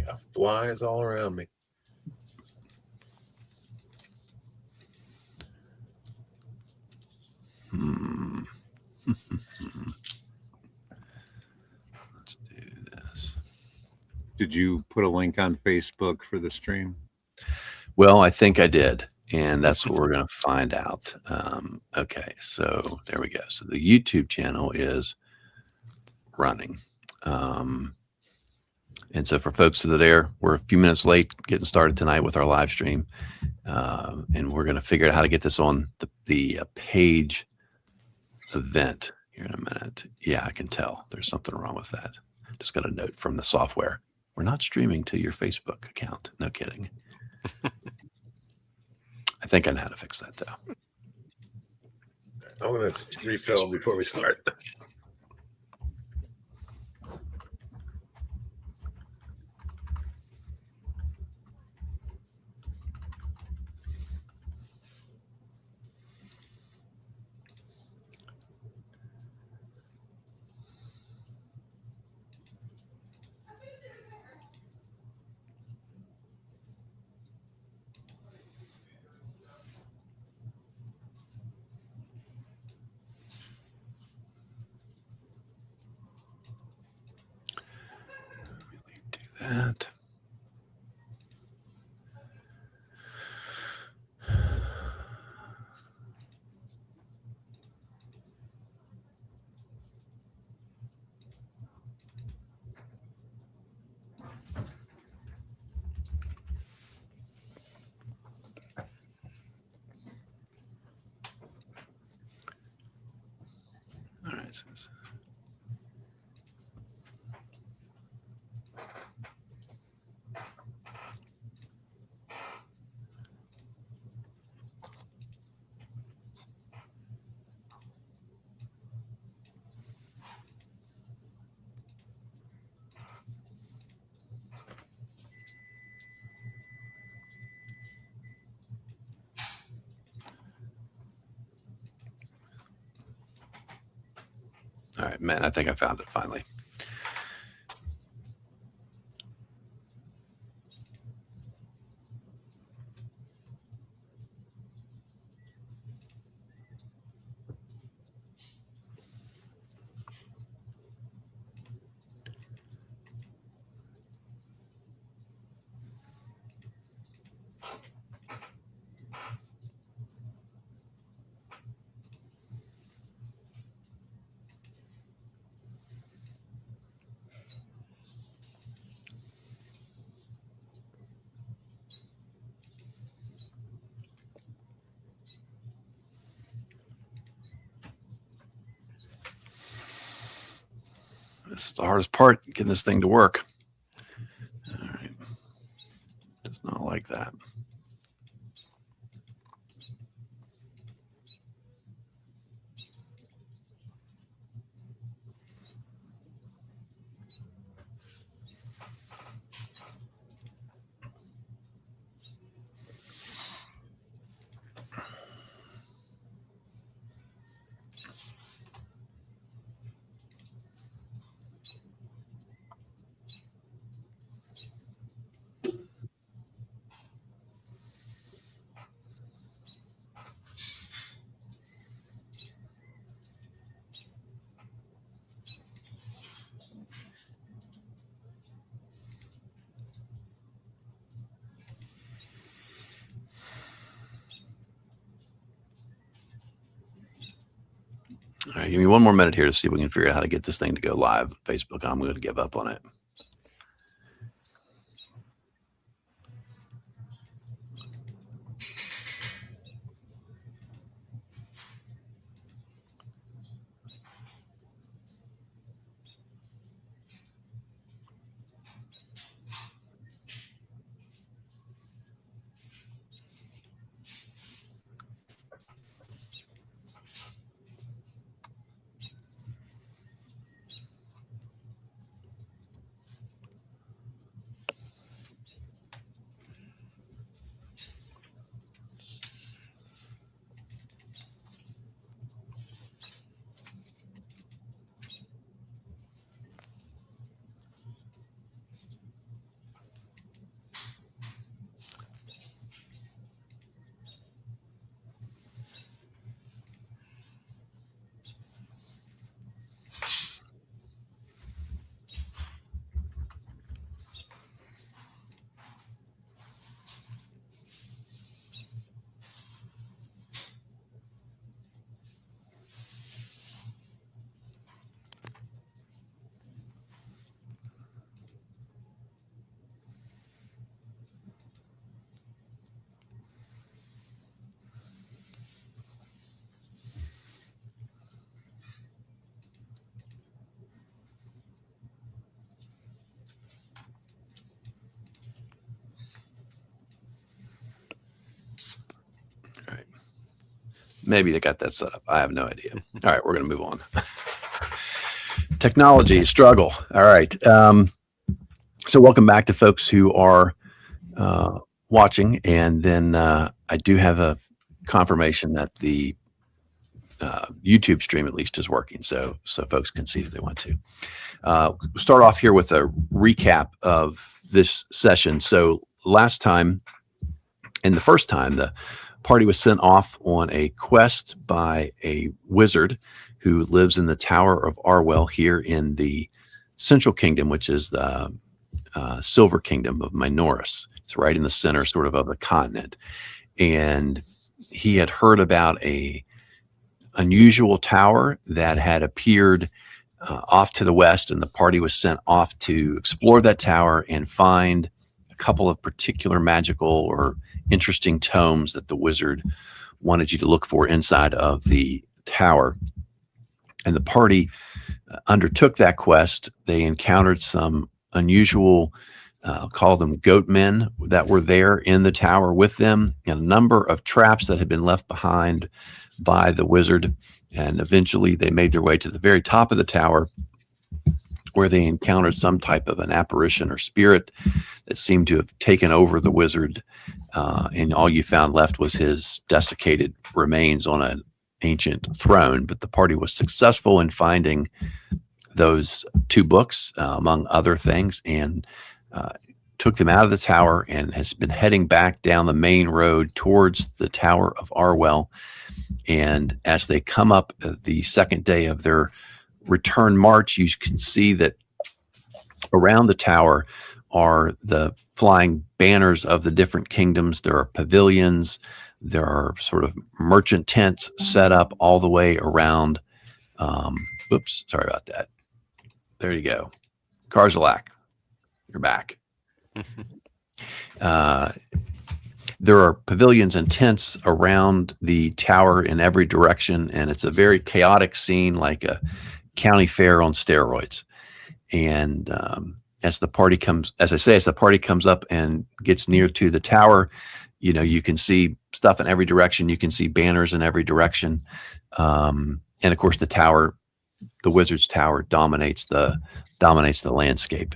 got flies all around me. Let's do this. Did you put a link on Facebook for the stream? Well, I think I did, and that's what we're going to find out. Okay, so there we go. So the YouTube channel is running. And so for folks that are there, we're a few minutes late getting started tonight with our live stream. And we're going to figure out how to get this on the page event here in a minute. Yeah, I can tell there's something wrong with that. Just got a note from the software. We're not streaming to your Facebook account. No kidding. I think I know how to fix that, though. I'm going to refill before we start. That. All right. All right, man, I think I found it finally. This is the hardest part, getting this thing to work. All right. Does not like that. All right, give me one more minute here to see if we can figure out how to get this thing to go live on Facebook. I'm going to give up on it. Maybe they got that set up. I have no idea. All right, we're going to move on. Technology struggle. All right. So welcome back to folks who are watching. And then I do have a confirmation that the YouTube stream at least is working. So folks can see if they want to. Start off here with a recap of this session. So last time, and the first time, the party was sent off on a quest by a wizard who lives in the Tower of Arwell here in the Central Kingdom, which is the Silver Kingdom of Minoris. It's right in the center sort of the continent. And he had heard about a unusual tower that had appeared off to the west, and the party was sent off to explore that tower and find a couple of particular magical or interesting tomes that the wizard wanted you to look for inside of the tower. And the party undertook that quest. They encountered some unusual, call them goat men, that were there in the tower with them, and a number of traps that had been left behind by the wizard. And eventually they made their way to the very top of the tower, where they encountered some type of an apparition or spirit that seemed to have taken over the wizard. And all you found left was his desiccated remains on an ancient throne. But the party was successful in finding those 2 books, among other things, and took them out of the tower and has been heading back down the main road towards the Tower of Arwell. And as they come up the second day of their return march, you can see that around the tower are the flying banners of the different kingdoms. There are pavilions. There are sort of merchant tents set up all the way around. Oops, sorry about that. There you go. Karzalak, you're back. There are pavilions and tents around the tower in every direction, and it's a very chaotic scene, like a county fair on steroids. And as the party comes up and gets near to the tower, you can see stuff in every direction. You can see banners in every direction. And of course, the wizard's tower dominates the landscape.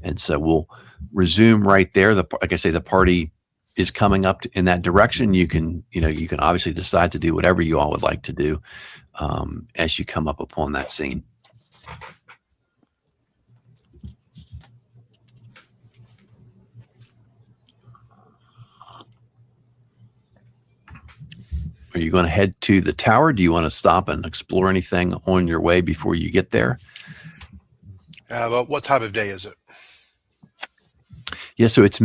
And so we'll resume right there. Like I say, the party is coming up in that direction. You can obviously decide to do whatever you all would like to do as you come up upon that scene. Are you going to head to the tower? Do you want to stop and explore anything on your way before you get there? But what time of day is it? Yeah, so it's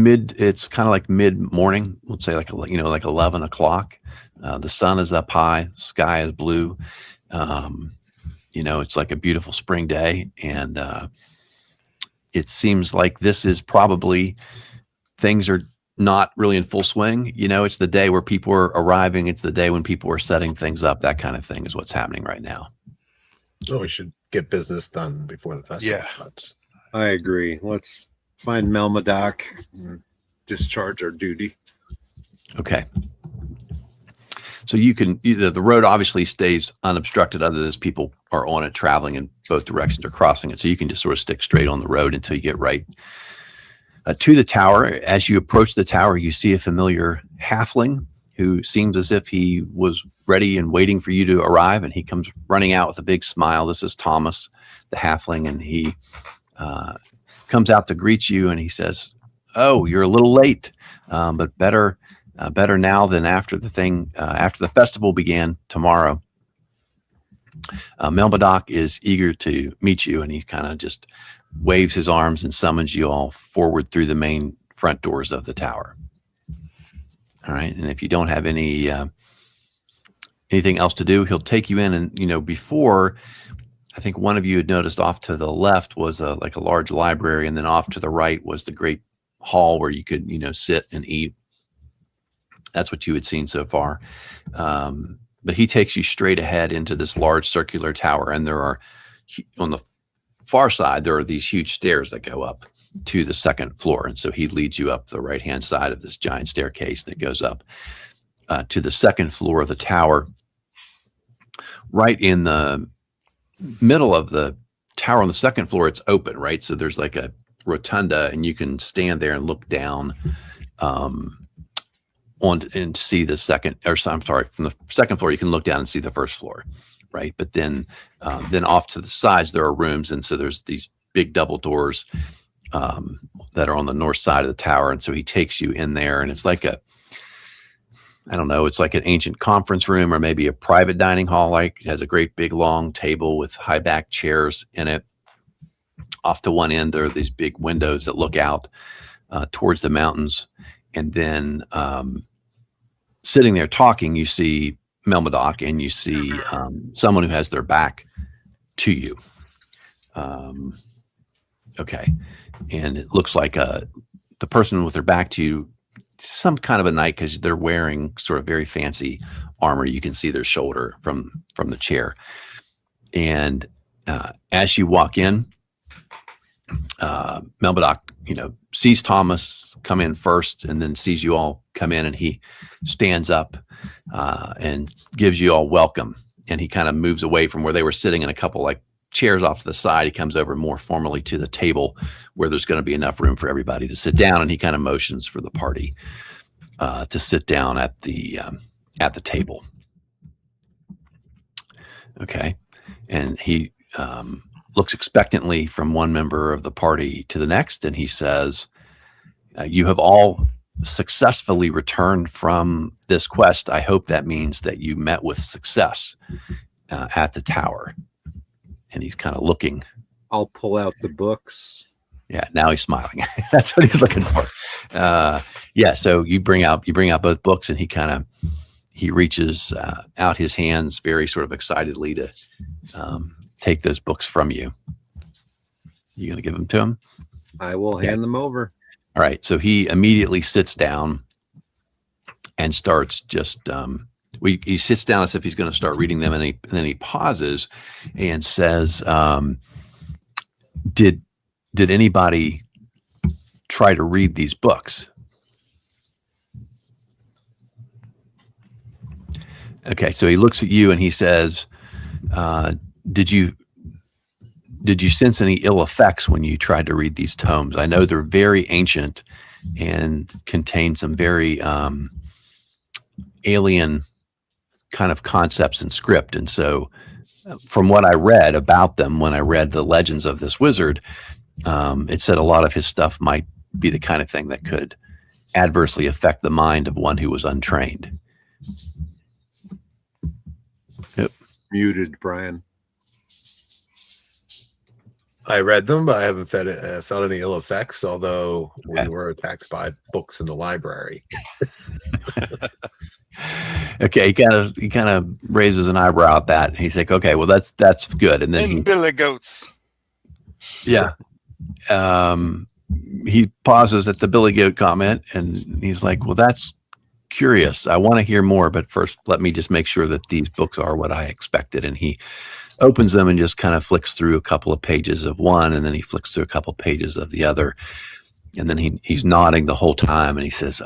kind of like mid-morning. We'll say like 11 o'clock. The sun is up high, sky is blue. It's like a beautiful spring day, and it seems like this is probably, things are not really in full swing. It's the day where people are arriving. It's the day when people are setting things up. That kind of thing is what's happening right now. Oh, we should get business done before the festival. Yeah. Starts. I agree. Let's find Melmodoc and discharge our duty. Okay. So the road obviously stays unobstructed, other than as people are on it, traveling in both directions or crossing it. So you can just sort of stick straight on the road until you get right to the tower. As you approach the tower, you see a familiar halfling who seems as if he was ready and waiting for you to arrive. And he comes running out with a big smile. This is Thomas, the halfling. And he comes out to greet you, and he says, "Oh, you're a little late, but better now than after the festival began tomorrow." Melmodoc is eager to meet you, and he kind of just waves his arms and summons you all forward through the main front doors of the tower. All right, and if you don't have anything else to do, he'll take you in. And before, I think one of you had noticed off to the left was a large library, and then off to the right was the great hall where you could sit and eat. That's what you had seen so far. But he takes you straight ahead into this large circular tower, and there are, on the far side, there are these huge stairs that go up to the second floor. And so he leads you up the right-hand side of this giant staircase that goes up to the second floor of the tower. right in the middle of the tower on the second floor, it's open, right? So there's like a rotunda, and you can stand there and look down on and see the second, or I'm sorry, from the second floor, you can look down and see the first floor, right? But then off to the sides, there are rooms. And so there's these big double doors that are on the north side of the tower. And so he takes you in there, and it's like I don't know, it's like an ancient conference room or maybe a private dining hall. Like, it has a great big long table with high back chairs in it. Off to one end, there are these big windows that look out towards the mountains. And then sitting there talking, you see Melmodoc, and you see someone who has their back to you. Okay. And it looks like the person with their back to you, some kind of a knight, because they're wearing sort of very fancy armor. You can see their shoulder from the chair. And as you walk in, Melmodoc, sees Thomas come in first, and then sees you all come in, and he stands up and gives you all welcome. And he kind of moves away from where they were sitting in a couple like chairs off to the side. He comes over more formally to the table where there's going to be enough room for everybody to sit down, and he kind of motions for the party to sit down at the table. Okay. And he looks expectantly from one member of the party to the next, and he says, you have all successfully returned from this quest. I hope that means that you met with success at the tower. And he's kind of looking. I'll pull out the books. Yeah, now he's smiling. That's what he's looking for. Yeah, so you bring out both books, and he reaches out his hands very sort of excitedly to take those books from you. You gonna give them to him? I will hand them over. All right. So he immediately sits down and starts just he sits down as if he's going to start reading them, and then he pauses and says, did anybody try to read these books? Okay, so he looks at you and he says, did you sense any ill effects when you tried to read these tomes? I know they're very ancient and contain some very alien kind of concepts and script. And so from what I read about them, when I read the legends of this wizard, it said a lot of his stuff might be the kind of thing that could adversely affect the mind of one who was untrained. Yep. Muted, Brian. I read them, but I haven't felt any ill effects, although we were attacked by books in the library. Okay, he kind of raises an eyebrow at that. He's like, okay, well that's good. And then billy goats. Yeah. He pauses at the billy goat comment, and he's like, well, that's curious. I want to hear more, but first let me just make sure that these books are what I expected. And he opens them and just kind of flicks through a couple of pages of one, and then he flicks through a couple of pages of the other. And then he's nodding the whole time, and he says,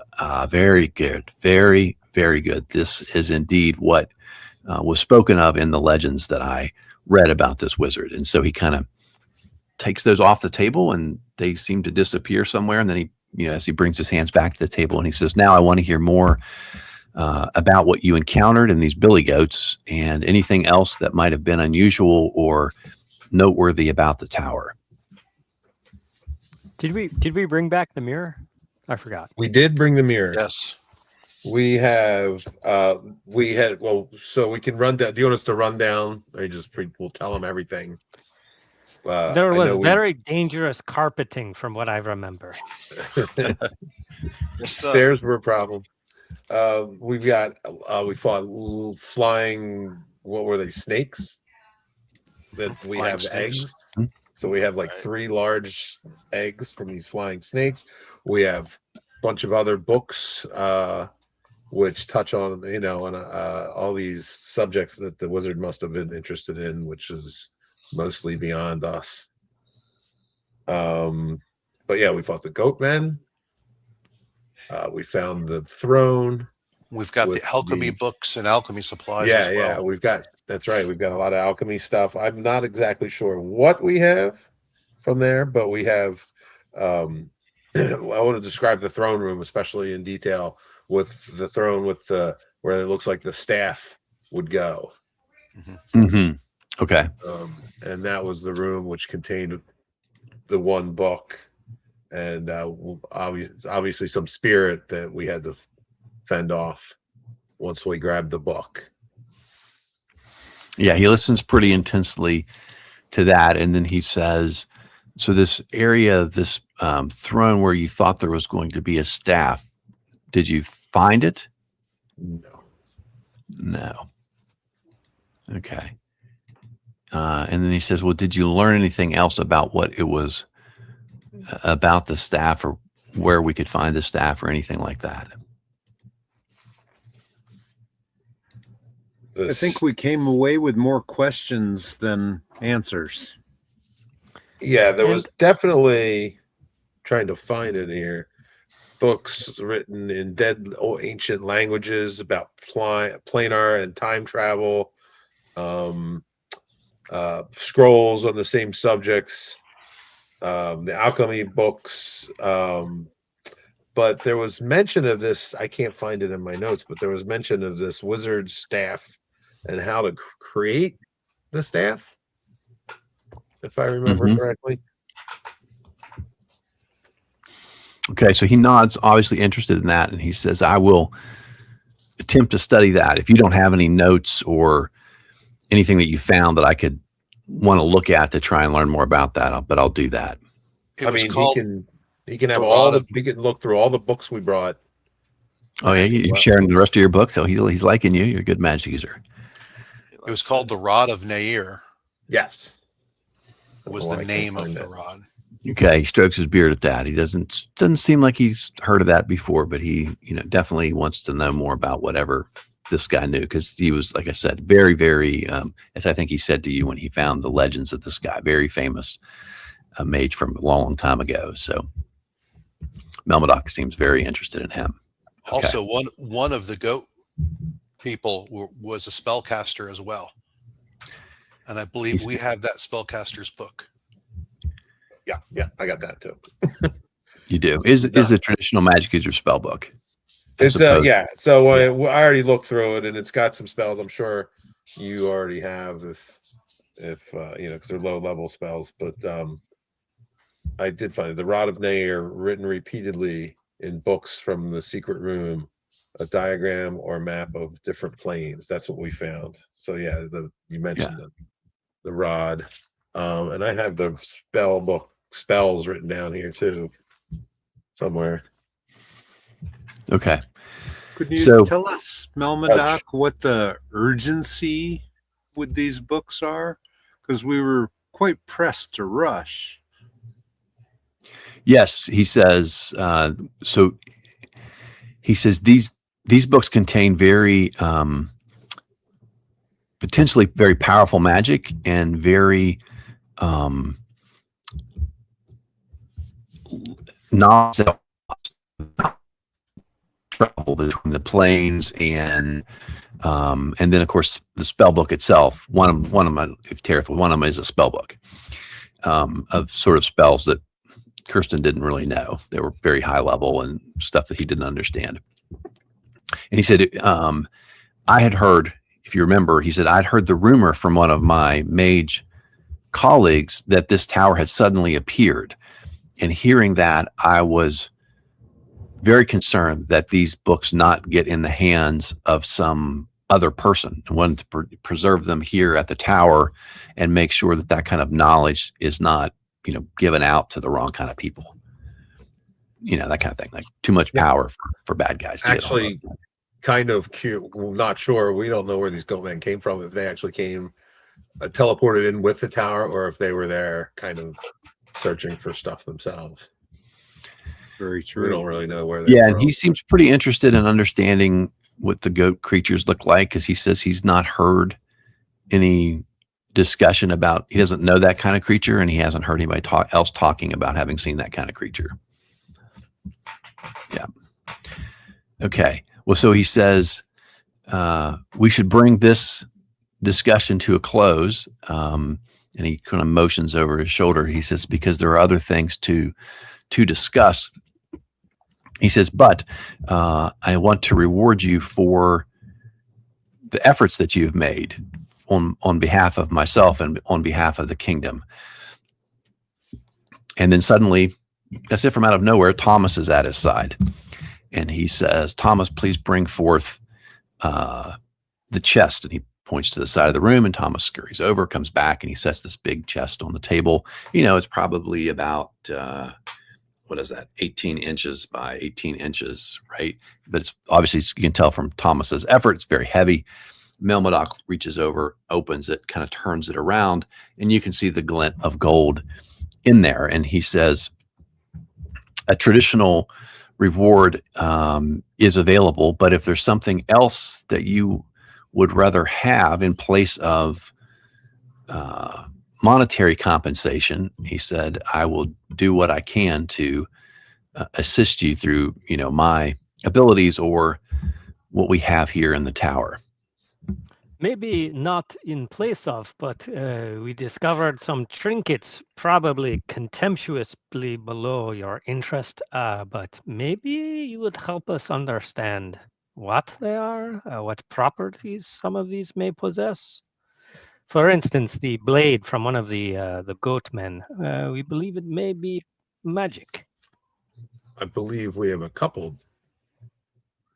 very good, very, very good. This is indeed what was spoken of in the legends that I read about this wizard. And so he kind of takes those off the table, and they seem to disappear somewhere. And then he, as he brings his hands back to the table, and he says, now I want to hear more about what you encountered in these billy goats and anything else that might have been unusual or noteworthy about the tower. Did we bring back the mirror? I forgot. We did bring the mirror. Yes. We had, so we can run down. Do you want us to run down? Or we'll tell them everything. There was very dangerous carpeting from what I remember. Stairs were a problem. We fought flying, what were they, snakes? That we Flying have snakes. eggs. So we have like 3 large eggs from these flying snakes. We have a bunch of other books which touch on, all these subjects that the wizard must have been interested in, which is mostly beyond us. But yeah, we fought the goat men. We found the throne. We've got the alchemy books and alchemy supplies as well. Yeah. We've got That's right. We've got a lot of alchemy stuff. I'm not exactly sure what we have from there, but we have. I want to describe the throne room, especially in detail, with the throne with the where it looks like the staff would go. Okay. And that was the room which contained the one book, and obviously some spirit that we had to fend off once we grabbed the book. Yeah, he listens pretty intensely to that, and then he says, so this area, this throne where you thought there was going to be a staff, did you find it? No. Okay. And then he says, well, did you learn anything else about what it was about the staff, or where we could find the staff, or anything like that? I think we came away with more questions than answers. Yeah, there was definitely, trying to find it here, books written in dead ancient languages about planar and time travel, scrolls on the same subjects, the alchemy books, but there was mention of this. I can't find it in my notes, but there was mention of this wizard staff and how to create the staff, if I remember correctly. Okay, so he nods, obviously interested in that, and he says, I will attempt to study that. If you don't have any notes or anything that you found that I could want to look at to try and learn more about that, but I'll do that. I mean, he can have he can look through all the books we brought. Oh yeah, you're sharing the rest of your book, so he's liking you. You're a good magic user. It was called the Rod of Nair. Yes. Was the name of the rod. Okay, he strokes his beard at that. He doesn't seem like he's heard of that before, but he, definitely wants to know more about whatever this guy knew, because he was, like I said, very, very, as I think he said to you when he found the legends of this guy, very famous mage from a long, long time ago. So Melmodoc seems very interested in him. Okay. Also, one of the goat people was a spellcaster as well. And I believe we have that spellcaster's book. Yeah, I got that too. You do. Is a traditional magic user spell book? It's yeah. So I already looked through it, and it's got some spells. I'm sure you already have, if because they're low level spells. But I did find it. The Rod of Nair, written repeatedly in books from the secret room, a diagram or map of different planes. That's what we found. So yeah, you mentioned the rod, and I have the spell book spells written down here too, somewhere. Okay. Could you tell us, Melmodoc, what the urgency with these books are? Because we were quite pressed to rush. Yes, he says. So he says these books contain very potentially very powerful magic and very knowledge travel between the planes and then of course the spell book itself. One of them, if Tareth, one of them is a spell book of sort of spells that Kirsten didn't really know. They were very high level and stuff that he didn't understand. And he said, I had heard, if you remember, he said, I'd heard the rumor from one of my mage colleagues that this tower had suddenly appeared. And hearing that, I was very concerned that these books not get in the hands of some other person, and wanted to preserve them here at the tower and make sure that that kind of knowledge is not, given out to the wrong kind of people. That kind of thing, like too much power for bad guys. Actually, kind of cute. We're not sure. We don't know where these goat men came from, if they actually came teleported in with the tower, or if they were there kind of searching for stuff themselves. Very true. We don't really know where they're from. And he seems pretty interested in understanding what the goat creatures look like, because he says he's not heard any discussion about, he doesn't know that kind of creature, and he hasn't heard anybody else talking about having seen that kind of creature. Yeah. Okay. Well, so he says we should bring this discussion to a close, and he kind of motions over his shoulder. He says, because there are other things to discuss. He says, but I want to reward you for the efforts that you've made on behalf of myself and on behalf of the kingdom. And then suddenly, as if from out of nowhere, Thomas is at his side. And he says, Thomas, please bring forth the chest. And he points to the side of the room, and Thomas scurries over, comes back, and he sets this big chest on the table. It's probably about, 18 inches by 18 inches, right? But it's obviously, you can tell from Thomas's effort, it's very heavy. Melmodoc reaches over, opens it, kind of turns it around, and you can see the glint of gold in there. And he says, a traditional reward is available, but if there's something else that you would rather have in place of monetary compensation, he said, I will do what I can to assist you through, my abilities or what we have here in the tower. Maybe not in place of, but we discovered some trinkets, probably contemptuously below your interest. But maybe you would help us understand what they are, what properties some of these may possess. For instance, the blade from one of the goat men. We believe it may be magic. I believe we have a couple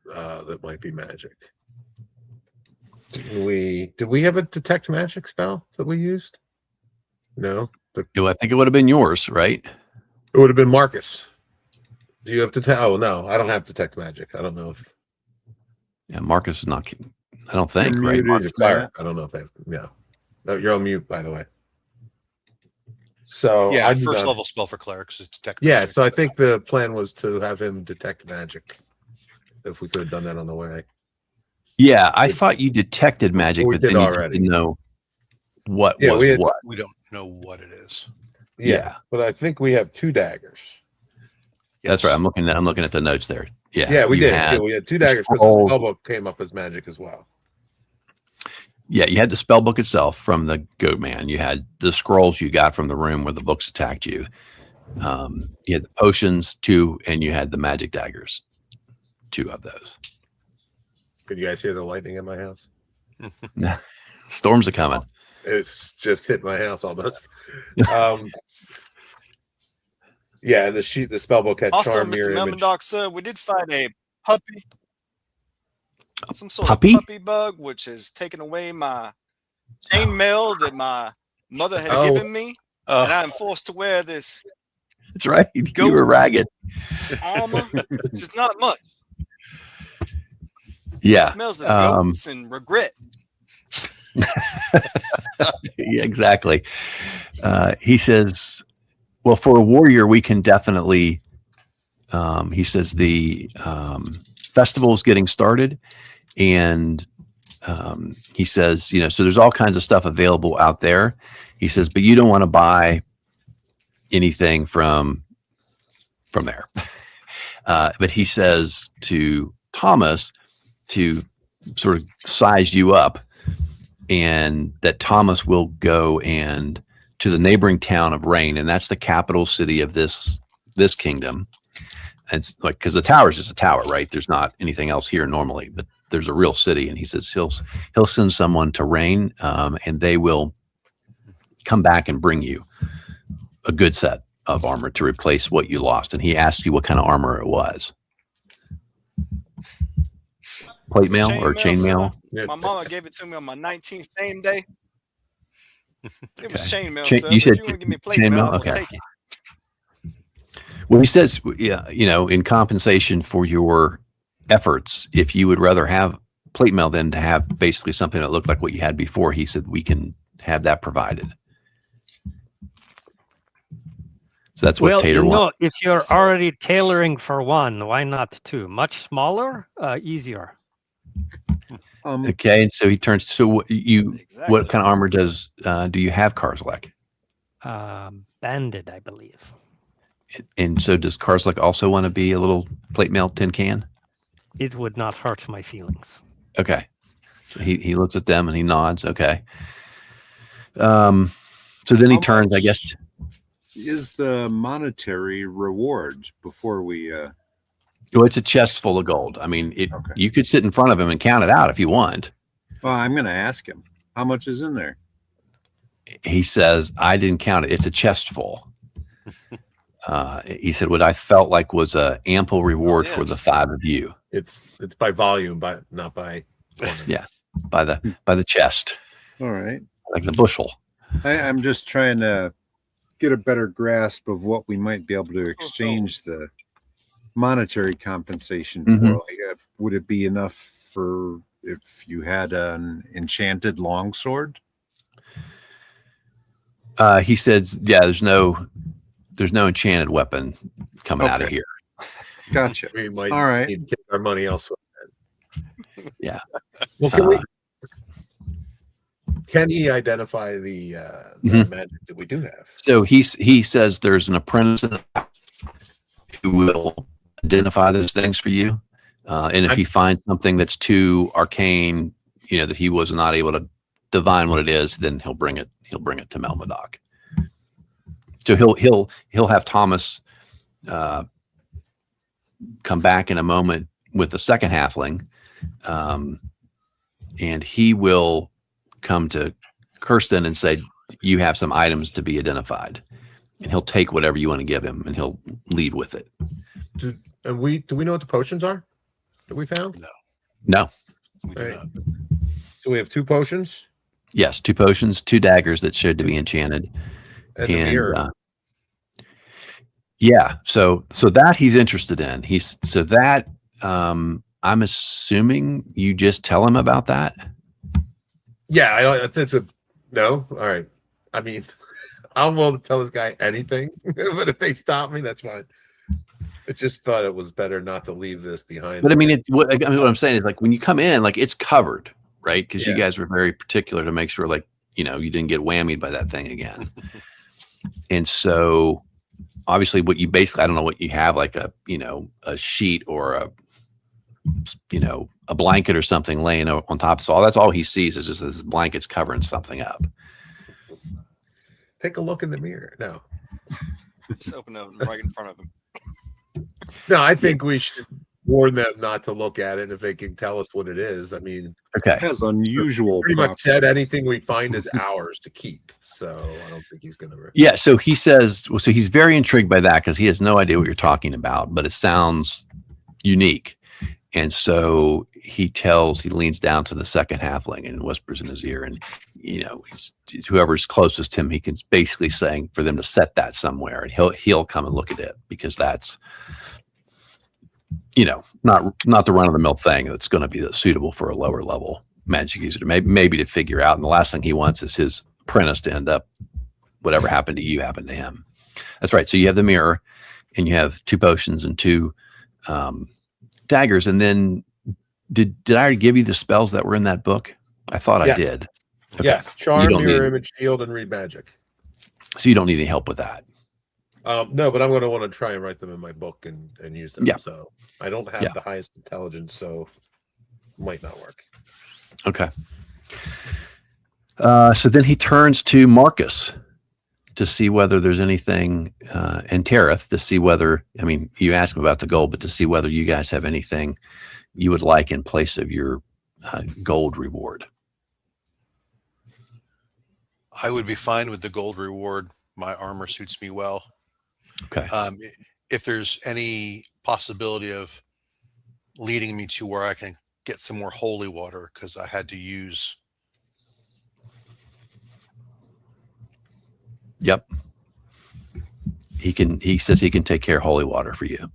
that might be magic. Did we have a detect magic spell that we used? No. I think it would have been yours, right? It would have been Marcus. Do you have to tell? Oh no, I don't have detect magic. I don't know if. Yeah, Marcus is not. I don't think. You're right? He's a cleric. I don't know if they have. Yeah. No, you're on mute, by the way. So yeah, first level spell for clerics is detect. Yeah, magic. so I think the plan was to have him detect magic. If we could have done that on the way. Yeah, I thought you detected magic, but then you didn't know what was what. We don't know what it is. Yeah, but I think we have 2 daggers. That's right. I'm looking at the notes there. Yeah, we did. We had 2 daggers because the spell book came up as magic as well. Yeah, you had the spell book itself from the goat man. You had the scrolls you got from the room where the books attacked you. You had the potions 2, and you had the magic daggers, 2 of those. Could you guys hear the lightning in my house? Storms are coming. It's just hit my house almost. Yeah, the spell book had also, charm, Mr. mirror Melmodoc, sir, we did find a puppy. Some sort Puppy? of puppy bug, which has taken away my chainmail that my mother had given me. And I'm forced to wear this. That's right. You were ragged. Armor, which is not much. Yeah. It smells of goats and regret. Yeah, exactly. He says, well, for a warrior, we can definitely, he says the festival is getting started. And he says, so there's all kinds of stuff available out there. He says, but you don't want to buy anything from there. But he says to Thomas to sort of size you up, and that Thomas will go and to the neighboring town of Rain, and that's the capital city of this kingdom. And it's like, because the tower is just a tower, right? There's not anything else here normally, but there's a real city. And he says he'll send someone to Rain, and they will come back and bring you a good set of armor to replace what you lost. And he asked you what kind of armor it was. Plate mail or chain mail? My mama gave it to me on my 19th name day. It was chain mail, sir. You said if you want to give me plate mail, I will take it. Well, he says, yeah, in compensation for your efforts, if you would rather have plate mail than to have basically something that looked like what you had before, he said we can have that provided. So that's what Tater wants. If you're already tailoring for 1, why not 2? Much smaller, easier. Okay, and so he turns to what kind of armor do you have, Karzlek? Banded, I believe. And so does Karzlek also want to be a little plate mail tin can? It would not hurt my feelings. Okay. So he looks at them and he nods. Okay. So then he How turns, I much guess. is the monetary reward before we Well, it's a chest full of gold. I mean, Okay. you could sit in front of him and count it out if you want. Well, I'm going to ask him how much is in there. He says, I didn't count it. It's a chest full. He said, what I felt like was a ample reward for the 5 of you. It's by volume, but not by Yeah, by the chest, All right. like the bushel. I'm just trying to get a better grasp of what we might be able to exchange the monetary compensation for. Mhm. Like, would it be enough for if you had an enchanted longsword? He said, yeah, there's no enchanted weapon coming out of Okay. here. Gotcha. we might All right. need to get our money elsewhere. Yeah. Well, can he identify the Mhm. magic that we do have? So he says there's an apprentice who will identify those things for you. And if he finds something that's too arcane, that he was not able to divine what it is, then he'll bring it to Melmodoc. So he'll have Thomas come back in a moment with the second halfling, and he will come to Kirsten and say, you have some items to be identified, and he'll take whatever you want to give him and he'll leave with it. Do we know what the potions are that we found? No. We do Right. not. So we have 2 potions Yes. 2 potions, 2 daggers that showed to be enchanted. and a mirror. Yeah. So that he's interested in. I'm assuming you just tell him about that. Yeah, I don't. It's a no. All right. I mean, I'm willing to tell this guy anything, but if they stop me, that's fine. I just thought it was better not to leave this behind. But I mean, what I'm saying is, like, when you come in, like, it's covered, right? Because you guys were very particular to make sure, like, you didn't get whammied by that thing again. And so, obviously, what you basically, I don't know what you have, like a sheet or a blanket or something laying on top. So that's all he sees is just this blanket's covering something up. Take a look in the mirror. No, Just open it right in front of him. no. I think we should warn them not to look at it if they can tell us what it is. I mean, Okay. It has unusual pretty much said properties. anything we find is ours to keep. So I don't think he's going to. Yeah. So he says, so he's very intrigued by that because he has no idea what you're talking about, but it sounds unique. And so he leans down to the second halfling and whispers in his ear. And, whoever's closest to him, he can basically saying for them to set that somewhere and he'll come and look at it because that's, not the run of the mill thing that's going to be suitable for a lower level magic user to maybe to figure out. And the last thing he wants is his apprentice to end up, whatever happened to you happened to him. That's right. So you have the mirror and you have 2 potions and 2, daggers. And then did I already give you the spells that were in that book? I thought I did. Okay. Yes, charm, don't mirror need- image, shield, and read magic. So you don't need any help with that. No, but I'm going to want to try and write them in my book and use them. Yeah. So I don't have the highest intelligence, so might not work. Okay. So then he turns to Marcus to see whether there's anything, and Tereth to see whether, you ask him about the gold, but to see whether you guys have anything you would like in place of your gold reward. I would be fine with the gold reward. My armor suits me well. Okay. If there's any possibility of leading me to where I can get some more holy water, because I had to use. Yep. He says he can take care of holy water for you.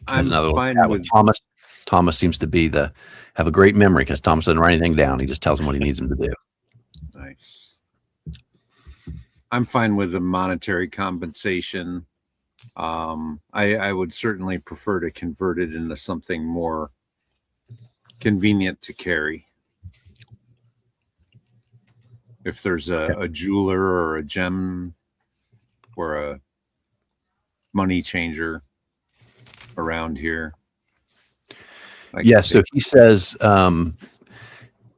I'm fine with with Thomas. Thomas seems to have a great memory because Thomas doesn't write anything down. He just tells him what he needs him to do. Nice. I'm fine with the monetary compensation. I would certainly prefer to convert it into something more convenient to carry. If there's a jeweler or a gem or a money changer around here. Yeah. So he says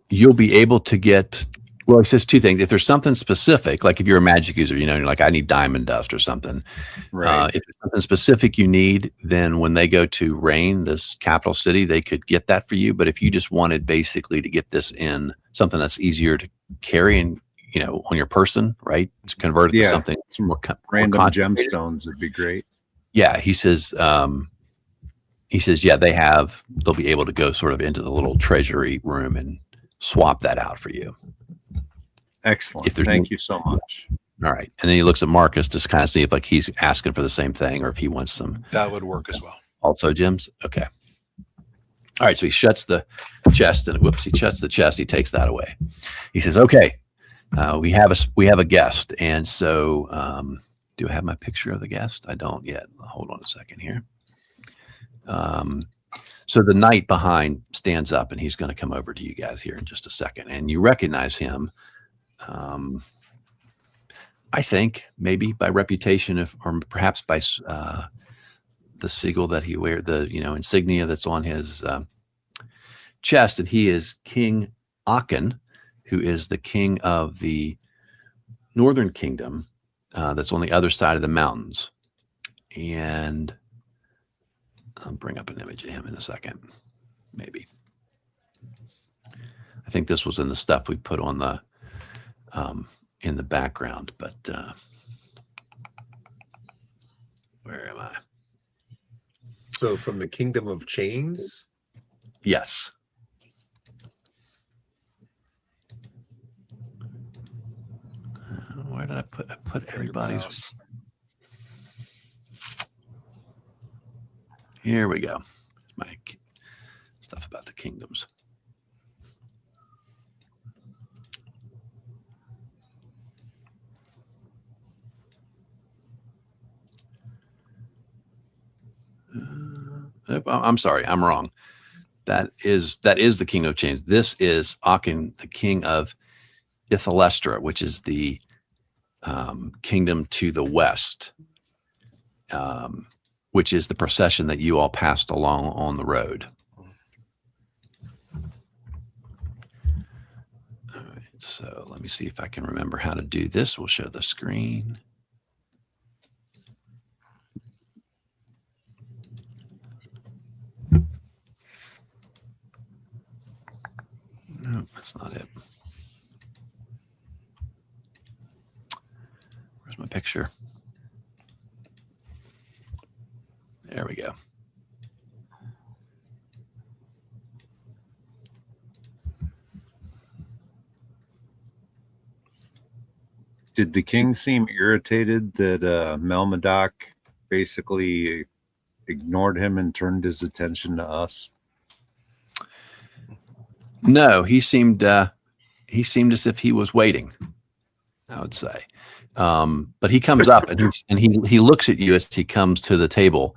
you'll be able to get. Well, he says two things. If there's something specific, like if you're a magic user, you know, you're like, I need diamond dust or something. Right. If there's something specific you need, then when they go to Rain, this capital city, they could get that for you. But if you just wanted basically to get this in something that's easier to carry and, you know, on your person, right? To convert it to something more random more gemstones would be great. Yeah. He says, yeah, they'll be able to go sort of into the little treasury room and swap that out for you. Excellent. Thank you so much. All right. And then he looks at Marcus to kind of see if like he's asking for the same thing or if he wants some. That would work as well. Also gems. Okay. All right. So he shuts the chest and he shuts the chest. He takes that away. He says, okay, we have a guest. And so, do I have my picture of the guest? I don't yet. Hold on a second here. So the knight behind stands up and he's going to come over to you guys here in just a second. And you recognize him. I think maybe by reputation, or perhaps by the sigil that he wears, the insignia that's on his chest, and he is King Aachen, who is the king of the northern kingdom that's on the other side of the mountains. And I'll bring up an image of him in a second, maybe. I think this was in the stuff we put on the in the background, but where am I? So from the Kingdom of Chains? Yes. Where did I put everybody's? Here we go. My stuff about the kingdoms. I'm sorry, I'm wrong. That is the King of Chains. This is Aachen, the king of Ithalestra, which is the kingdom to the west, which is the procession that you all passed along on the road. All right, so let me see if I can remember how to do this. We'll show the screen. No, that's not it. Where's my picture? There we go. Did the king seem irritated that Melmadoc basically ignored him and turned his attention to us? No, he seemed as if he was waiting, I would say. But he comes up and he looks at you as he comes to the table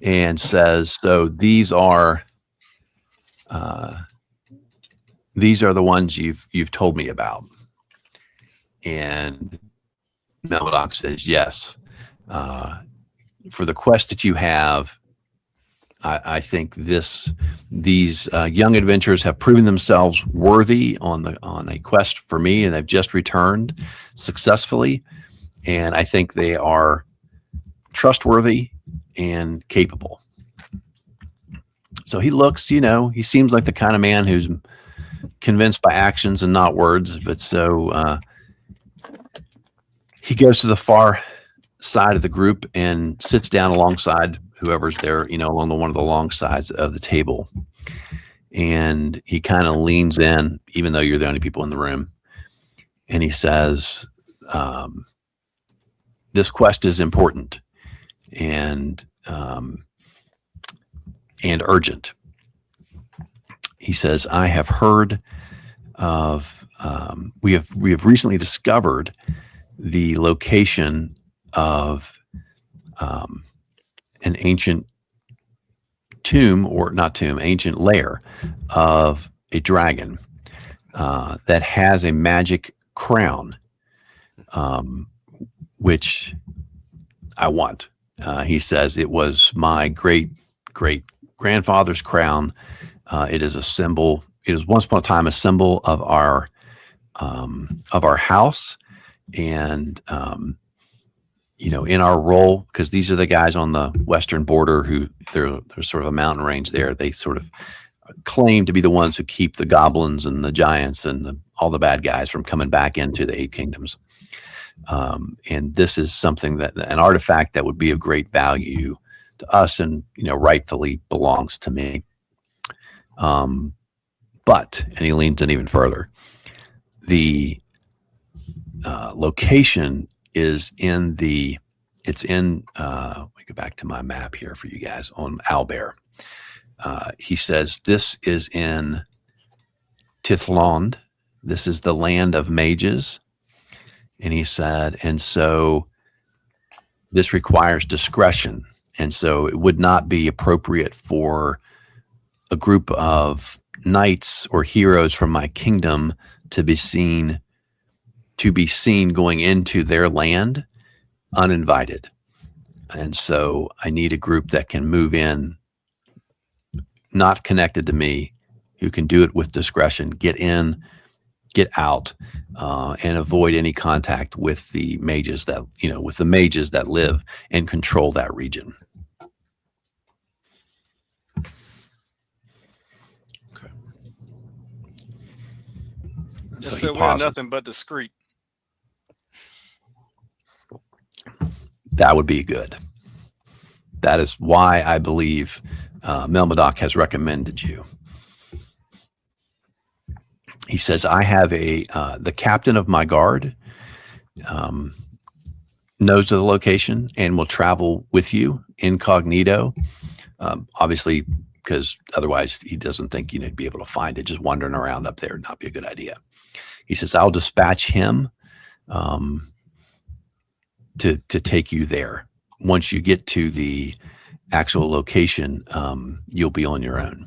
and says, so these are the ones you've told me about. And Melmadoc says, yes. For the quest that you have, I think these young adventurers have proven themselves worthy on a quest for me, and they've just returned successfully. And I think they are trustworthy and capable. So he looks, he seems like the kind of man who's convinced by actions and not words. But so he goes to the far side of the group and sits down alongside whoever's there, along one of the long sides of the table. And he kind of leans in, even though you're the only people in the room. And he says, this quest is important and urgent. He says, I have heard of, we have recently discovered the location of an ancient ancient lair of a dragon that has a magic crown, which I want. He says it was my great grandfather's crown. It is a symbol. It is once upon a time a symbol of our house, and in our role, because these are the guys on the western border who there's sort of a mountain range there. They sort of claim to be the ones who keep the goblins and the giants and all the bad guys from coming back into the Eight Kingdoms. And this is something an artifact that would be of great value to us, and rightfully belongs to me. But, and he leans in even further, the location is let me go back to my map here for you guys on Owlbear. He says this is in Tithlond. This is the land of mages. And he said, and so this requires discretion. And so it would not be appropriate for a group of knights or heroes from my kingdom to be seen going into their land uninvited. And so I need a group that can move in, not connected to me, who can do it with discretion, get in, get out, and avoid any contact with the mages that live and control that region. Okay. Just So so he we're pauses. nothing but discreet. That would be good. That is why I believe Melmodoc has recommended you. He says, I have the captain of my guard knows of the location and will travel with you incognito. Obviously, because otherwise he doesn't think you'd be able to find it. Just wandering around up there would not be a good idea. He says, I'll dispatch him to take you there. Once you get to the actual location, you'll be on your own.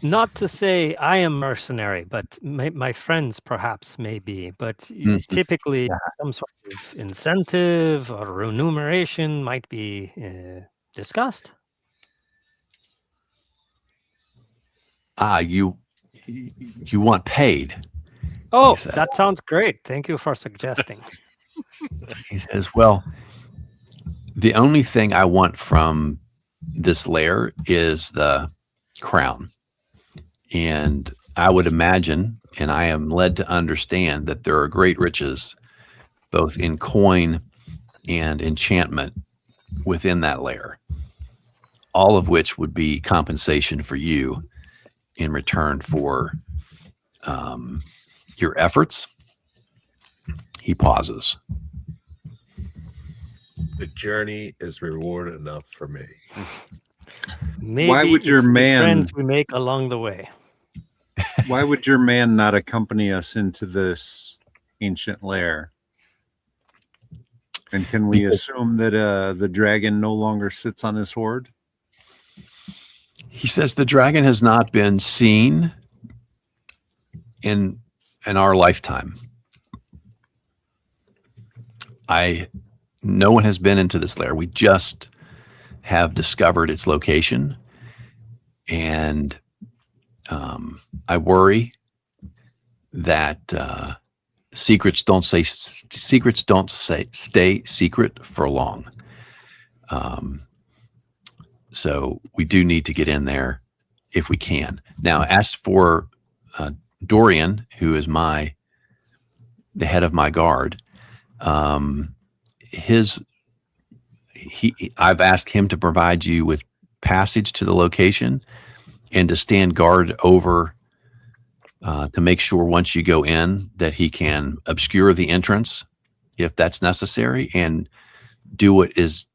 Not to say I am mercenary, but my friends perhaps may be. But typically, some sort of incentive or remuneration might be discussed. You want paid? Oh, that sounds great. Thank you for suggesting. He says, well, the only thing I want from this lair is the crown. And I would imagine, and I am led to understand, that there are great riches, both in coin and enchantment, within that lair, all of which would be compensation for you in return for your efforts. He pauses. The journey is reward enough for me. Maybe Why would your it's the man- friends we make along the way? Why would your man not accompany us into this ancient lair? And can we assume that the dragon no longer sits on his hoard? He says the dragon has not been seen in our lifetime. No one has been into this lair. We just have discovered its location, and I worry that secrets don't stay secret for long. So we do need to get in there if we can. Now, as for Dorian, who is the head of my guard, I've asked him to provide you with passage to the location and to stand guard over to make sure once you go in that he can obscure the entrance if that's necessary, and do what is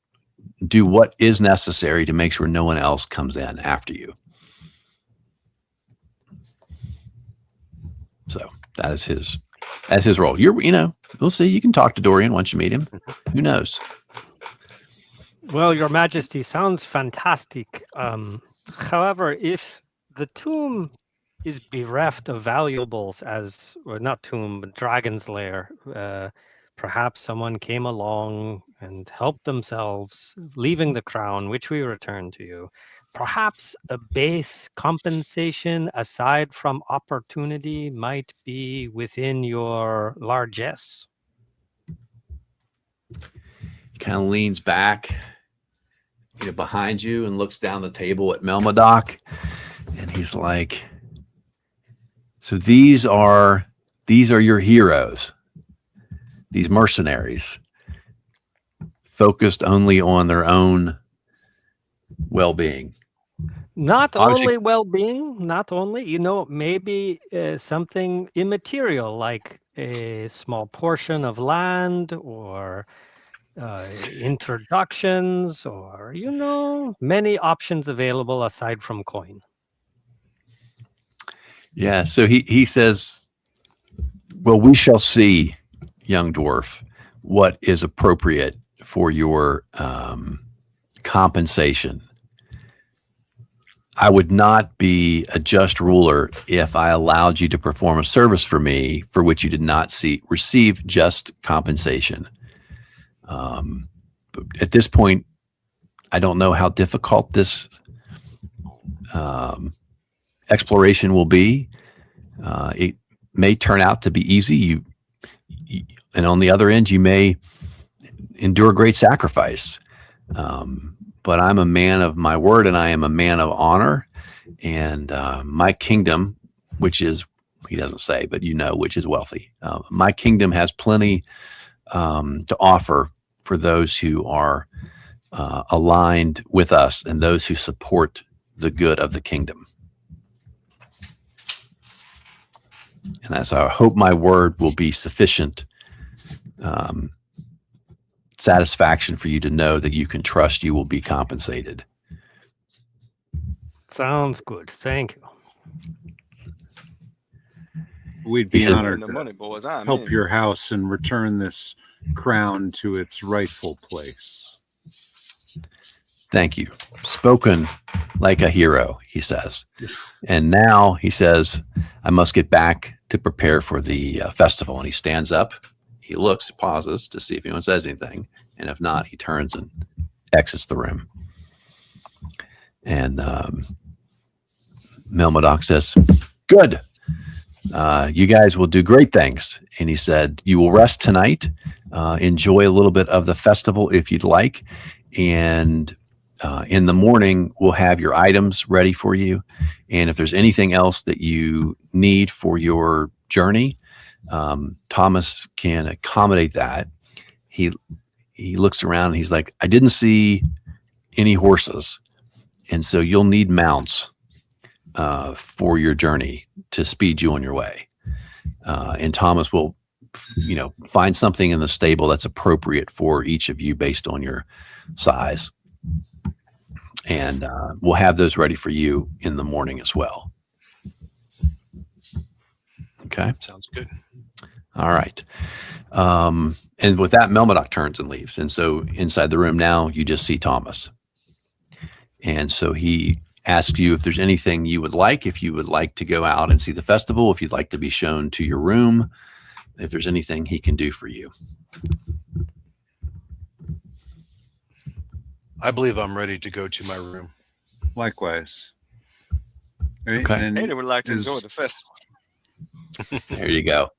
necessary to make sure no one else comes in after you. So that's his role. We'll see. You can talk to Dorian once you meet him. Who knows? Well, Your Majesty, sounds fantastic. However, if the tomb is bereft of valuables, not tomb, but dragon's lair, perhaps someone came along, and help themselves, leaving the crown, which we return to you. Perhaps a base compensation aside from opportunity might be within your largesse. He kind of leans back, behind you and looks down the table at Melmodoc, and he's like, "So these are your heroes, these mercenaries, focused only on their own well-being." Not Obviously- only well-being, not only, maybe something immaterial like a small portion of land or introductions or, many options available aside from coin. Yeah, so he says, "Well, we shall see, young dwarf, what is appropriate for your compensation. I would not be a just ruler if I allowed you to perform a service for me for which you did not receive just compensation. But at this point, I don't know how difficult this exploration will be. It may turn out to be easy. And on the other end, you may endure great sacrifice. But I'm a man of my word, and I am a man of honor. And my kingdom, which is, he doesn't say, but which is wealthy. My kingdom has plenty to offer for those who are aligned with us and those who support the good of the kingdom. And as I hope my word will be sufficient satisfaction for you to know that you can trust you will be compensated." Sounds good. Thank you. We'd be He said- honored The to money, boys. I'm help in. your house and return this crown to its rightful place. "Thank you. Spoken like a hero," he says. "And now," he says, "I must get back to prepare for the festival." And he stands up. He looks, pauses to see if anyone says anything. And if not, he turns and exits the room. And Melmodoc says, "Good. You guys will do great things." And he said, "You will rest tonight. Enjoy a little bit of the festival if you'd like. And in the morning, we'll have your items ready for you. And if there's anything else that you need for your journey, Thomas can accommodate that." He looks around and he's like, "I didn't see any horses. And so you'll need mounts for your journey to speed you on your way. And Thomas will, find something in the stable that's appropriate for each of you based on your size. And we'll have those ready for you in the morning as well." Okay. Sounds good. All right. And with that, Melmodoc turns and leaves. And so inside the room now, you just see Thomas. And so he asks you if there's anything you would like, if you would like to go out and see the festival, if you'd like to be shown to your room, if there's anything he can do for you. I believe I'm ready to go to my room. Likewise. Right? Okay. And Tater would like to is- enjoy the festival. There you go.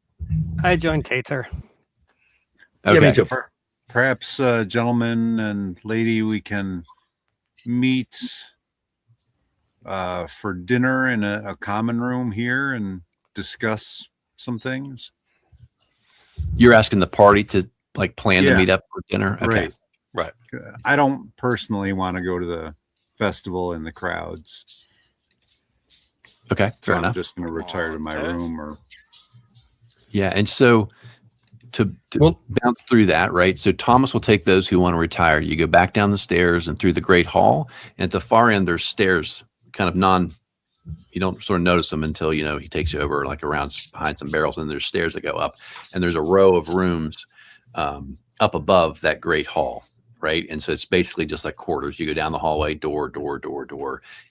I joined Tater. Yeah, me Okay. too. Perhaps, gentlemen and lady, we can meet for dinner in a common room here and discuss some things. You're asking the party to plan to Yeah. meet up for dinner? Okay. Right. I don't personally want to go to the festival in the crowds. Okay. So Fair I'm enough. just going to retire to my Tess? room or Yeah. And so to Well- bounce through that, right? So Thomas will take those who want to retire. You go back down the stairs and through the great hall. And at the far end, there's stairs, kind of you don't sort of notice them until, he takes you over around behind some barrels, and there's stairs that go up. And there's a row of rooms up above that great hall, right? And so it's basically just like quarters. You go down the hallway, door,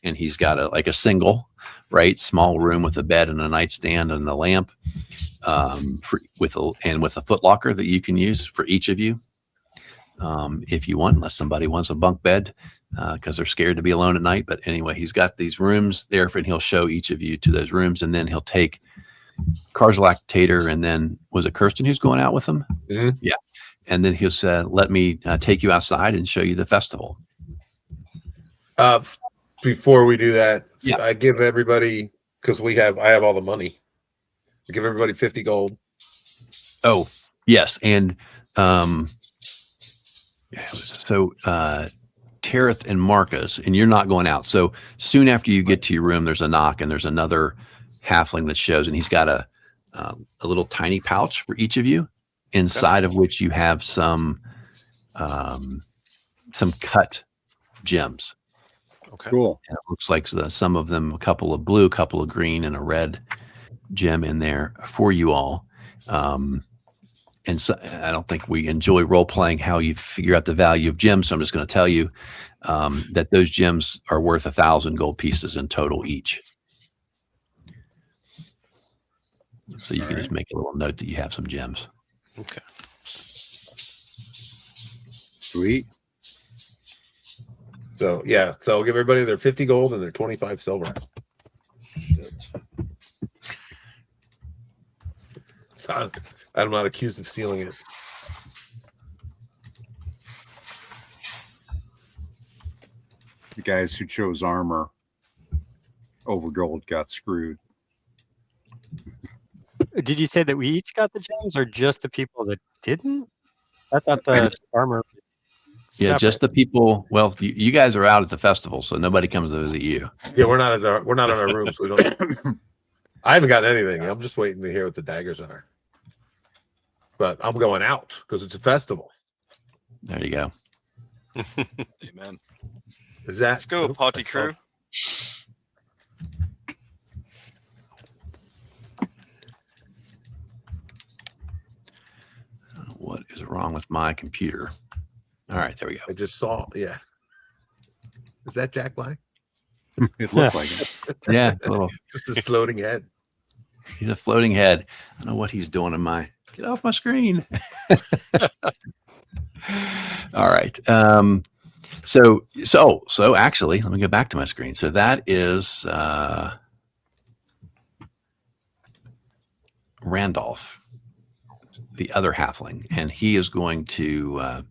and he's got a single, right, small room with a bed and a nightstand and a lamp, with a footlocker that you can use for each of you. if you want, unless somebody wants a bunk bed because they're scared to be alone at night. But anyway, he's got these rooms there, and he'll show each of you to those rooms, and then he'll take Karzalak, Tater, and then was it Kirsten who's going out with him? Mhm. Yeah. And then he'll say, let me take you outside and show you the festival. Before we do that, Yeah. I give everybody, because I have all the money. I give everybody 50 gold. Oh, yes. And so Tereth and Marcus, and you're not going out. So soon after you get to your room, there's a knock, and there's another halfling that shows, and he's got a little tiny pouch for each of you, inside of which you have some cut gems. Okay. Cool. And it looks like some of them, a couple of blue, a couple of green, and a red gem in there for you all. And so I don't think we enjoy role playing how you figure out the value of gems. So I'm just going to tell you that those gems are worth 1,000 gold pieces in total each. So you can just make a little note that you have some gems. Okay. Sweet. So yeah, so I'll give everybody their 50 gold and their 25 silver. So I'm not accused of stealing it. The guys who chose armor over gold got screwed. Did you say that we each got the gems, or just the people that didn't? I thought the armor. Yeah, just the people. Well, you guys are out at the festival, so nobody comes to visit you. Yeah, we're not in our rooms. We don't. I haven't got anything. I'm just waiting to hear what the daggers are. But I'm going out because it's a festival. There you go. Amen. Is that? Let's go, party crew. What is wrong with my computer? All right, there we go. I just saw. Yeah. Is that Jack Black? It looked like it. Yeah, a little. Just his floating head. He's a floating head. I don't know what he's doing in my. Get off my screen. All right. So actually, let me go back to my screen. So that is Randolph, the other halfling, and he is going to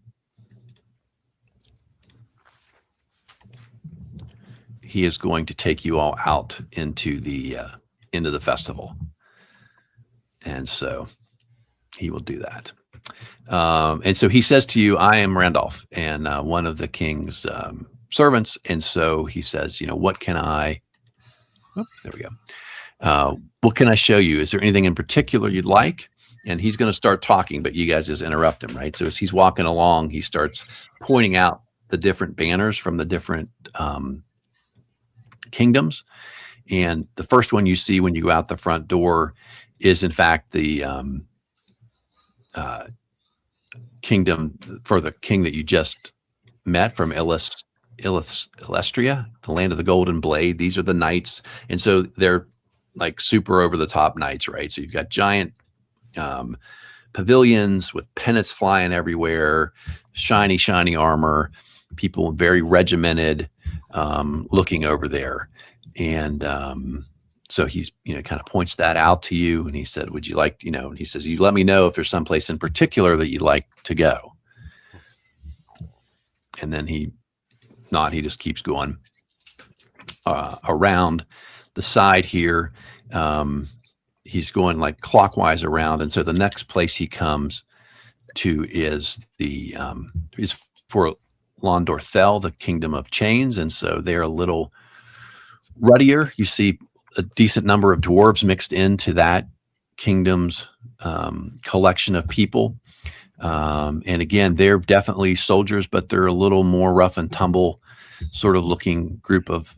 take you all out into the festival, and so he will do that. And so he says to you, I am Randolph, and one of the king's servants. And so he says, what can I, there we go. What can I show you? Is there anything in particular you'd like? And he's going to start talking, but you guys just interrupt him, right? So as he's walking along, he starts pointing out the different banners from the different kingdoms. And the first one you see when you go out the front door is, in fact, the kingdom for the king that you just met from Ilestria, the land of the golden blade. These are the knights. And so they're like super over the top knights, right? So you've got giant pavilions with pennants flying everywhere, shiny armor, people very regimented looking over there. And so he's, kind of points that out to you. And he said, would you like, and he says, you let me know if there's someplace in particular that you'd like to go. And then he just keeps going around the side here. He's going like clockwise around. And so the next place he comes to is is for Londorthel, the kingdom of chains. And so they're a little ruddier. You see a decent number of dwarves mixed into that kingdom's collection of people. And again, they're definitely soldiers, but they're a little more rough and tumble sort of looking group of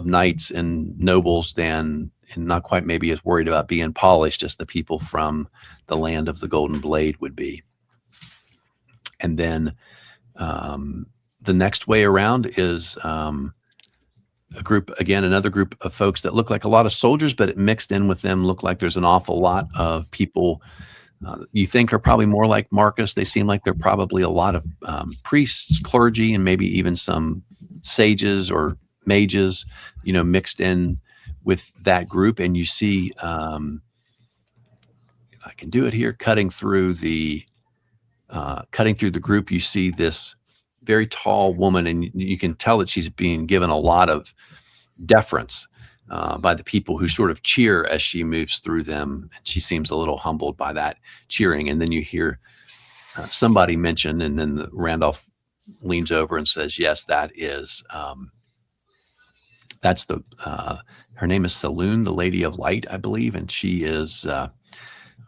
knights and nobles and not quite maybe as worried about being polished as the people from the land of the Golden Blade would be. And then the next way around is another group of folks that look like a lot of soldiers, but it mixed in with them look like there's an awful lot of people you think are probably more like Marcus. They seem like they're probably a lot of priests, clergy, and maybe even some sages or mages, mixed in with that group. And you see, if I can do it here, cutting through the group, you see this very tall woman, and you can tell that she's being given a lot of deference by the people who sort of cheer as she moves through them. And she seems a little humbled by that cheering. And then you hear somebody mention, and then Randolph leans over and says, yes, that's her name is Saloon, the Lady of Light, I believe. And she is the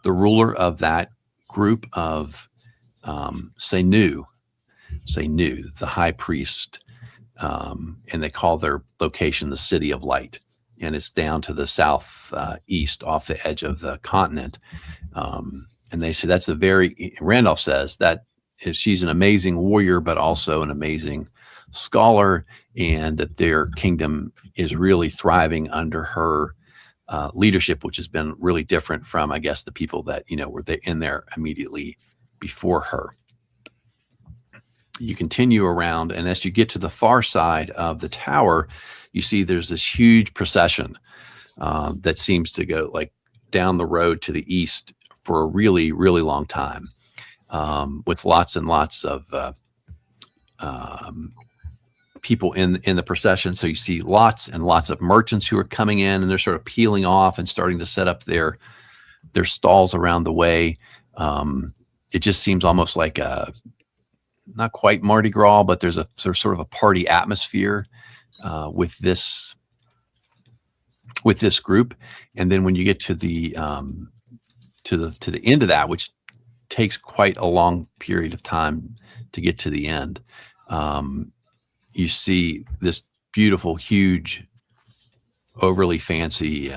ruler of that group of Senu, the high priest. And they call their location the City of Light. And it's down to the south east off the edge of the continent. And they say Randolph says that she's an amazing warrior, but also an amazing scholar, and that their kingdom is really thriving under her leadership, which has been really different from, I guess, the people that, were in there immediately before her. You continue around, and as you get to the far side of the tower, you see there's this huge procession that seems to go like down the road to the east for a really, really long time, with lots and lots of people in the procession. So you see lots and lots of merchants who are coming in, and they're sort of peeling off and starting to set up their stalls around the way. It just seems almost like not quite Mardi Gras, but there's sort of a party atmosphere with this group. And then when you get to the end of that, which takes quite a long period of time to get to the end, you see this beautiful, huge, overly fancy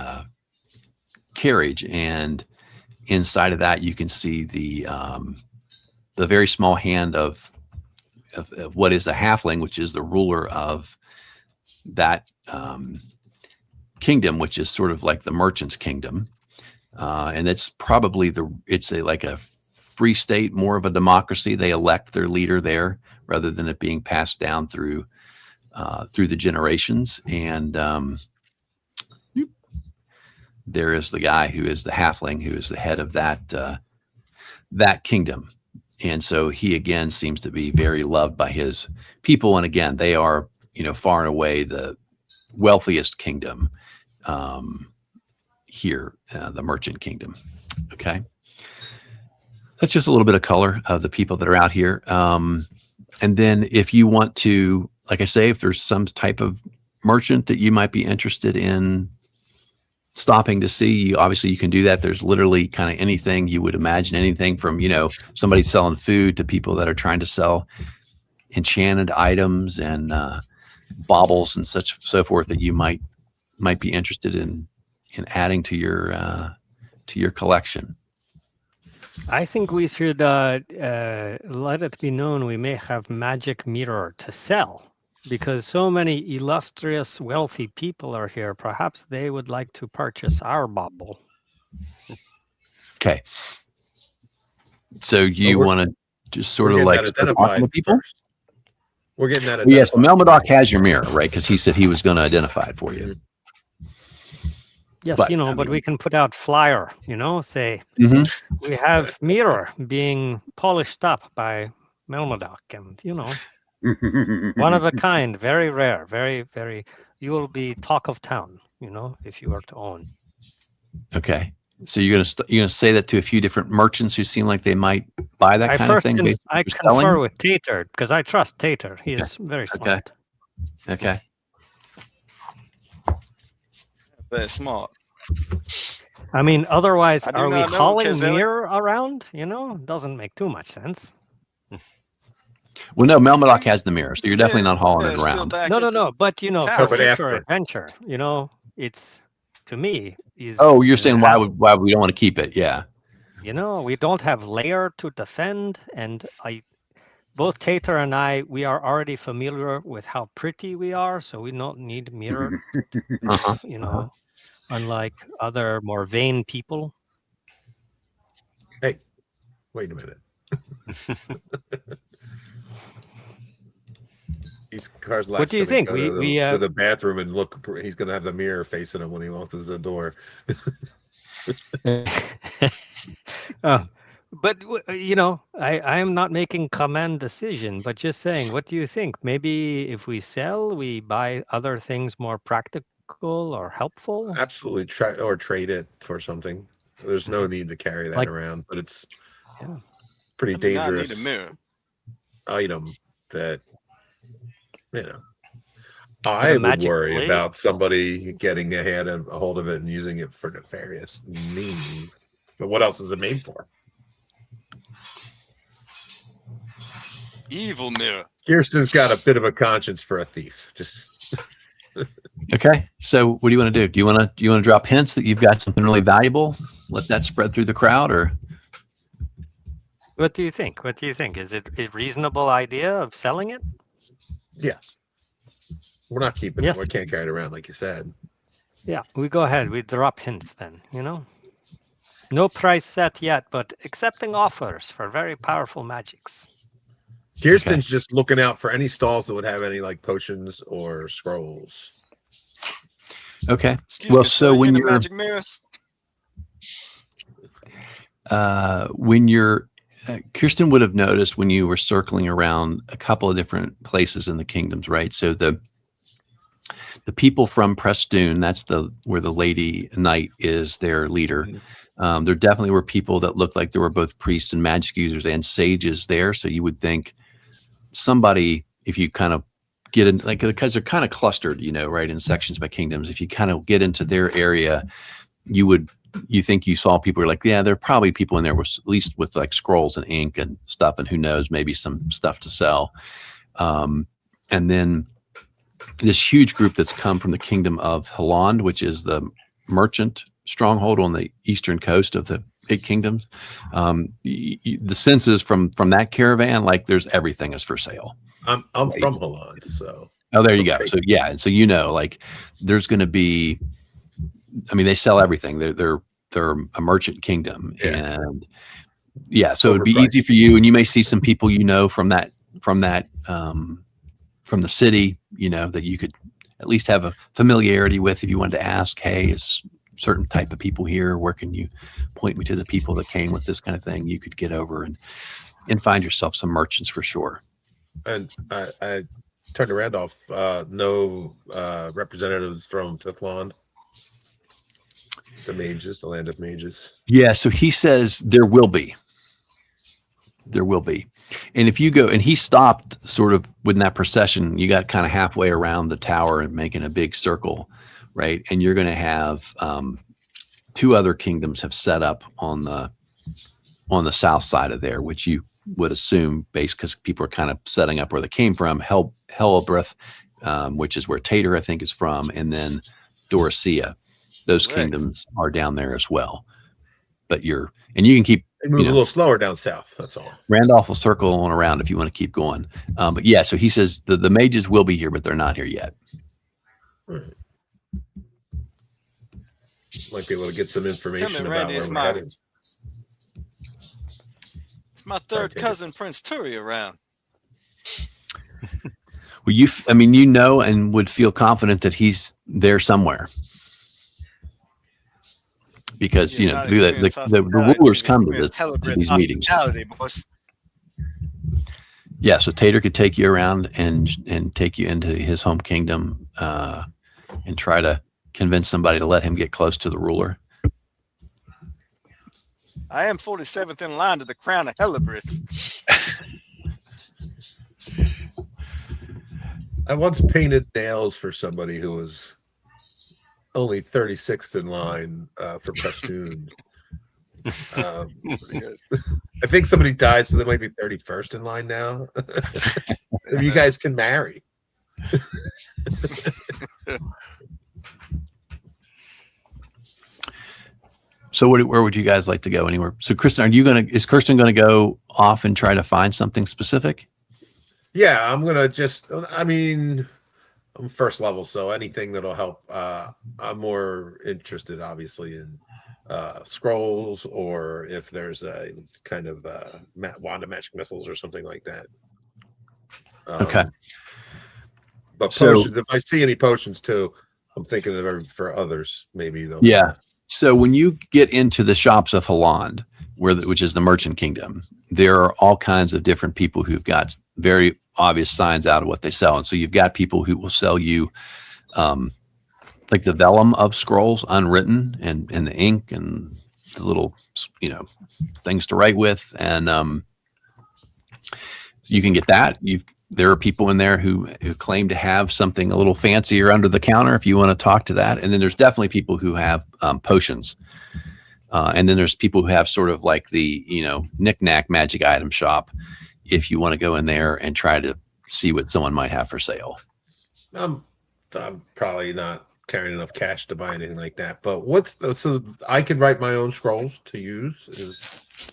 carriage, and inside of that you can see the very small hand of what is a halfling, which is the ruler of that kingdom, which is sort of like the merchant's kingdom. And it's probably like a free state, more of a democracy. They elect their leader there rather than it being passed down through the generations. And there is the guy who is the halfling, who is the head of that kingdom. And so he again seems to be very loved by his people. And again, they are, far and away the wealthiest kingdom here, the merchant kingdom. Okay. That's just a little bit of color of the people that are out here. And then if you want to, like I say, if there's some type of merchant that you might be interested in stopping to see, obviously you can do that. There's literally kind of anything you would imagine, anything from, somebody selling food to people that are trying to sell enchanted items and baubles and so forth that you might be interested in adding to your collection. I think we should let it be known we may have magic mirror to sell, because so many illustrious, wealthy people are here. Perhaps they would like to purchase our bauble. Okay. So you want to just sort of like start talking to people? First. We're getting that. Yes, Melmodoc has your mirror, right? Because he said he was going to identify it for you. Yes, but we can put out flyer, say, we have mirror being polished up by Melmodoc, and, one of a kind, very rare, very, very, you will be talk of town, if you were to own. Okay. So you're gonna say that to a few different merchants who seem like they might buy that kind of thing? I confer with Tater, because I trust Tater. He is very smart. Okay. Very smart. I mean, otherwise, are we not know, hauling mirror around? Doesn't make too much sense. Well, no, Melmodoc has the mirror, so you're definitely not hauling it around. No. But for future adventure, it's, to me, is. Oh, you're saying why we don't want to keep it? Yeah. We don't have lair to defend, and both Tater and I, we are already familiar with how pretty we are, so we don't need mirror. Unlike other more vain people. Hey, Wait a minute. These cars. What do you think? Go to the bathroom and look. He's gonna have the mirror facing him when he opens the door. But you know, I am not making command decision, but just saying, what do you think? Maybe if we sell, we buy other things more practical or helpful. Absolutely, trade it for something. There's no need to carry that Like- around, but it's Yeah. pretty I do not dangerous need a mirror. item that you know. a I would magic worry blade? about somebody getting a hold of it and using it for nefarious means. But what else is it made for? Evil mirror. Kirsten's got a bit of a conscience for a thief. Just Okay. So what do you want to do? Do you want to drop hints that you've got something really valuable? Let that spread through the crowd, or What do you think? What do you think? Is it a reasonable idea of selling it? yeah, we're not keeping Yes. it. We can't carry it around like you said. Yeah, we go ahead. We drop hints then, you know? No price set yet, but accepting offers for very powerful magics. Kirsten's just looking out for any stalls that would have any like potions or scrolls. okay. Excuse Well, me, so sir, when you you're- into magic mirrors? Kirsten would have noticed when you were circling around a couple of different places in the kingdoms, right? So the people from Prestoon, that's where the Lady Knight is their leader. There definitely were people that looked like there were both priests and magic users and sages there. So you would think somebody, if you kind of get in, like, because they're kind of clustered, you know, right, in sections by kingdoms. If you kind of get into their area, you think you saw people who are like, yeah, there are probably people in there with, at least with like scrolls and ink and stuff, and who knows, maybe some stuff to sell. And then this huge group that's come from the kingdom of Holland, which is the merchant stronghold on the eastern coast of the big kingdoms. The sense is from that caravan, like there's everything is for sale. I'm from Holland, so Oh, there you go. Okay. So yeah, and so you know, like there's going to be. I mean, they sell everything. They're a merchant kingdom, Yeah. and yeah, so it'd be Overpriced. easy for you, and you may see some people you know from the city, you know, that you could at least have a familiarity with if you wanted to ask, hey, is certain type of people here? Where can you point me to the people that came with this kind of thing? You could get over and find yourself some merchants for sure. and I turned to Randolph. No representatives from Tithland, the mages, the land of mages. Yeah, so he says there will be. And if you go, and he stopped sort of within that procession, you got kind of halfway around the tower and making a big circle, right? And you're going to have two other kingdoms have set up on the south side of there, which you would assume, based because people are kind of setting up where they came from. Hellbreth, which is where Tater, I think, is from, and then Dorothea. Those Correct. kingdoms are down there as well. But you can keep. They move You know. a little slower down south. That's all. Randolph will circle on around if you want to keep going. But yeah, so he says the mages will be here, but they're not here yet. Right. Might be able to get some information Tell me, about Randy, where it's we're my- headed. It's my third Okay. cousin, Prince Turi, around. Well, you know, and would feel confident that he's there somewhere. Because, you know, Not the experienced hospitality, rulers come to experienced to Hellbreth these meetings. hospitality, boys. Yeah, so Tater could take you around and take you into his home kingdom and try to convince somebody to let him get close to the ruler. I am 47th in line to the crown of Hellbreth. I once painted nails for somebody who was only 36th in line for Prestoon. I think somebody died, so they might be 31st in line now. You guys can marry. So where would you guys like to go? Anywhere? So Kristen, is Kirsten gonna go off and try to find something specific? Yeah, I'm gonna just. I mean, I'm first level, so anything that'll help. I'm more interested, obviously, in scrolls, or if there's a kind of wand of magic missiles or something like that. Okay. But So- potions, if I see any potions too, I'm thinking of for others, maybe though. Yeah. So when you get into the shops of Holland, which is the merchant kingdom, there are all kinds of different people who've got very obvious signs out of what they sell. And so you've got people who will sell you like the vellum of scrolls unwritten and the ink and the little, things to write with. And you can get that. There are people in there who claim to have something a little fancier under the counter if you want to talk to that. And then there's definitely people who have potions. And then there's people who have sort of like the, knick-knack magic item shop if you want to go in there and try to see what someone might have for sale. I'm probably not carrying enough cash to buy anything like that. But so I could write my own scrolls to use? Is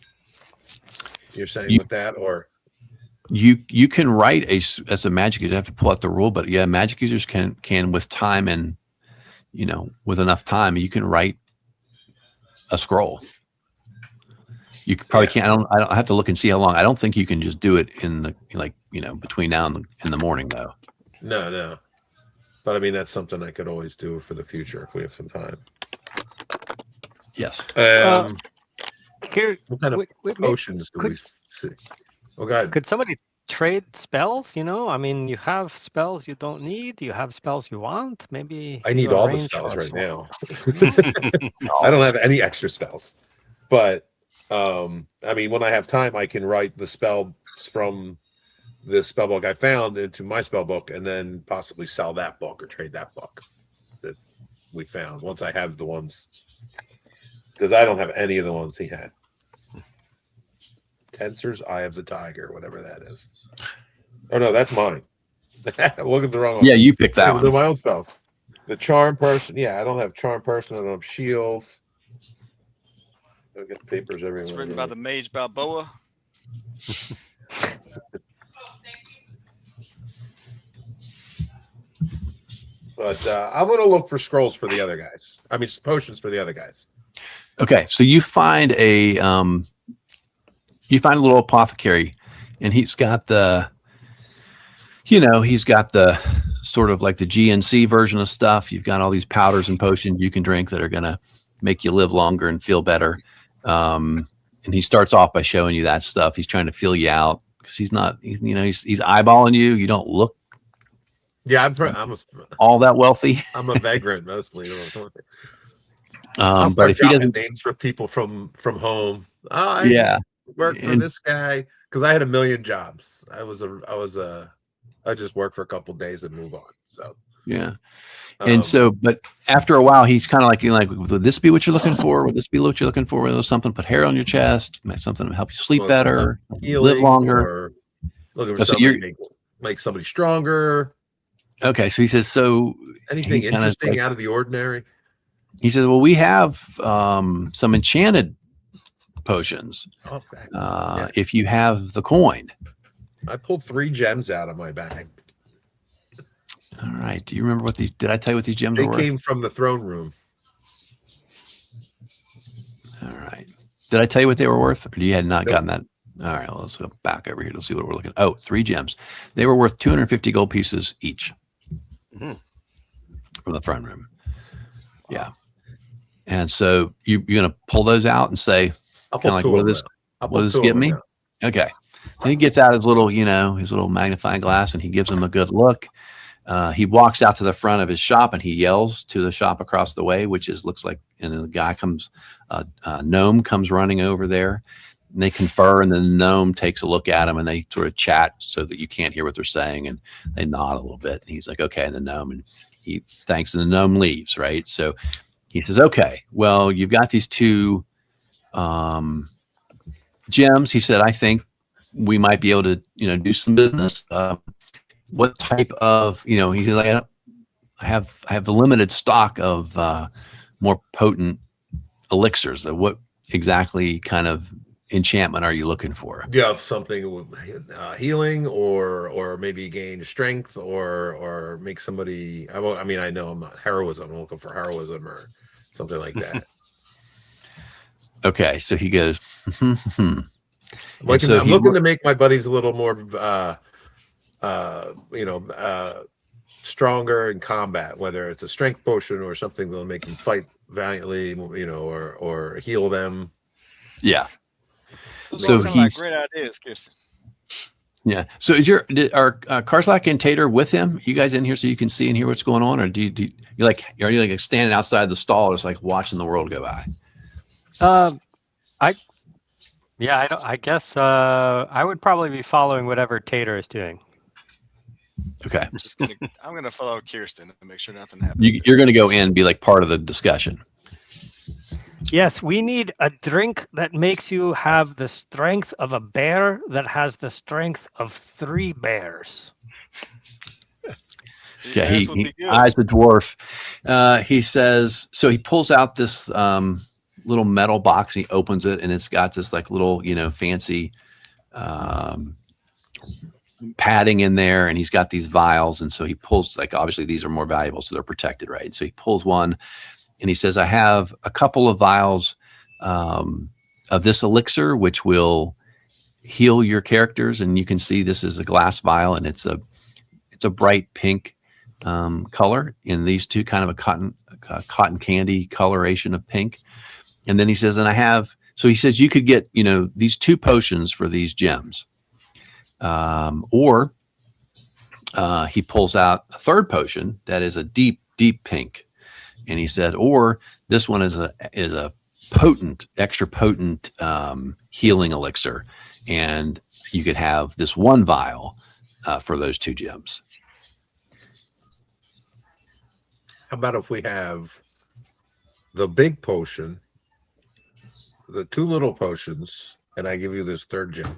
you're saying with that, or? You can write as a magic user. You have to pull out the rule, but yeah, magic users can with time and with enough time, you can write a scroll. You probably can't. I don't have to look and see how long. I don't think you can just do it in the between now and in the morning though. No. But I mean, that's something I could always do for the future if we have some time. Yes. Here, What kind of potions do we see? Oh, God. could somebody trade spells? I mean, you have spells you don't need. You have spells you want. Maybe I need you all the arrange spells for a right swap. now. I don't have any extra spells. But, I mean, when I have time, I can write the spells from the spell book I found into my spell book and then possibly sell that book or trade that book that we found once I have the ones. Because I don't have any of the ones he had. Tensor's Eye of the Tiger, whatever that is. Oh no, that's mine. Look at the wrong one. Yeah, you picked that Do one. my own spells. The Charm Person. Yeah, I don't have Charm Person. I don't have Shield. I get the papers everywhere. It's written by the Mage Balboa. But I'm going to look for scrolls for the other guys. I mean, potions for the other guys. Okay, so you find a little apothecary, and he's got the sort of like the GNC version of stuff. You've got all these powders and potions you can drink that are going to make you live longer and feel better. And he starts off by showing you that stuff. He's trying to feel you out because he's eyeballing you. You don't look Yeah, all that wealthy. I'm a vagrant mostly. But if he doesn't, names for people from home. yeah, Work for this guy because I had a million jobs. I just worked for a couple days and move on. So yeah. And so, but after a while, he's kind of like, would this be what you're looking for? Would this be what you're looking for? Would something put hair on your chest? Something to help you sleep better, live longer? Or looking for something to make somebody stronger. Okay, so he says, so anything interesting out of the ordinary? He says, well, we have some enchanted potions. Okay. If you have the coin. I pulled 3 gems out of my bag. All right. Do you remember did I tell you what these gems They were worth? came from the throne room. All right. Did I tell you what they were worth? Or you had not gotten that? All right. Well, let's go back over here to see what we're looking at. Oh, 3 gems. They were worth 250 gold pieces each from the throne room. Yeah. And so you're going to pull those out and say, kind of like, what does this get me? Okay. And he gets out his little magnifying glass and he gives him a good look. He walks out to the front of his shop and he yells to the shop across the way, looks like, and then the guy gnome comes running over there and they confer, and then the gnome takes a look at him and they sort of chat so that you can't hear what they're saying. And they nod a little bit. And he's like, okay. And the gnome, and he thanks, and the gnome leaves. Right. So he says, okay, well, you've got these 2 gems. He said, I think we might be able to, do some business. What type of, he said, I have a limited stock of more potent elixirs. What exactly kind of enchantment are you looking for? Do you have something with healing, or maybe gain strength, or make somebody? I mean, I know I'm not heroism. I'm looking for heroism or something like that. Okay, so he goes. I'm looking to make my buddies a little more, stronger in combat. Whether it's a strength potion or something that'll make them fight valiantly, or heal them. Yeah. Those So all sound like he's- great ideas, Kirsten. Yeah. So are Karslak and Tater with him? You guys in here so you can see and hear what's going on, or are you like standing outside the stall, just like watching the world go by? I guess I would probably be following whatever Tater is doing. Okay. I'm gonna follow Kirsten and make sure nothing happens. You're going to go in and be like part of the discussion. Yes, we need a drink that makes you have the strength of a bear that has the strength of 3 bears. Yeah, Yes, he would be good. eyes the dwarf. He says, so he pulls out this little metal box and he opens it, and it's got this like little, fancy padding in there, and he's got these vials. And so he pulls, like, obviously these are more valuable, so they're protected, right? So he pulls one and he says, I have a couple of vials of this elixir, which will heal your characters. And you can see this is a glass vial, and it's a bright pink color in these two, kind of a cotton candy coloration of pink. And then he says, so he says you could get, these 2 potions for these gems. Or he pulls out a 3rd potion that is a deep, deep pink. And he said, or this one is a potent, extra potent healing elixir. And you could have this 1 vial for those 2 gems. How about if we have the big potion, the 2 little potions, and I give you this 3rd gem?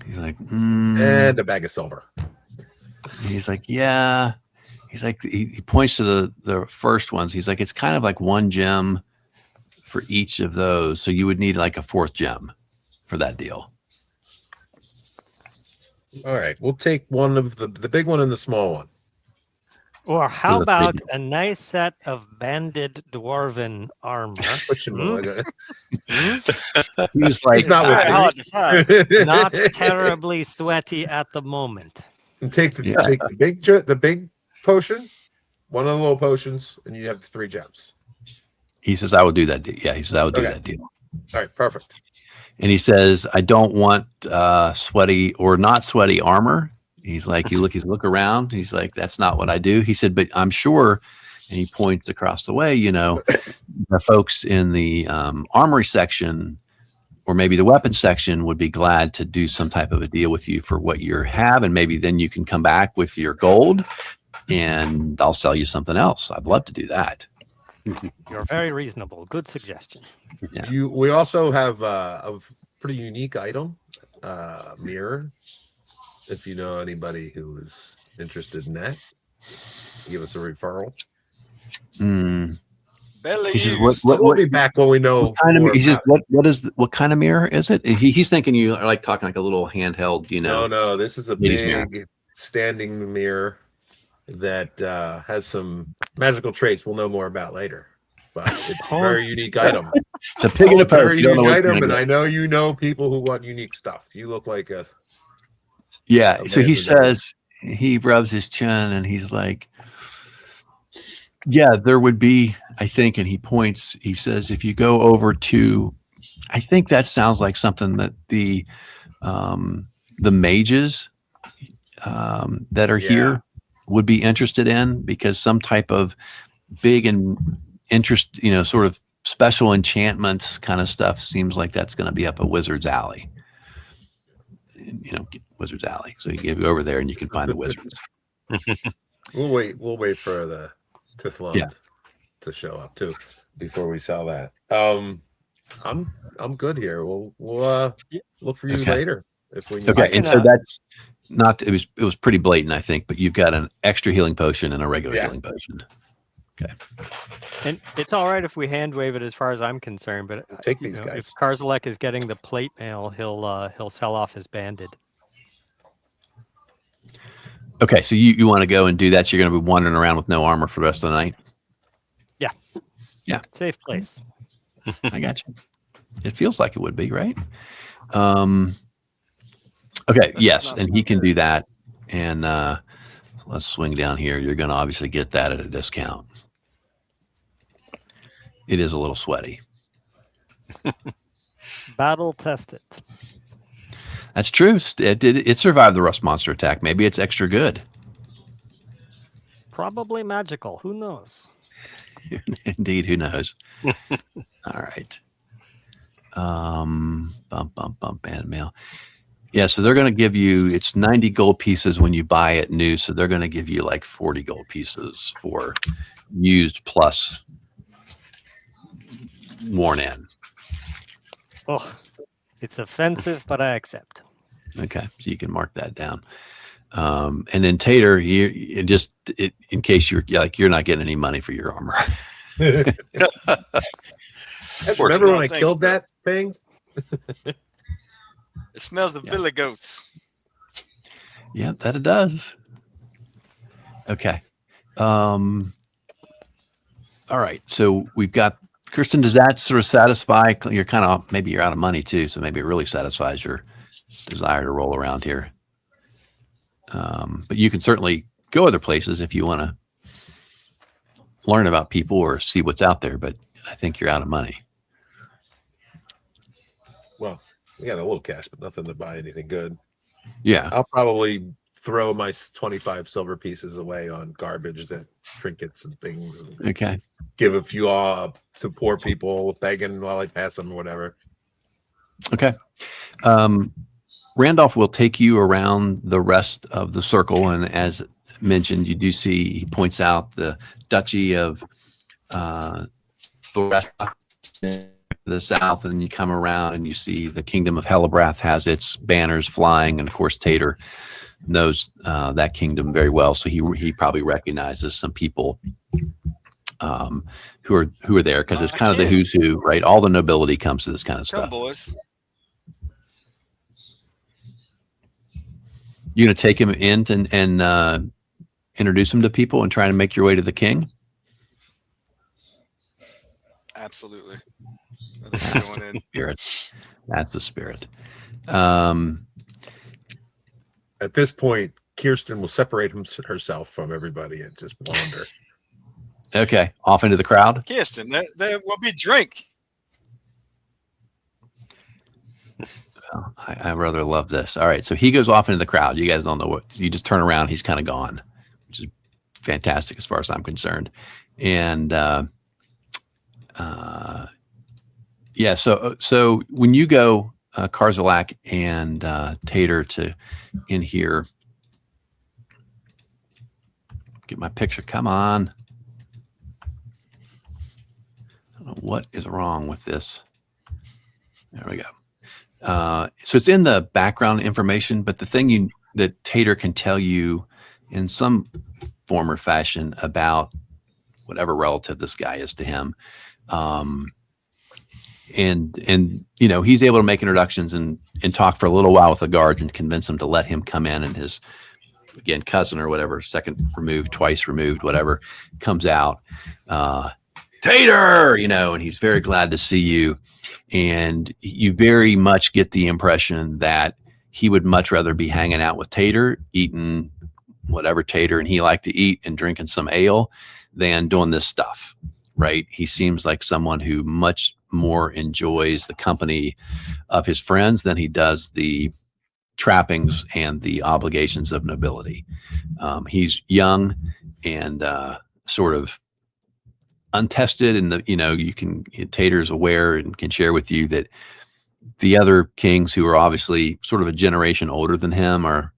He's like, and a bag of silver. He's like, yeah. He's like, he points to the first ones. He's like, it's kind of like 1 gem for each of those. So you would need like a 4th gem for that deal. All right, we'll take one of the big one and the small one. Or how the about big- a nice set of banded dwarven armor? He's like, He's not All right, hard with to find. me. Not terribly sweaty at the moment. And take the big potion, one of the little potions, and you have the 3 gems. he says, I will do that. Yeah, he says, I will do Okay. that deal. All right, perfect. And he says, I don't want sweaty or not sweaty armor. He's like, he's look around. He's like, that's not what I do. He said, but I'm sure, and he points across the way, the folks in the armory section or maybe the weapons section would be glad to do some type of a deal with you for what you have. And maybe then you can come back with your gold and I'll sell you something else. I'd love to do that. You're very reasonable. Good suggestion. Yeah. We also have a pretty unique item, mirror. If you know anybody who is interested in that, give us a referral. Belly He says, used. We'll be back when we know. more he says, about what kind of mirror is it? He's thinking you are like talking like a little handheld, it. No, this is a ladies' big mirror. standing mirror that has some magical traits we'll know more about later. But it's a very unique item. It's a pig in a poke. Very You don't know unique what you're item, gonna and get. I know you know people who want unique stuff. You look like a Yeah. So he Amazing. says, he rubs his chin and he's like, yeah, there would be, I think, and he points, he says, if you go over to, I think that sounds like something that the mages that are here would be interested in, because some type of big and interest, sort of special enchantments kind of stuff seems like that's going to be up a wizard's alley. Wizard's alley. So you go over there and you can find the wizards. We'll wait for the Tithland to show up too before we sell that. I'm good here. We'll look for you Okay. later if we need. Okay, can, and so that's not. It was pretty blatant, I think. But you've got an extra healing potion and a regular Yeah. healing potion. Okay. And it's all right if we hand wave it, as far as I'm concerned. But Take you these know, guys. if Karzalek is getting the plate mail, he'll sell off his banded. Okay, so you want to go and do that. So you're going to be wandering around with no armor for the rest of the night. Yeah. Safe place. I got you. It feels like it would be, right? Okay, yes, not and he so can good. do that. And let's swing down here. You're going to obviously get that at a discount. It is a little sweaty. Battle tested. That's true. It survived the rust monster attack. Maybe it's extra good. Probably magical. Who knows? Indeed, who knows? All right. Band mail. Yeah, so they're going to give you, it's 90 gold pieces when you buy it new, so they're going to give you like 40 gold pieces for used plus worn in. Oh, it's offensive, but I accept. Okay, so you can mark that down. And then Tater, in case you're not getting any money for your armor. Remember when I Thanks, killed bro. that thing? It smells of Yeah. billy goats. Yeah, that it does. Okay. All right. So we've got Kirsten. Does that sort of satisfy? You're kind of, maybe you're out of money too, so maybe it really satisfies your desire to roll around here. But you can certainly go other places if you want to learn about people or see what's out there. But I think you're out of money. Well, we got a little cash, but nothing to buy anything good. Yeah. I'll probably throw my 25 silver pieces away on garbage, that trinkets and things. And Okay. give a few to poor people begging while I pass them or whatever. Okay. Randolph will take you around the rest of the circle. And as mentioned, you do see, he points out the Duchy of the south, and you come around and you see the Kingdom of Helibrath has its banners flying. And of course, Tater knows that kingdom very well. So he probably recognizes some people who are there, because it's kind of the who's who, right? All the nobility comes to this kind of Come, stuff. boys. You're going to take him in and introduce him to people and try to make your way to the king? Absolutely. That's That's the going in. spirit. That's the spirit. At this point, Kirsten will separate herself from everybody and just wander. Okay, off into the crowd. Kirsten, there will be drink. Oh, I rather love this. All right, so he goes off into the crowd. You guys don't know what. You just turn around, he's kind of gone, which is fantastic as far as I'm concerned. And yeah, so when you go, Karzalak and Tater, to in here, get my picture. Come on. I don't know what is wrong with this. There we go. So it's in the background information, but the thing that Tater can tell you in some form or fashion about whatever relative this guy is to him. And you know, he's able to make introductions and talk for a little while with the guards and convince them to let him come in, and his, again, cousin or whatever, second removed, twice removed, whatever, comes out, Tater, you know, and he's very glad to see you. And you very much get the impression that he would much rather be hanging out with Tater, eating whatever Tater and he liked to eat and drinking some ale, than doing this stuff, right? He seems like someone who much more enjoys the company of his friends than he does the trappings and the obligations of nobility. He's young and sort of untested, and Tater's aware and can share with you that the other kings, who are obviously sort of a generation older than him, are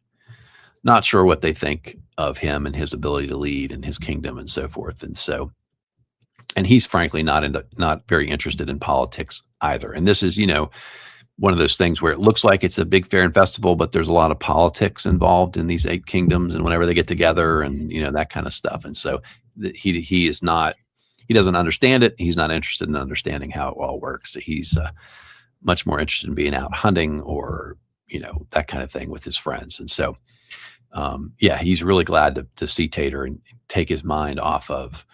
not sure what they think of him and his ability to lead and his kingdom and so forth. And he's frankly not very interested in politics either. And this is, one of those things where it looks like it's a big fair and festival, but there's a lot of politics involved in these 8 kingdoms and whenever they get together and, that kind of stuff. And so he is not he doesn't understand it. He's not interested in understanding how it all works. He's much more interested in being out hunting or, that kind of thing with his friends. And so, yeah, he's really glad to see Tater and take his mind off of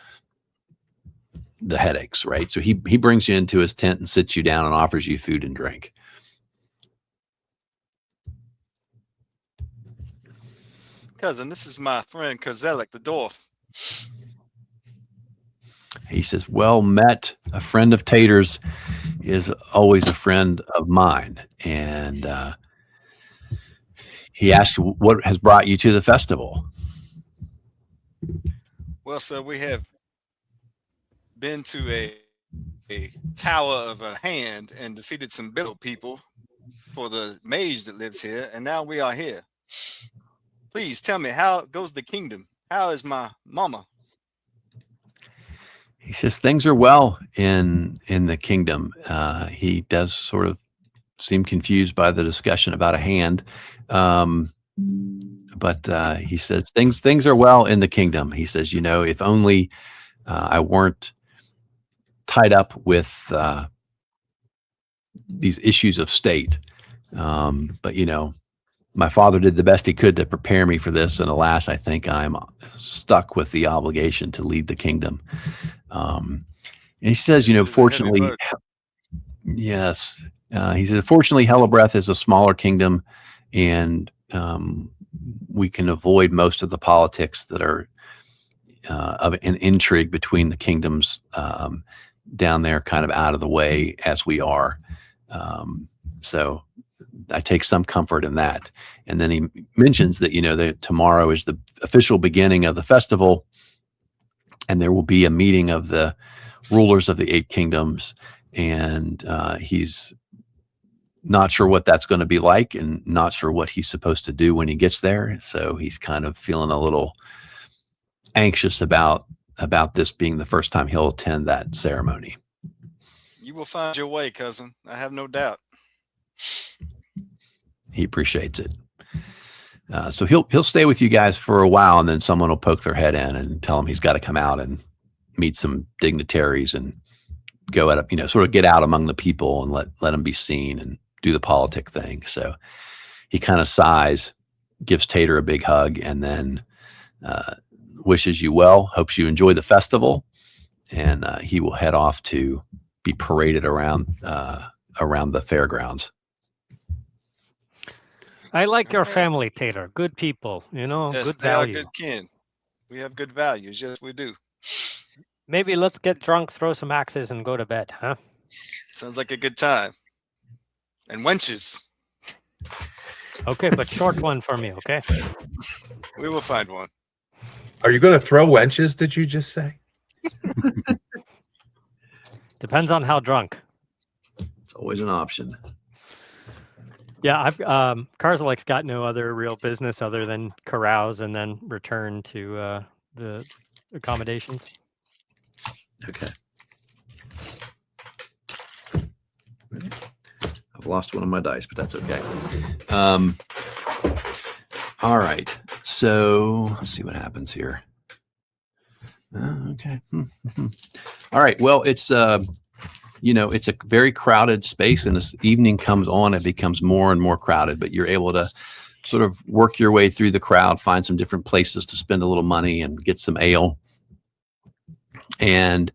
the headaches, right? So he brings you into his tent and sits you down and offers you food and drink. Cousin, this is my friend Kozelik, the dwarf. He says, well met. A friend of Tater's is always a friend of mine. And he asked, what has brought you to the festival? Well, sir, we have been to a tower of a hand and defeated some bitter people for the mage that lives here, and now we are here. Please tell me, how goes the kingdom? How is my mama? He says things are well in the kingdom. He does sort of seem confused by the discussion about a hand, but he says things are well in the kingdom. He says, if only I weren't tied up with these issues of state. But my father did the best he could to prepare me for this, and alas, I think I'm stuck with the obligation to lead the kingdom. And he says, fortunately, yes, he says, fortunately, Hellebreath is a smaller kingdom, and we can avoid most of the politics that are of an intrigue between the kingdoms down there, kind of out of the way as we are. So I take some comfort in that. And then he mentions that, that tomorrow is the official beginning of the festival, and there will be a meeting of the rulers of the 8 kingdoms. And he's not sure what that's going to be like and not sure what he's supposed to do when he gets there. So he's kind of feeling a little anxious about this being the first time he'll attend that ceremony. You will find your way, cousin. I have no doubt. He appreciates it. So he'll stay with you guys for a while, and then someone will poke their head in and tell him he's got to come out and meet some dignitaries and go at sort of get out among the people and let him be seen and do the politic thing. So he kind of sighs, gives Tater a big hug, and then wishes you well, hopes you enjoy the festival, and he will head off to be paraded around the fairgrounds. I like your family, Tater. Good people, Yes, good they are value. good kin. We have good values. Yes, we do. Maybe let's get drunk, throw some axes, and go to bed, huh? Sounds like a good time. And wenches. Okay, but short one for me, okay? We will find one. Are you going to throw wenches, did you just say? Depends on how drunk. It's always an option. Yeah, Karzalek's got no other real business other than carouse and then return to the accommodations. Okay. I've lost one of my dice, but that's okay. All right. So let's see what happens here. Okay. All right. Well, it's it's a very crowded space, and as evening comes on, it becomes more and more crowded, but you're able to sort of work your way through the crowd, find some different places to spend a little money and get some ale. And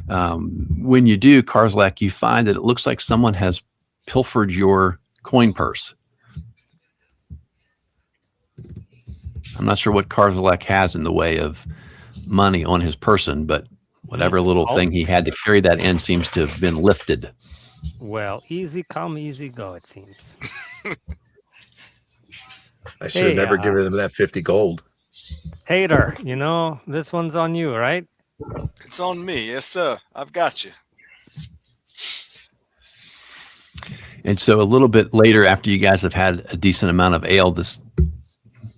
when you do, Karzalek, you find that it looks like someone has pilfered your coin purse. I'm not sure what Karzalek has in the way of money on his person, but whatever little thing he had to carry that in seems to have been lifted. Well, easy come, easy go, it seems. I should have never given him that 50 gold. Tater, this one's on you, right? It's on me. Yes, sir. I've got you. And so a little bit later, after you guys have had a decent amount of ale, this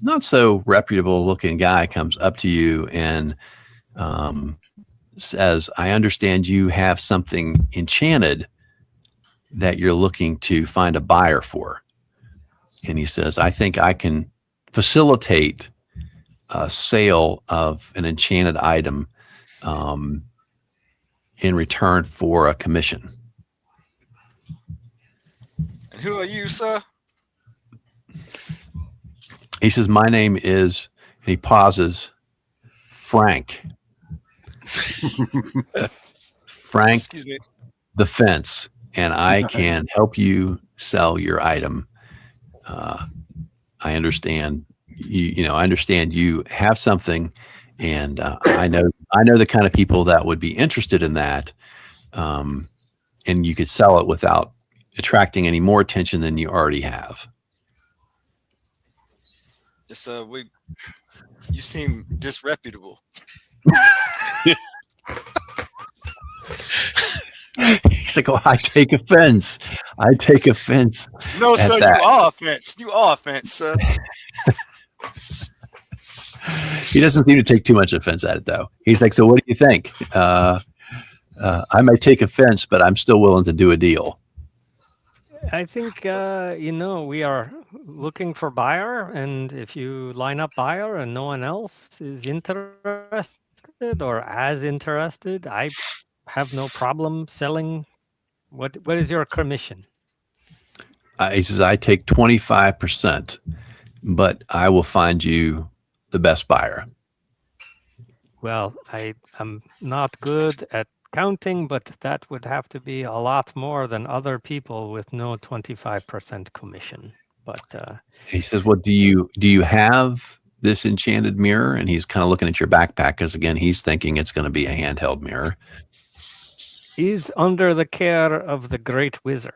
not so reputable looking guy comes up to you and says, I understand you have something enchanted that you're looking to find a buyer for. And he says, I think I can facilitate a sale of an enchanted item in return for a commission. And who are you, sir? He says, my name is, and he pauses, Frank. Frank Excuse me. the Fence, and I can help you sell your item. I understand I understand you have something, and I know the kind of people that would be interested in that, and you could sell it without attracting any more attention than you already have. Yes, you seem disreputable. He's like, oh, I take offense. I take offense. No, at sir, that. you are offense. You are offense, sir. He doesn't seem to take too much offense at it, though. He's like, so what do you think? I might take offense, but I'm still willing to do a deal. I think we are looking for buyer, and if you line up buyer and no one else is interested or as interested, I have no problem selling. What is your commission? He says, I take 25%, but I will find you the best buyer. Well, I am not good at counting, but that would have to be a lot more than other people with no 25% commission. But he says, well, do you have this enchanted mirror? And he's kind of looking at your backpack, because again, he's thinking it's going to be a handheld mirror. Is under the care of the great wizard.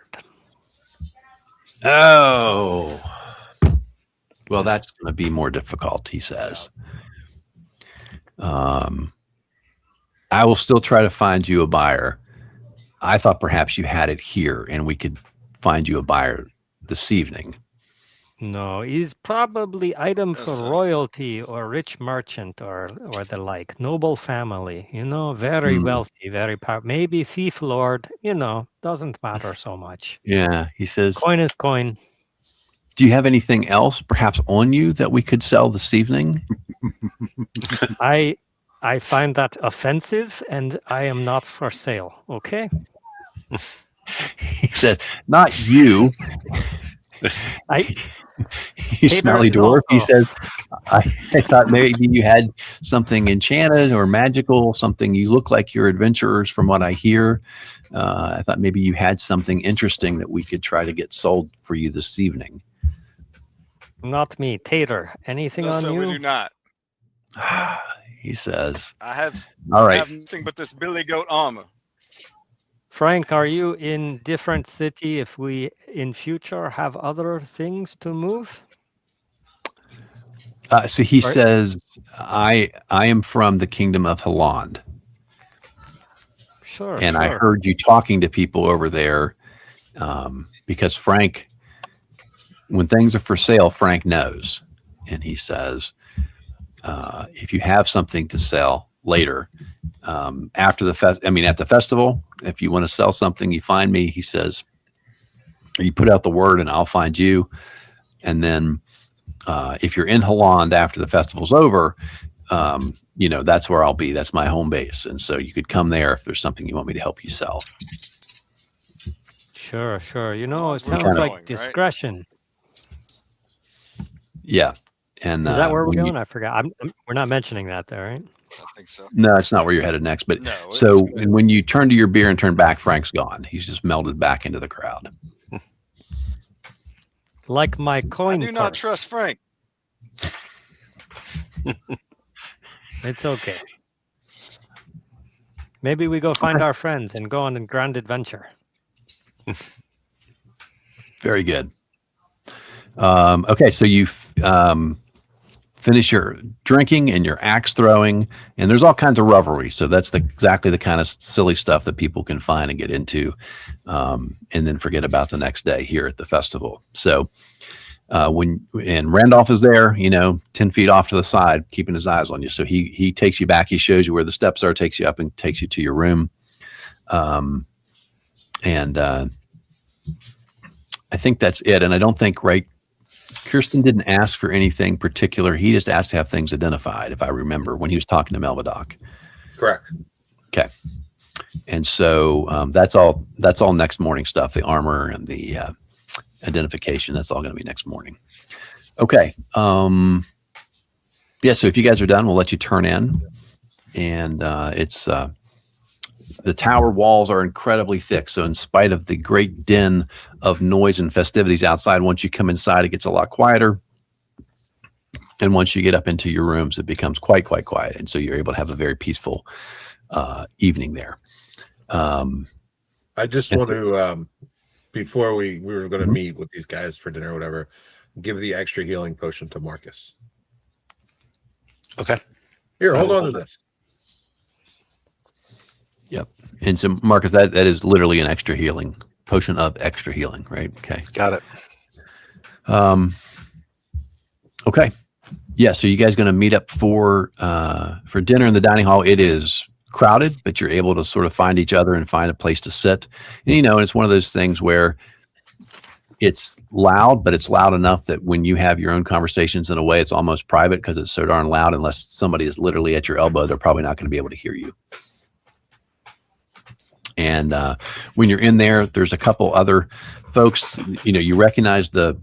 Oh, well, that's going to be more difficult, he says. I will still try to find you a buyer. I thought perhaps you had it here and we could find you a buyer this evening. No, he's probably item No, for sir. royalty or rich merchant or the like, noble family, very wealthy, very powerful, maybe thief lord, doesn't matter so much. Yeah, he says, Coin is coin. do you have anything else perhaps on you that we could sell this evening? I find that offensive, and I am not for sale. Okay. He said, not you. You smelly dwarf. He says, I thought maybe you had something enchanted or magical, something. You look like you're adventurers from what I hear. I thought maybe you had something interesting that we could try to get sold for you this evening. Not me, Tater. Anything No, on sir, you? we do not. He says, I have all right. nothing but this billy goat armor. Frank, are you in different city if we in future have other things to move? So he Right. says, I am from the kingdom of Holland. Sure. And I sure. heard you talking to people over there, because Frank, when things are for sale, Frank knows. And he says, if you have something to sell later, after at the festival, if you want to sell something, you find me, he says, you put out the word and I'll find you. And then if you're in Holland after the festival's over, that's where I'll be. That's my home base. And so you could come there if there's something you want me to help you sell. Sure. It long as we're sounds going, like right? discretion. Yeah. And Is that where we're when you- going? I forgot. We're not mentioning that there, right? I don't think so. No, it's not where you're headed next. But No. so, it's good. and when you turn to your beer and turn back, Frank's gone. He's just melded back into the crowd. Like my I coin do not purse. trust Frank. It's okay. Maybe we go find our friends and go on a grand adventure. Very good. Okay, so you finish your drinking and your axe throwing, and there's all kinds of revelry. So that's exactly the kind of silly stuff that people can find and get into, and then forget about the next day here at the festival. So and Randolph is there, 10 feet off to the side, keeping his eyes on you. So he takes you back. He shows you where the steps are, takes you up, and takes you to your room. And I think that's it. And I don't think, right, Kirsten didn't ask for anything particular. He just asked to have things identified, if I remember, when he was talking to Melvadoc. Correct. Okay. And so that's all next morning stuff. The armor and the identification. That's all going to be next morning. Okay. Yeah. So if you guys are done, we'll let you turn in. And it's the tower walls are incredibly thick. So in spite of the great din of noise and festivities outside, once you come inside, it gets a lot quieter. And once you get up into your rooms, it becomes quite quiet. And so you're able to have a very peaceful evening there. I just want to, before we were going to meet with these guys for dinner or whatever, give the extra healing potion to Marcus. Okay. Here, hold will on to hold it. this. Yep. And so Marcus, that is literally an extra healing potion of extra healing, right? Okay. Got it. Okay. Yeah. So you guys going to meet up for dinner in the dining hall. It is crowded, but you're able to sort of find each other and find a place to sit. And, and it's one of those things where it's loud, but it's loud enough that when you have your own conversations, in a way, it's almost private because it's so darn loud. Unless somebody is literally at your elbow, they're probably not going to be able to hear you. And when you're in there, there's a couple other folks. You recognize the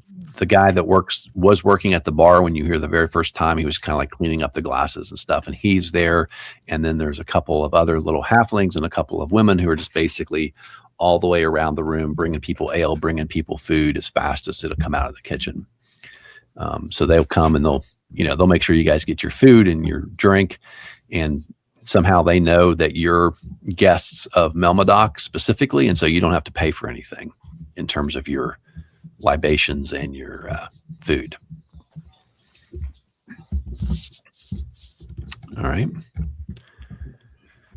guy that was working at the bar when you hear the very first time. He was kind of like cleaning up the glasses and stuff, and he's there. And then there's a couple of other little halflings and a couple of women who are just basically all the way around the room, bringing people ale, bringing people food as fast as it'll come out of the kitchen. So they'll come and they'll make sure you guys get your food and your drink, and somehow they know that you're guests of Melmodoc specifically, and so you don't have to pay for anything in terms of your libations and your food. All right.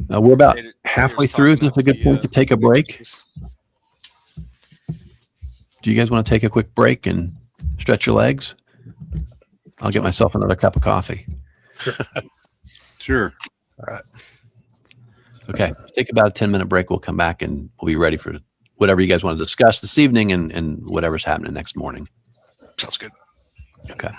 We're about halfway through. Is this a good point to take a break? Do you guys want to take a quick break and stretch your legs? I'll get myself another cup of coffee. Sure. All right. Okay. Take about a 10-minute break. We'll come back and we'll be ready for whatever you guys want to discuss this evening and whatever's happening next morning. Sounds good. Okay.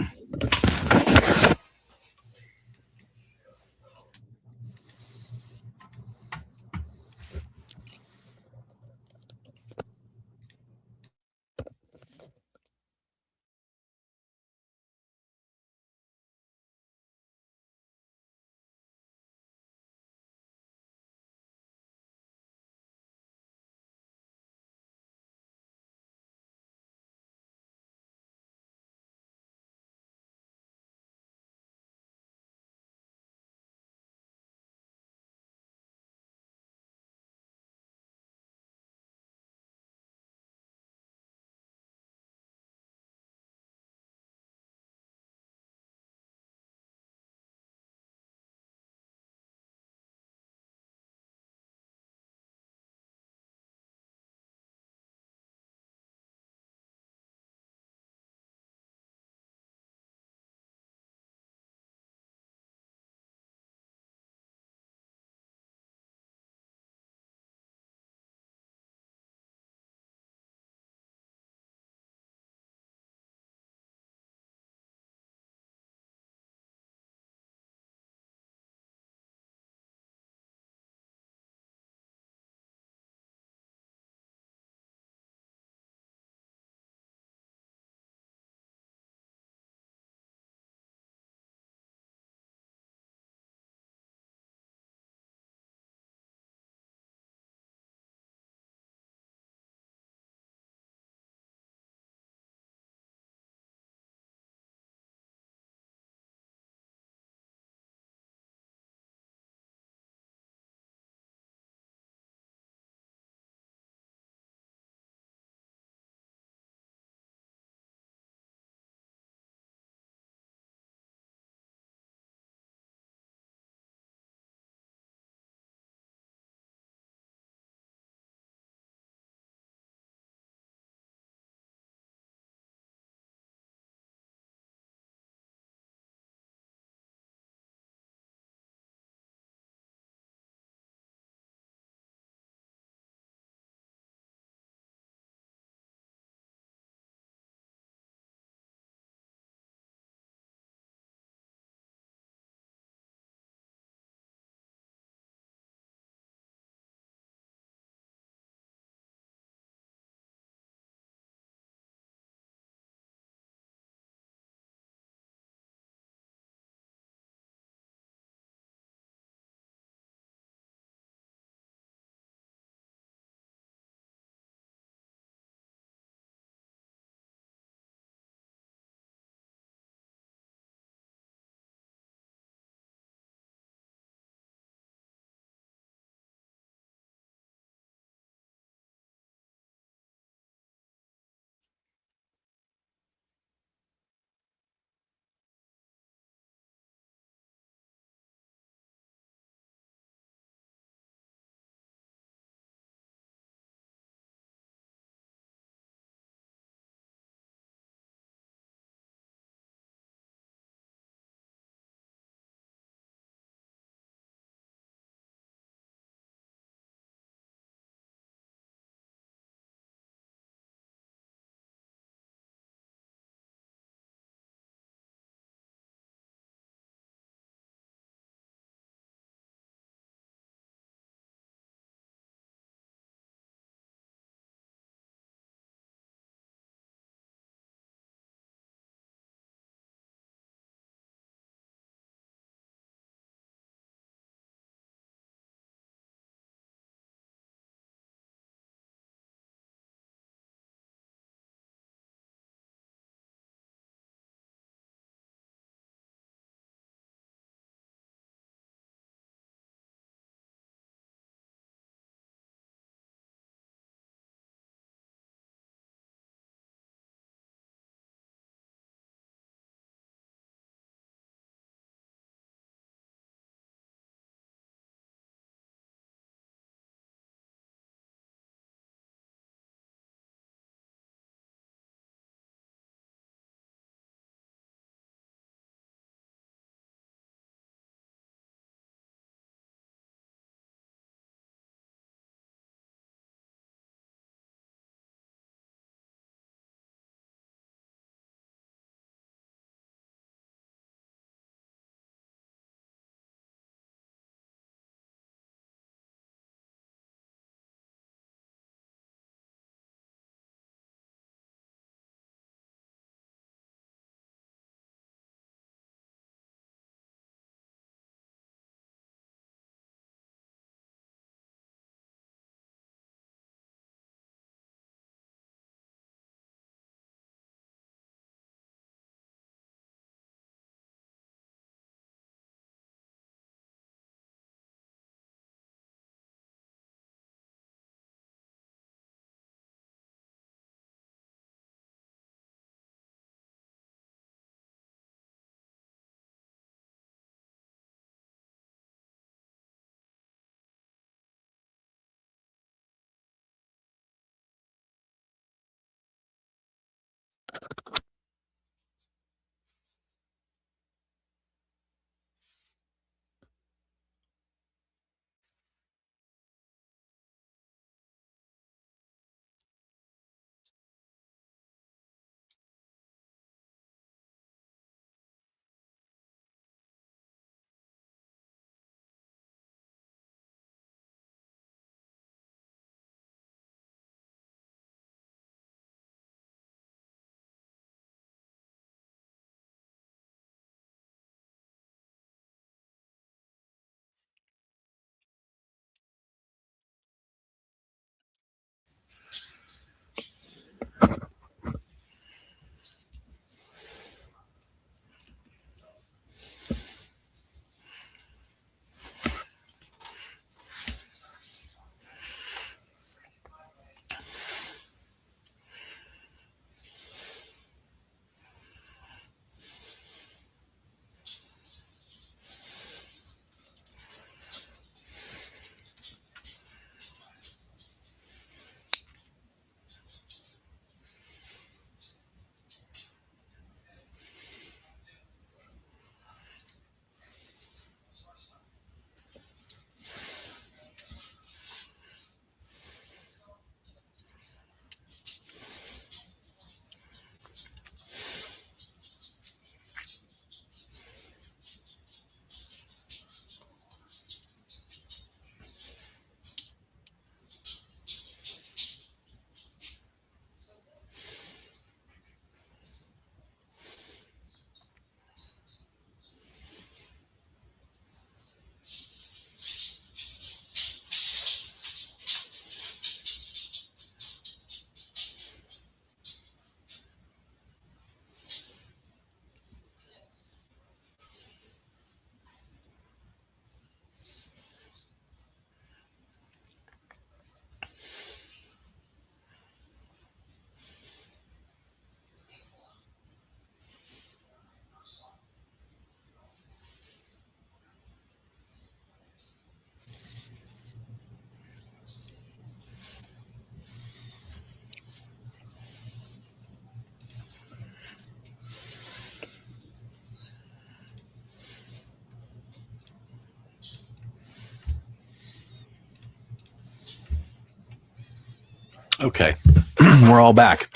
Okay, we're all back.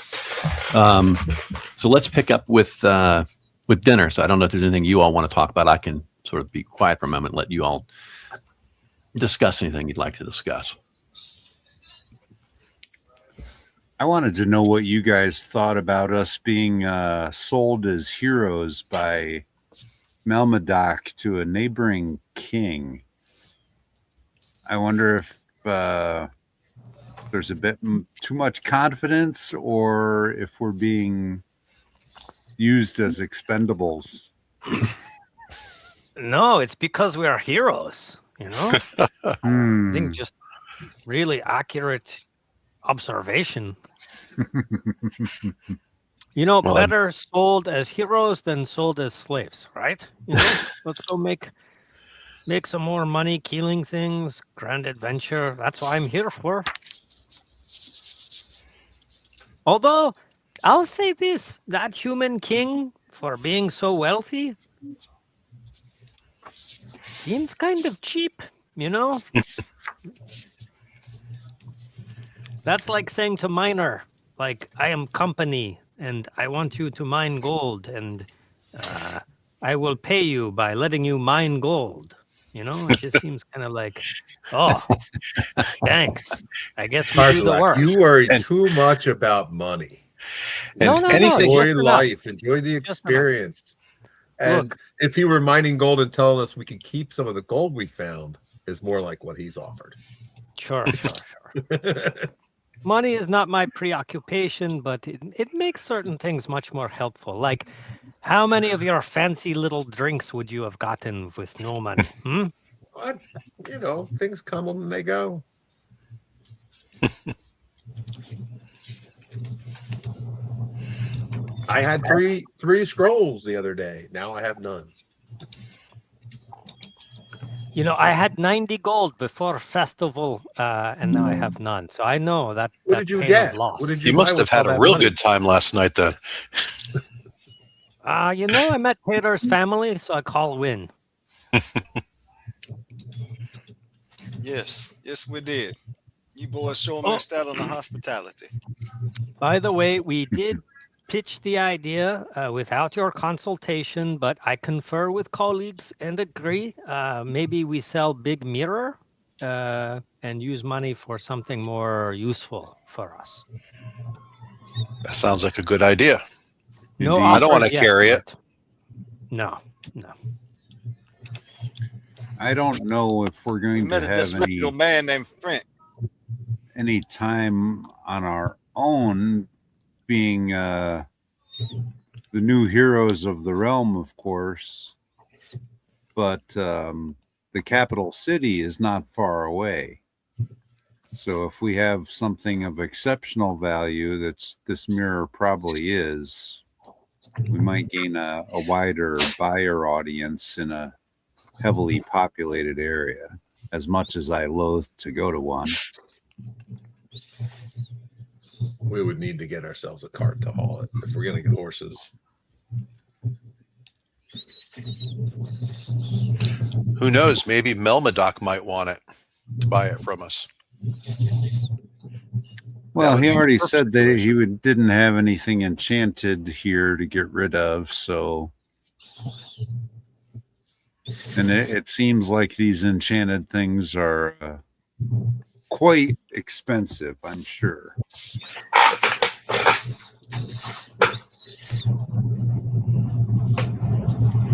So let's pick up with dinner. So I don't know if there's anything you all want to talk about. I can sort of be quiet for a moment and let you all discuss anything you'd like to discuss. I wanted to know what you guys thought about us being sold as heroes by Melmadoc to a neighboring king. I wonder if there's a bit too much confidence, or if we're being used as expendables. No, it's because we are heroes, you know? I think just really accurate observation. You know, Well, better sold as heroes than sold as slaves, right? You know, let's go make some more money killing things, grand adventure. That's what I'm here for. Although, I'll say this, that human king, for being so wealthy, seems kind of cheap, you know? That's like saying to miner, like, I am company, and I want you to mine gold, and I will pay you by letting you mine gold. You know, it just seems kind of like, oh, thanks. I guess we do the Harzalak, work. you worry too much about money. No, And no, no, anything- just Enjoy enough. life, enjoy the Just enough. experience. And Look. if he were mining gold and telling us we could keep some of the gold we found, is more like what he's offered. Sure. Money is not my preoccupation, but it makes certain things much more helpful. Like, how many of your fancy little drinks would you have gotten with no money? But, you know, things come and they go. I had three scrolls the other day. Now I have none. You know, I had 90 gold before festival, and now I have none. So I know that What that did you pain get? of loss. What did You you buy must have with all had a that real money? good time last night then. You know, I met Taylor's family, so I call win. Yes, yes, we did. You boys sure Oh, missed out on the hospitality. by the way, we did pitch the idea without your consultation, but I confer with colleagues and agree. Maybe we sell big mirror and use money for something more useful for us. That sounds like a good idea. No Indeed. I don't want offers to yet, carry it. but no, no. I don't know if we're We going met to a have disreputable man named Frank. any time on our own, being the new heroes of the realm, of course. But the capital city is not far away. So if we have something of exceptional value, that's this mirror probably is, we might gain a wider buyer audience in a heavily populated area, as much as I loathe to go to one. We would need to get ourselves a cart to haul it if we're going to get horses. Who knows? Maybe Melmadoc might want it to buy it from us. Well, would he be the already perfect said that situation. didn't have anything enchanted here to get rid of, so. And it seems like these enchanted things are quite expensive, I'm sure.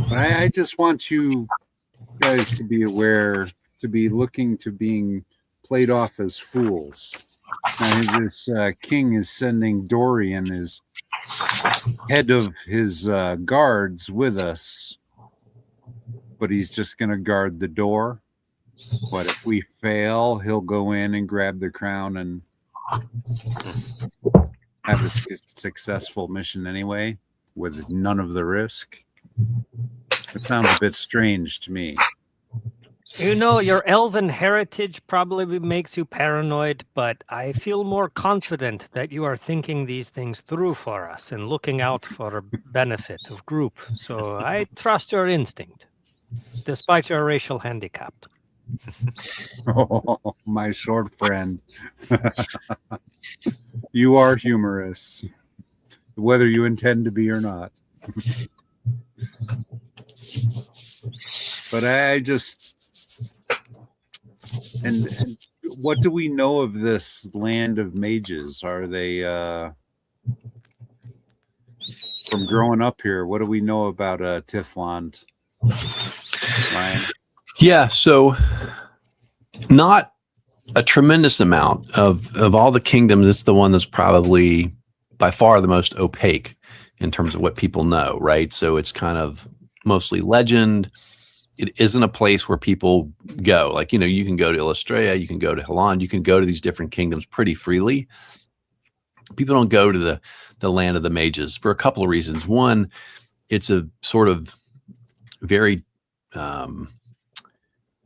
But I just want you guys to be aware, to be looking to being played off as fools. Now, this king is sending Dorian, his head of his guards, with us, but he's just going to guard the door. But if we fail, he'll go in and grab the crown and have a successful mission anyway, with none of the risk. It sounds a bit strange to me. You know, your elven heritage probably makes you paranoid, but I feel more confident that you are thinking these things through for us and looking out for a benefit of group. So I trust your instinct, despite your racial handicap. Oh, my short friend. You are humorous, whether you intend to be or not. But I just... And what do we know of this land of mages? Are they from growing up here? What do we know about Tifland, Ryan? Yeah, so not a tremendous amount of all the kingdoms. It's the one that's probably by far the most opaque in terms of what people know, right? So it's kind of mostly legend. It isn't a place where people go. Like, you know, you can go to Illustria, you can go to Holland, you can go to these different kingdoms pretty freely. People don't go to the land of the mages for a couple of reasons. One, it's a sort of very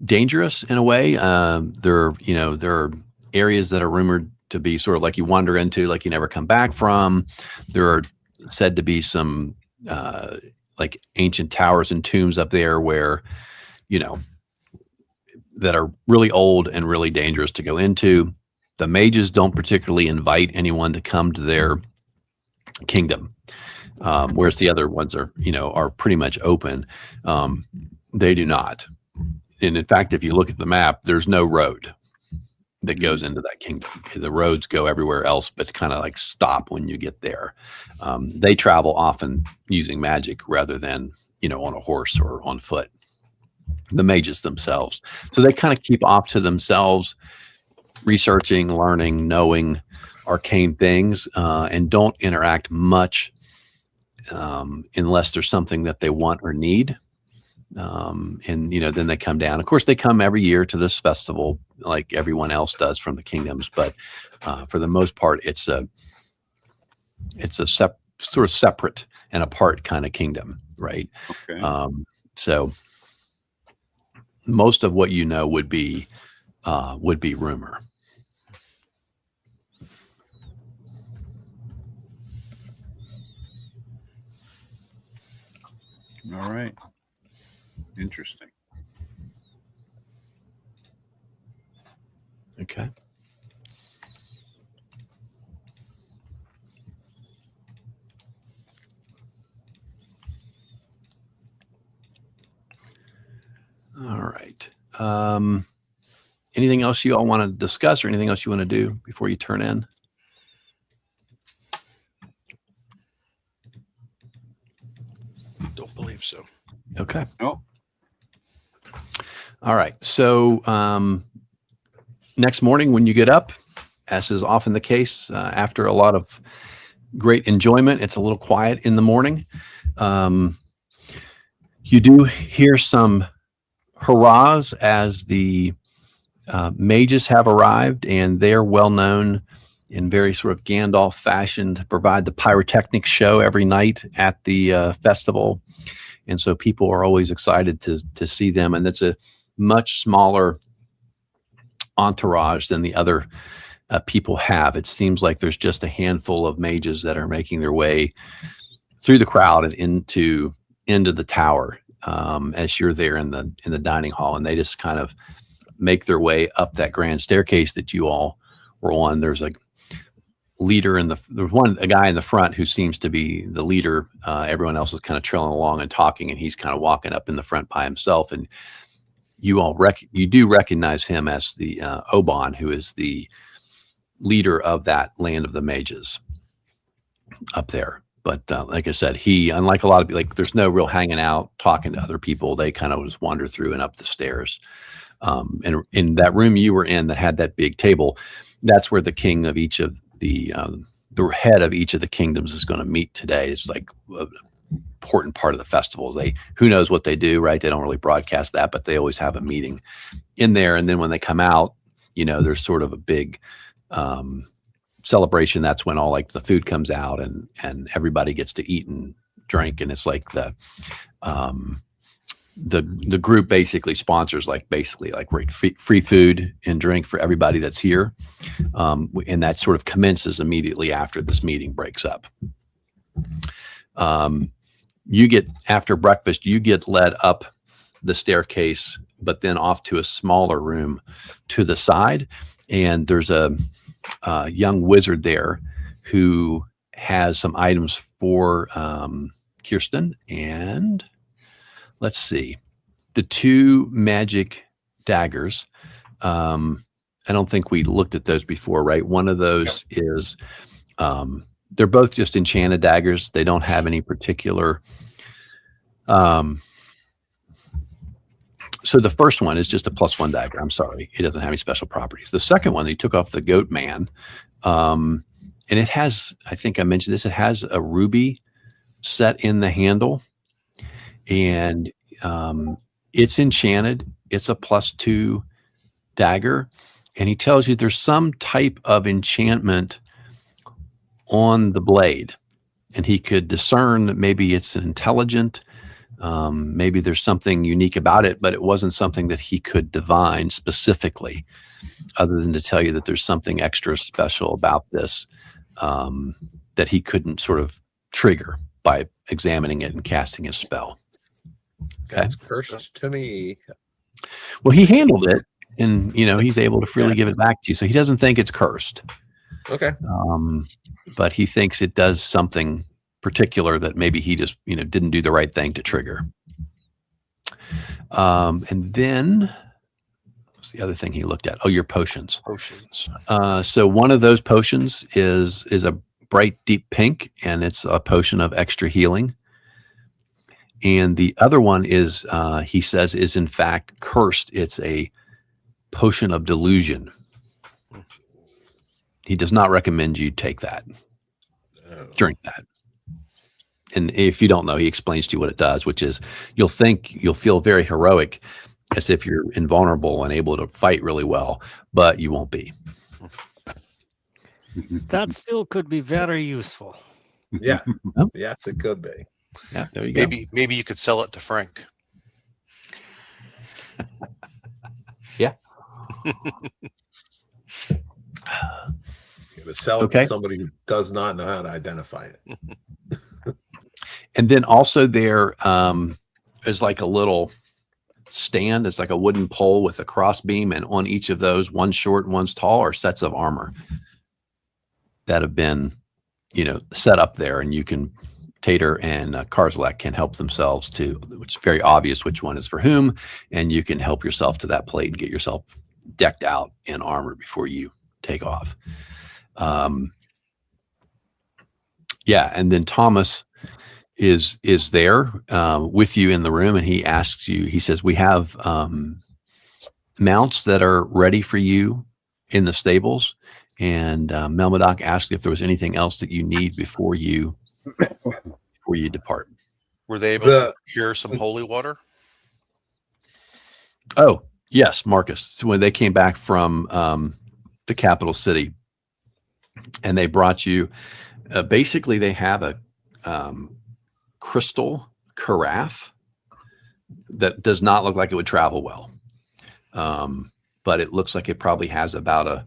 dangerous in a way. There are areas that are rumored to be sort of like you wander into, like you never come back from. There are said to be some like ancient towers and tombs up there where, you know, that are really old and really dangerous to go into. The mages don't particularly invite anyone to come to their kingdom, whereas the other ones are, you know, are pretty much open. They do not. And in fact, if you look at the map, there's no road that goes into that kingdom. The roads go everywhere else, but kind of like stop when you get there. They travel often using magic rather than, you know, on a horse or on foot. The mages themselves. So they kind of keep off to themselves, researching, learning, knowing arcane things, and don't interact much unless there's something that they want or need. And, you know, then they come down. Of course, they come every year to this festival like everyone else does from the kingdoms. But for the most part, it's a sort of separate and apart kind of kingdom, right? Okay. So most of what you know would be rumor. All right. Interesting. Okay. All right. Anything else you all want to discuss or anything else you want to do before you turn in? Don't believe so. Okay. Oh, All right. So next morning when you get up, as is often the case, after a lot of great enjoyment, it's a little quiet in the morning. You do hear some hurrahs as the mages have arrived, and they're well known in very sort of Gandalf fashion to provide the pyrotechnics show every night at the festival. And so people are always excited to see them. And it's a much smaller entourage than the other people have. It seems like there's just a handful of mages that are making their way through the crowd and into the tower as you're there in the dining hall. And they just kind of make their way up that grand staircase that you all were on. There's a leader there's a guy in the front who seems to be the leader. Everyone else is kind of trailing along and talking, and he's kind of walking up in the front by himself. And you do recognize him as the Oban, who is the leader of that land of the mages up there. But like I said, he, unlike a lot of people, like there's no real hanging out, talking to other people. They kind of just wander through and up the stairs. And in that room you were in that had that big table, that's where the king of each of the head of each of the kingdoms is going to meet today. It's like an important part of the festival. Who knows what they do, right? They don't really broadcast that, but they always have a meeting in there. And then when they come out, there's sort of a big celebration. That's when all like the food comes out and everybody gets to eat and drink. And it's like the group basically sponsors free food and drink for everybody that's here. And that sort of commences immediately after this meeting breaks up. After breakfast, you get led up the staircase, but then off to a smaller room to the side. And there's a young wizard there who has some items for Kirsten. And let's see, the two magic daggers. I don't think we looked at those before, right? One of those is, they're both just enchanted daggers. They don't have any particular, so the first one is just a +1 dagger. I'm sorry. It doesn't have any special properties. The second one, they took off the goat man. And it has, I think I mentioned this, it has a ruby set in the handle. And it's enchanted. It's a +2 dagger. And he tells you there's some type of enchantment on the blade. And he could discern that maybe it's intelligent. Maybe there's something unique about it, but it wasn't something that he could divine specifically, other than to tell you that there's something extra special about this that he couldn't sort of trigger by examining it and casting a spell. Okay. Sounds cursed to me. Well, he handled it, and he's able to freely give it back to you, so he doesn't think it's cursed. Okay. But he thinks it does something particular that maybe he just didn't do the right thing to trigger. And then what's the other thing he looked at? Oh, your potions. So one of those potions is a bright deep pink, and it's a potion of extra healing. And the other one is, he says, is in fact cursed. It's a potion of delusion. He does not recommend you take that. Drink that. And if you don't know, he explains to you what it does, which is you'll feel very heroic, as if you're invulnerable and able to fight really well, but you won't be. That still could be very useful. Yeah. Oh. Yes, it could be. Yeah, there you go. Maybe you could sell it to Frank. Yeah. You're gonna sell it Okay. to somebody who does not know how to identify it. And then also there is like a little stand. It's like a wooden pole with a cross beam, and on each of those, one's short, one's tall, are sets of armor that have been, set up there, and you can Tater and Karzalek can help themselves to, which is very obvious which one is for whom, and you can help yourself to that plate and get yourself decked out in armor before you take off. Yeah, and then Thomas is there with you in the room, and he asks you. He says, "We have mounts that are ready for you in the stables." And Melmodoc asked if there was anything else that you need before you depart. Were they able to procure some holy water? Oh, yes, Marcus. So when they came back from the capital city, and they brought you, basically they have a crystal carafe that does not look like it would travel well, but it looks like it probably has about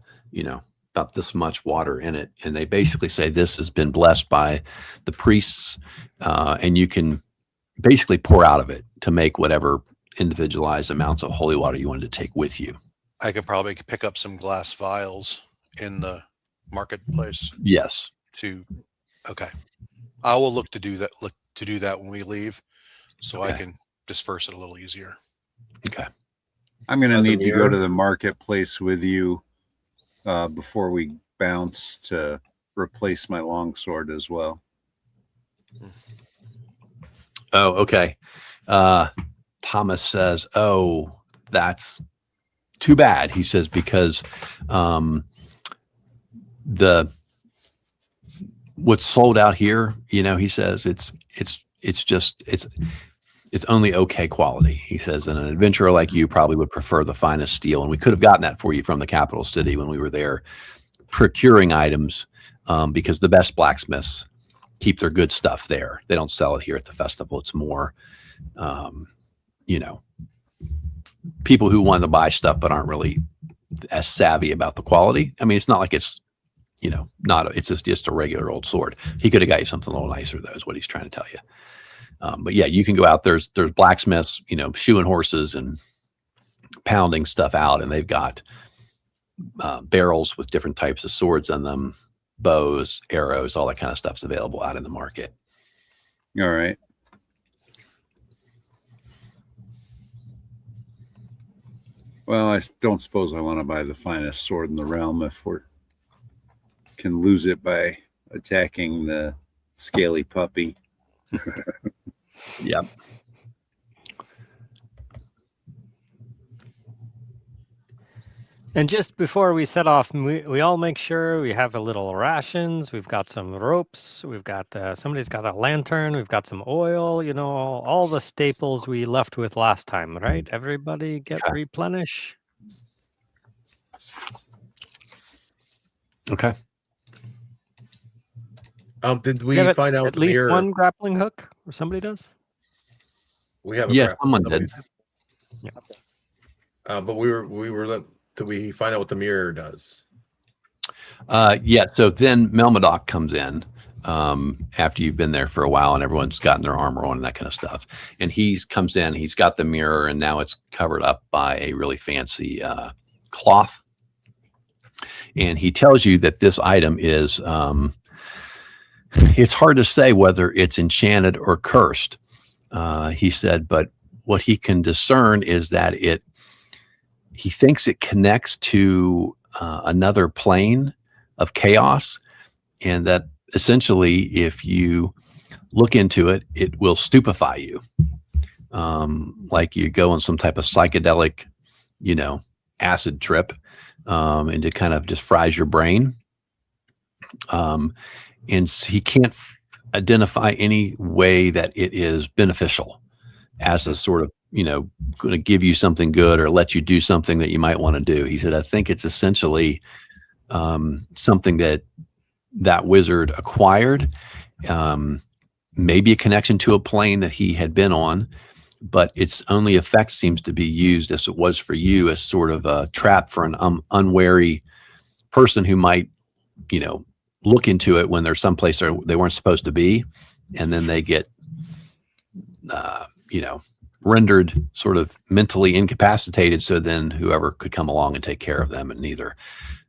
this much water in it. And they basically say this has been blessed by the priests, and you can basically pour out of it to make whatever individualized amounts of holy water you wanted to take with you. I could probably pick up some glass vials in the marketplace. Yes. Okay. I will look to do that when we leave, so Okay. I can disperse it a little easier. Okay. I'm going to Other need to go mirror? to the marketplace with you before we bounce to replace my longsword as well. Oh, okay. Thomas says, "Oh, that's too bad." He says, because what's sold out here, he says it's only okay quality. He says, and an adventurer like you probably would prefer the finest steel, and we could have gotten that for you from the capital city when we were there procuring items, because the best blacksmiths keep their good stuff there. They don't sell it here at the festival. It's more, people who want to buy stuff but aren't really as savvy about the quality. I mean, it's not like it's, it's just a regular old sword. He could have got you something a little nicer, though, is what he's trying to tell you. But yeah, you can go out. There's blacksmiths, shoeing horses and pounding stuff out, and they've got barrels with different types of swords in them, bows, arrows, all that kind of stuff's available out in the market. All right. Well, I don't suppose I want to buy the finest sword in the realm if we can lose it by attacking the scaly puppy. Yep. And just before we set off, we all make sure we have a little rations. We've got some ropes. We've got somebody's got a lantern. We've got some oil. All the staples we left with last time, right? Everybody get replenish. Okay. Did we find out at least mirror? one grappling hook, or somebody does? We have. Yes, someone did. Yeah. But we were. Did we find out what the mirror does? Yeah. So then Melmodoc comes in after you've been there for a while and everyone's gotten their armor on and that kind of stuff. And comes in, he's got the mirror, and now it's covered up by a really fancy cloth. And he tells you that this item is, it's hard to say whether it's enchanted or cursed. He said, but what he can discern is that he thinks it connects to another plane of chaos, and that essentially if you look into it, it will stupefy you. Like you go on some type of psychedelic, acid trip, and it kind of just fries your brain. And he can't identify any way that it is beneficial as a sort of, going to give you something good or let you do something that you might want to do. He said, I think it's essentially something that wizard acquired, maybe a connection to a plane that he had been on, but its only effect seems to be used, as it was for you, as sort of a trap for an unwary person who might, look into it when they're someplace they weren't supposed to be, and then they get, rendered sort of mentally incapacitated. So then whoever could come along and take care of them and either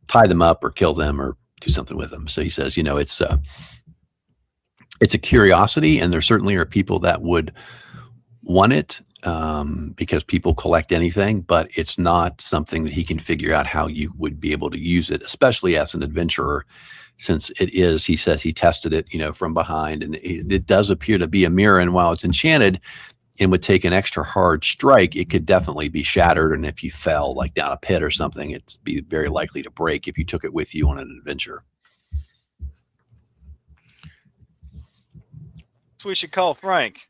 tie them up or kill them or do something with them. So he says, it's a curiosity, and there certainly are people that would want it, because people collect anything, but it's not something that he can figure out how you would be able to use it, especially as an adventurer, since he says he tested it, from behind, and it does appear to be a mirror. And while it's enchanted and would take an extra hard strike, it could definitely be shattered. And if you fell like down a pit or something, it'd be very likely to break if you took it with you on an adventure. So we should call Frank.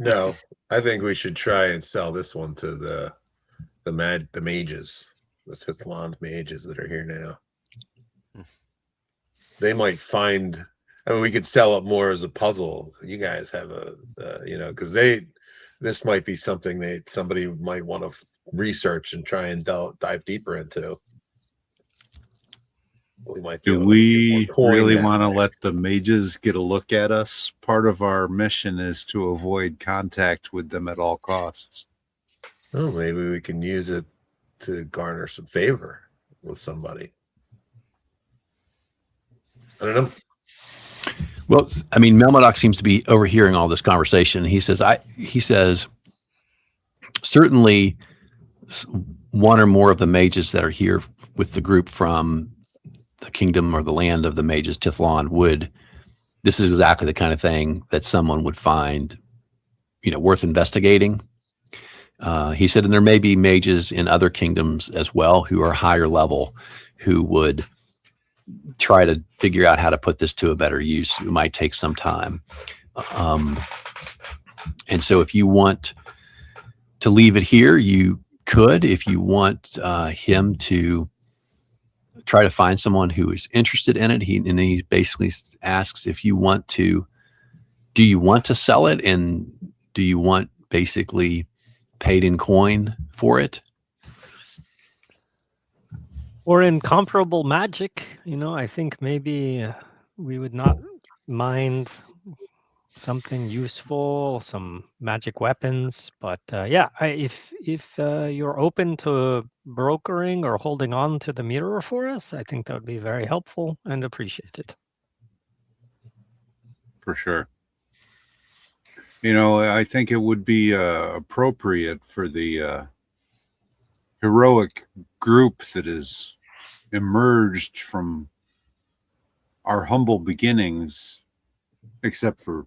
No, I think we should try and sell this one to the mages, the Tithland mages that are here now. They might find. I mean, we could sell it more as a puzzle. You guys have because this might be something somebody might want to research and try and dive deeper into. Do we really want to let the mages get a look at us? Part of our mission is to avoid contact with them at all costs. Oh, maybe we can use it to garner some favor with somebody. I don't know. Well, I mean, Melmodoc seems to be overhearing all this conversation. He says, certainly one or more of the mages that are here with the group from the kingdom or the land of the mages, Tithland, this is exactly the kind of thing that someone would find, worth investigating. He said, and there may be mages in other kingdoms as well who are higher level, who would try to figure out how to put this to a better use. It might take some time. And so if you want to leave it here, you could. If you want him to try to find someone who is interested in it, he basically asks if you want to, do you want to sell it? And do you want basically paid in coin for it? Or in comparable magic, I think maybe we would not mind something useful, some magic weapons. But if you're open to brokering or holding on to the mirror for us, I think that would be very helpful and appreciated. For sure. I think it would be appropriate for the heroic group that is emerged from our humble beginnings, except for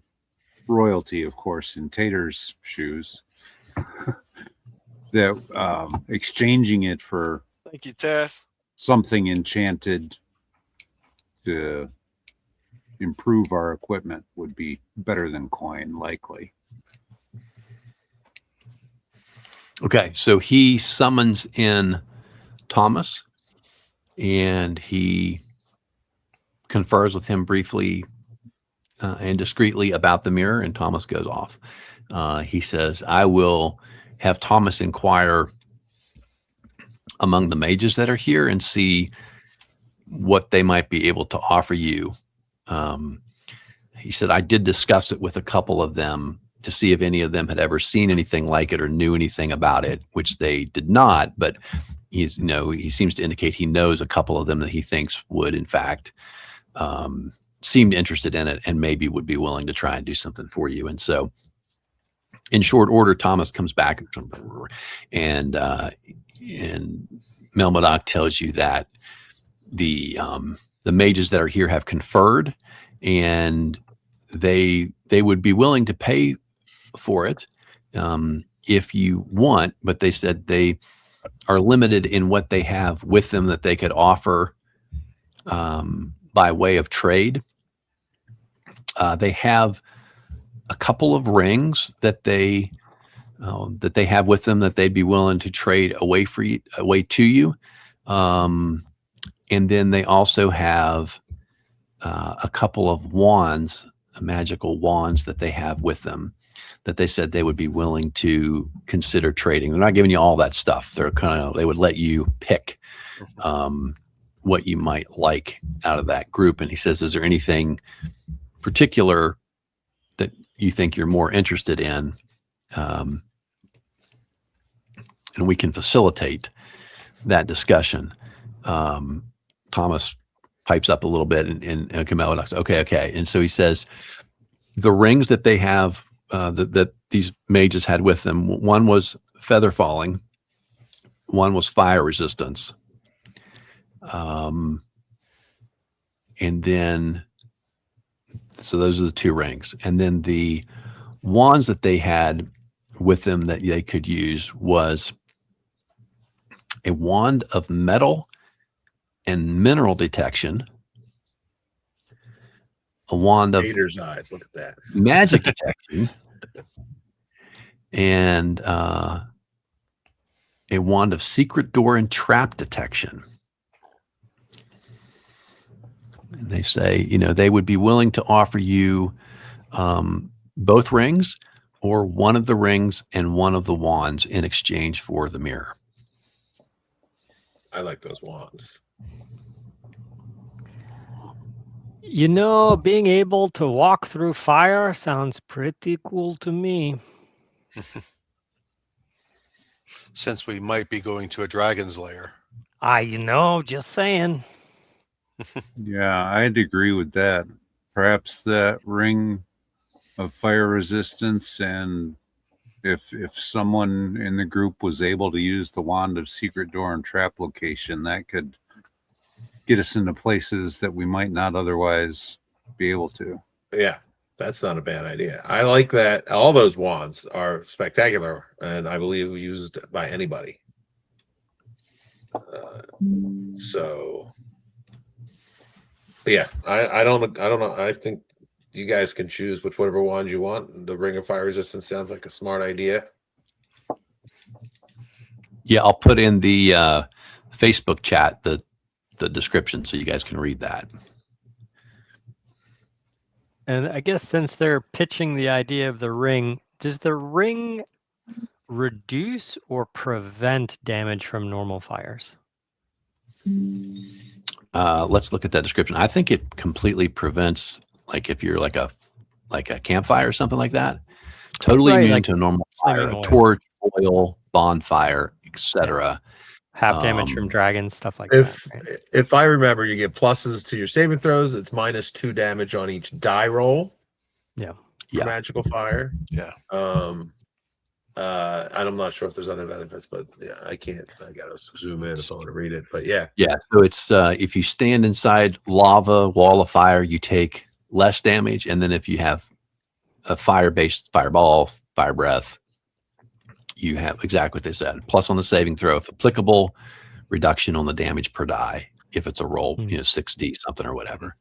royalty, of course, in Tater's shoes, that exchanging it for Thank you, Teth. something enchanted to improve our equipment would be better than coin, likely. Okay, so he summons in Thomas, and he confers with him briefly and discreetly about the mirror, and Thomas goes off. He says, I will have Thomas inquire among the mages that are here and see what they might be able to offer you. He said, I did discuss it with a couple of them to see if any of them had ever seen anything like it or knew anything about it, which they did not, but he seems to indicate he knows a couple of them that he thinks would, in fact, seemed interested in it and maybe would be willing to try and do something for you. And so in short order, Thomas comes back and Melmodoc tells you that the mages that are here have conferred, and they would be willing to pay for it if you want, but they said they are limited in what they have with them that they could offer by way of trade. They have a couple of rings that they have with them that they'd be willing to trade away to you, and then they also have a couple of wands, magical wands that they have with them. that they said they would be willing to consider trading. They're not giving you all that stuff. They would let you pick what you might like out of that group. And he says, is there anything particular that you think you're more interested in? And we can facilitate that discussion. Thomas pipes up a little bit and Camelo goes, okay. And so he says, the rings that they have, that these mages had with them, one was feather falling, one was fire resistance. And then, so those are the 2 rings. And then the wands that they had with them that they could use was a wand of metal and mineral detection, a wand of Gator's eyes. Look at that. magic detection, and a wand of secret door and trap detection. And they say, they would be willing to offer you both rings or one of the rings and one of the wands in exchange for the mirror. I like those wands. Being able to walk through fire sounds pretty cool to me. Since we might be going to a dragon's lair. Just saying. Yeah, I'd agree with that. Perhaps that ring of fire resistance, and if someone in the group was able to use the wand of secret door and trap location, that could get us into places that we might not otherwise be able to. Yeah, that's not a bad idea. I like that. All those wands are spectacular, and I believe used by anybody. So, yeah, I don't know. I think you guys can choose whatever wand you want. The Ring of Fire Resistance sounds like a smart idea. Yeah, I'll put in the Facebook chat the description so you guys can read that. And I guess since they're pitching the idea of the ring, does the ring reduce or prevent damage from normal fires? Let's look at that description. I think it completely prevents, like if you're like a campfire or something like that, totally Right, immune like to a normal fire, flaming a oil. torch, oil, bonfire, etc. Half damage from dragons, stuff like that. Right? If I remember, you get pluses to your saving throws. It's -2 damage on each die roll. Yeah. For magical fire. Yeah. I'm not sure if there's other benefits, but yeah, I gotta zoom in if I want to read it. But yeah. So it's if you stand inside lava, wall of fire, you take less damage, and then if you have a fire-based fireball, fire breath, you have exactly what they said. Plus on the saving throw, if applicable, reduction on the damage per die if it's a roll, 60 something or whatever.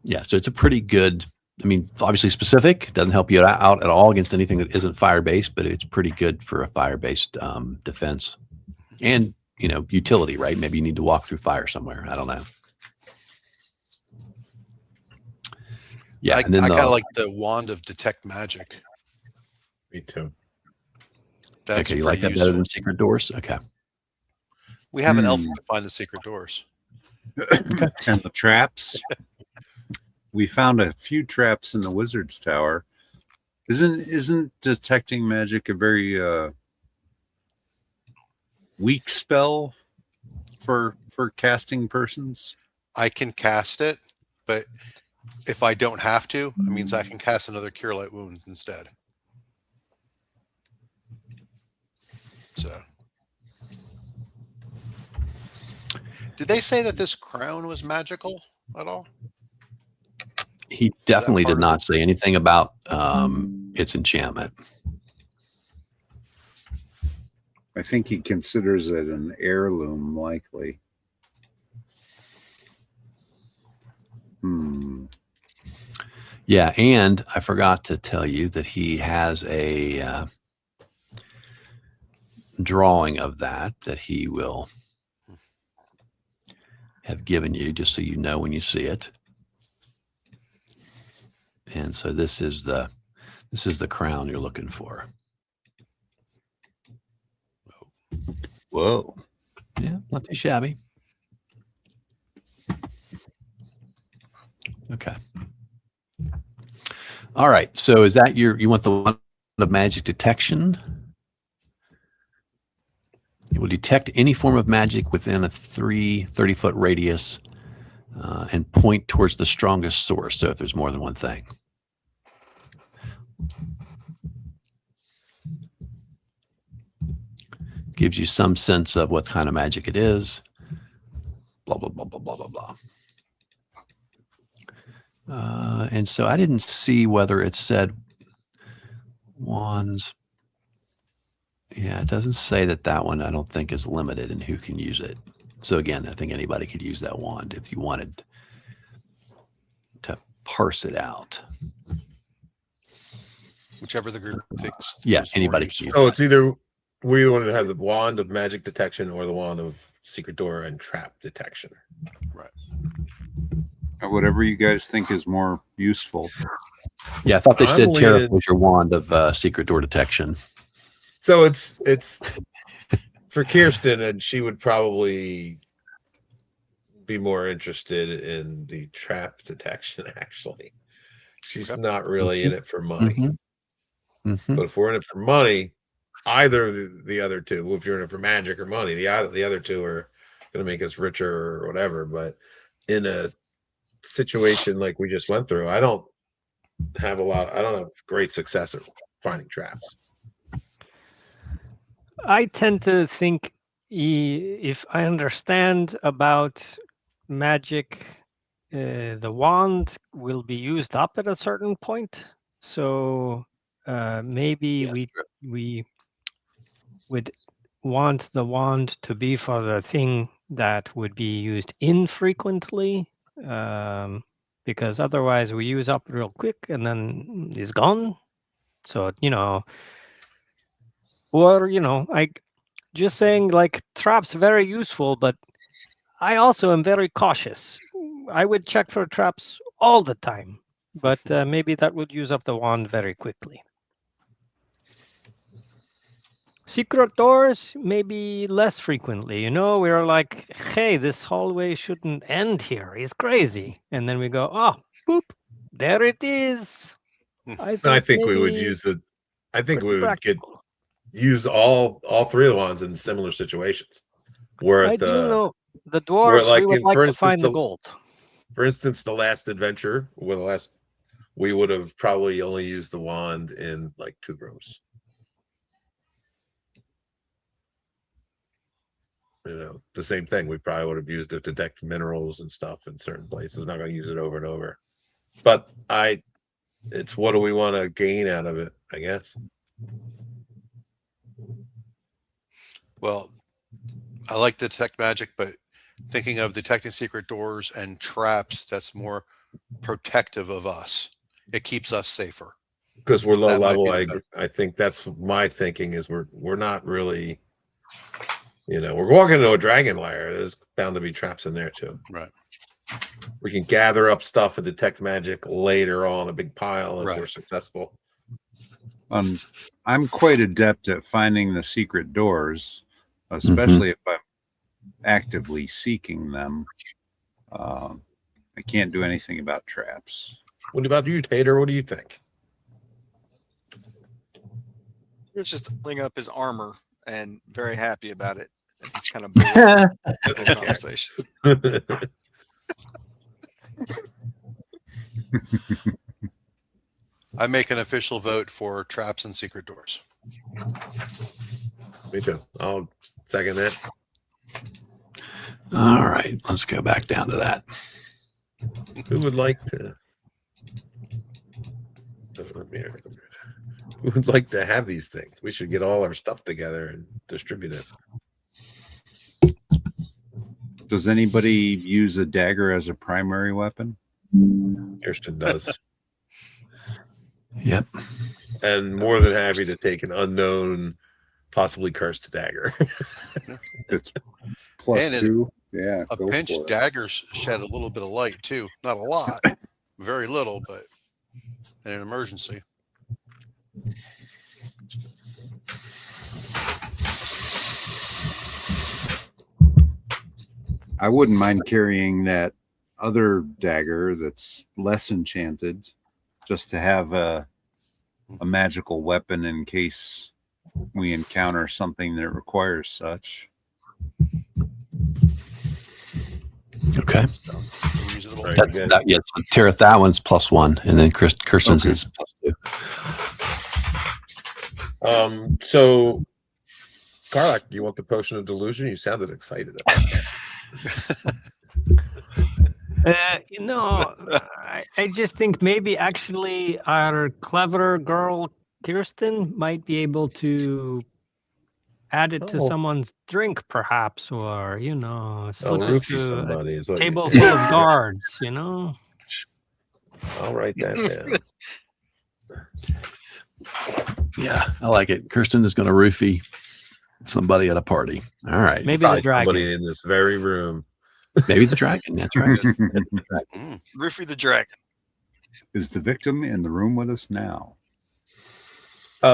Yeah, so it's a pretty good. I mean, it's obviously specific. It doesn't help you out at all against anything that isn't fire-based, but it's pretty good for a fire-based defense and, utility, right? Maybe you need to walk through fire somewhere. I don't know. Yeah, and then I kind of like the wand of detect magic. Me too. That's okay, you like that better than secret doors? Okay. We have an elf to find the secret doors. And the traps. We found a few traps in the wizard's tower. Isn't detecting magic a very weak spell for casting persons? I can cast it, but if I don't have to, it means I can cast another Cure Light Wounds instead. So, did they say that this crown was magical at all? He definitely did not say anything about its enchantment. I think he considers it an heirloom, likely. Yeah, and I forgot to tell you that he has a drawing of that he will have given you, just so you know when you see it. And so this is the This is the crown you're looking for. Whoa. Yeah, not too shabby. Okay. All right. So is that you want the one of magic detection? It will detect any form of magic within a 30-foot radius and point towards the strongest source. So if there's more than one thing. Gives you some sense of what kind of magic it is. Blah, blah, blah, blah, blah, blah, blah. And so I didn't see whether it said wands. Yeah, it doesn't say that one, I don't think, is limited in who can use it. So again, I think anybody could use that wand if you wanted to parse it out. Whichever the group thinks. Yeah, is more anybody useful. can use So it's either we want to have the wand of magic detection or the wand of secret door and trap detection. Right. Whatever you guys think is more useful. Yeah, I thought they I'm said Tariff leaning- was your wand of secret door detection. So it's for Kirsten, and she would probably be more interested in the trap detection. Actually, she's Okay. not really in it for money. Mhm. But if we're in it for money, either of the other two. Well, if you're in it for magic or money, the other two are going to make us richer or whatever. But in a situation like we just went through, I don't have great success at finding traps. I tend to think if I understand about magic, the wand will be used up at a certain point. So maybe Yeah, we would want the wand to be for the thing that would be used infrequently, because otherwise we use up real quick and then it's gone. So I just saying, like, traps very useful, but I also am very cautious. I would check for traps all the time, but maybe that would use up the wand very quickly. Secret doors, maybe less frequently. We're like, hey, this hallway shouldn't end here. It's crazy. And then we go, oh, boop, there it is. I think we would maybe use the. I think pretty we would practical. use all three of the wands in similar situations. Where I at do the know the where dwarves, we would like to find the gold. For instance, the last adventure, we would have probably only used the wand in like 2 rooms. The same thing. We probably would have used it to detect minerals and stuff in certain places. Not going to use it over and over. But it's what do we want to gain out of it, I guess. Well, I like to detect magic, but thinking of detecting secret doors and traps, that's more protective of us. It keeps us safer. Because we're low That might level, be the I think that's my thinking is we're not really, we're walking into a dragon lair. There's bound to be traps in there too. Right. We can gather up stuff and detect magic later on a big pile if we're Right. successful. I'm quite adept at finding the secret doors, especially if I'm actively seeking them. I can't do anything about traps. What about you, Tater? What do you think? It's just pulling up his armor and very happy about it. And he's kind of bored with the conversation. I make an official vote for traps and secret doors. Me too. I'll second that. All right, let's go back down to that. Who would like to? Who would like to have these things? We should get all our stuff together and distribute it. Does anybody use a dagger as a primary weapon? Kirsten does. Yep. And more than happy to take an unknown, possibly cursed dagger. It's plus And 2. Yeah. A go pinch for it. daggers shed a little bit of light too. Not a lot, very little, but in an emergency. I wouldn't mind carrying that other dagger that's less enchanted, just to have a magical weapon in case we encounter something that requires such. Okay. Reasonable. Right. That's good. that. Yes. Tirith, that one's +1, and then Kirsten's Okay. is +2. So, Karlak, you want the potion of delusion? You sounded excited about that. I just think maybe actually our clever girl Kirsten might be able to add it to Oh. someone's drink, perhaps, or slip it roofie to a somebody is what table you- full of guards. I'll write that down. Yeah, I like it. Kirsten is going to roofie somebody at a party. All right. Maybe Probably the dragon. somebody in this very room. Maybe the dragon. That's right. Roofy the dragon. Is the victim in the room with us now?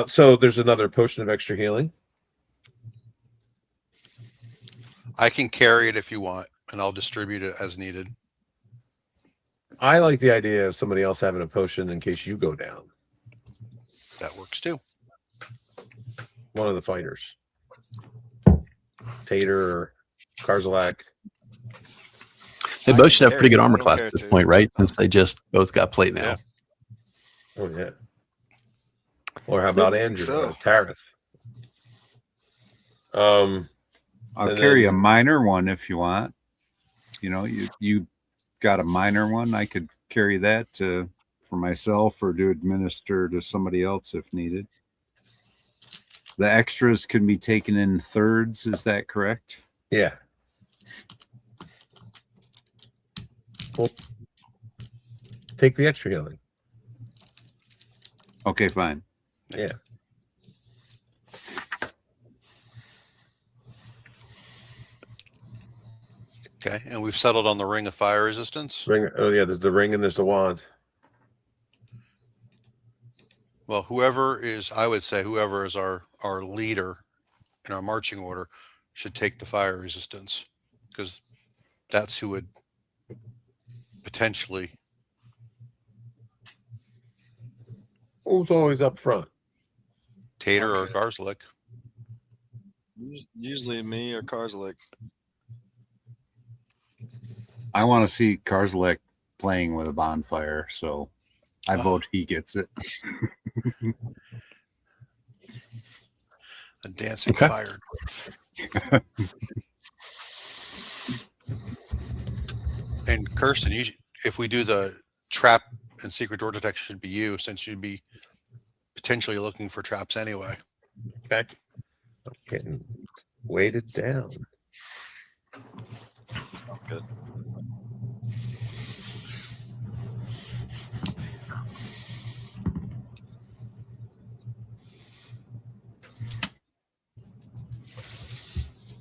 So there's another potion of extra healing. I can carry it if you want, and I'll distribute it as needed. I like the idea of somebody else having a potion in case you go down. That works too. One of the fighters. Tater or Karzalak. They I both can should have carry pretty good it. I armor don't class care at this to. point, right? Since they just both got plate mail. Yeah. Oh yeah. Or how about Andrew? so. Tareth. I'll And carry a then- minor one if you want. You got a minor one. I could carry that for myself or to administer to somebody else if needed. The extras can be taken in thirds. Is that correct? Yeah. Well, take the extra healing. Okay, fine. Yeah. Okay, and we've settled on the ring of fire resistance. Ring. Oh yeah, there's the ring and there's the wand. Well, I would say whoever is our leader in our marching order should take the fire resistance, because that's who would potentially. Who's always up front? Tater or Okay. Garzlik. Usually me or Karzlik. I want to see Karzalek playing with a bonfire, so I Oh. vote he gets it. A dancing Okay. fire. And Kirsten, if we do the trap and secret door detection, should be you, since you'd be potentially looking for traps anyway. Okay. I'm getting weighted down. Sounds good.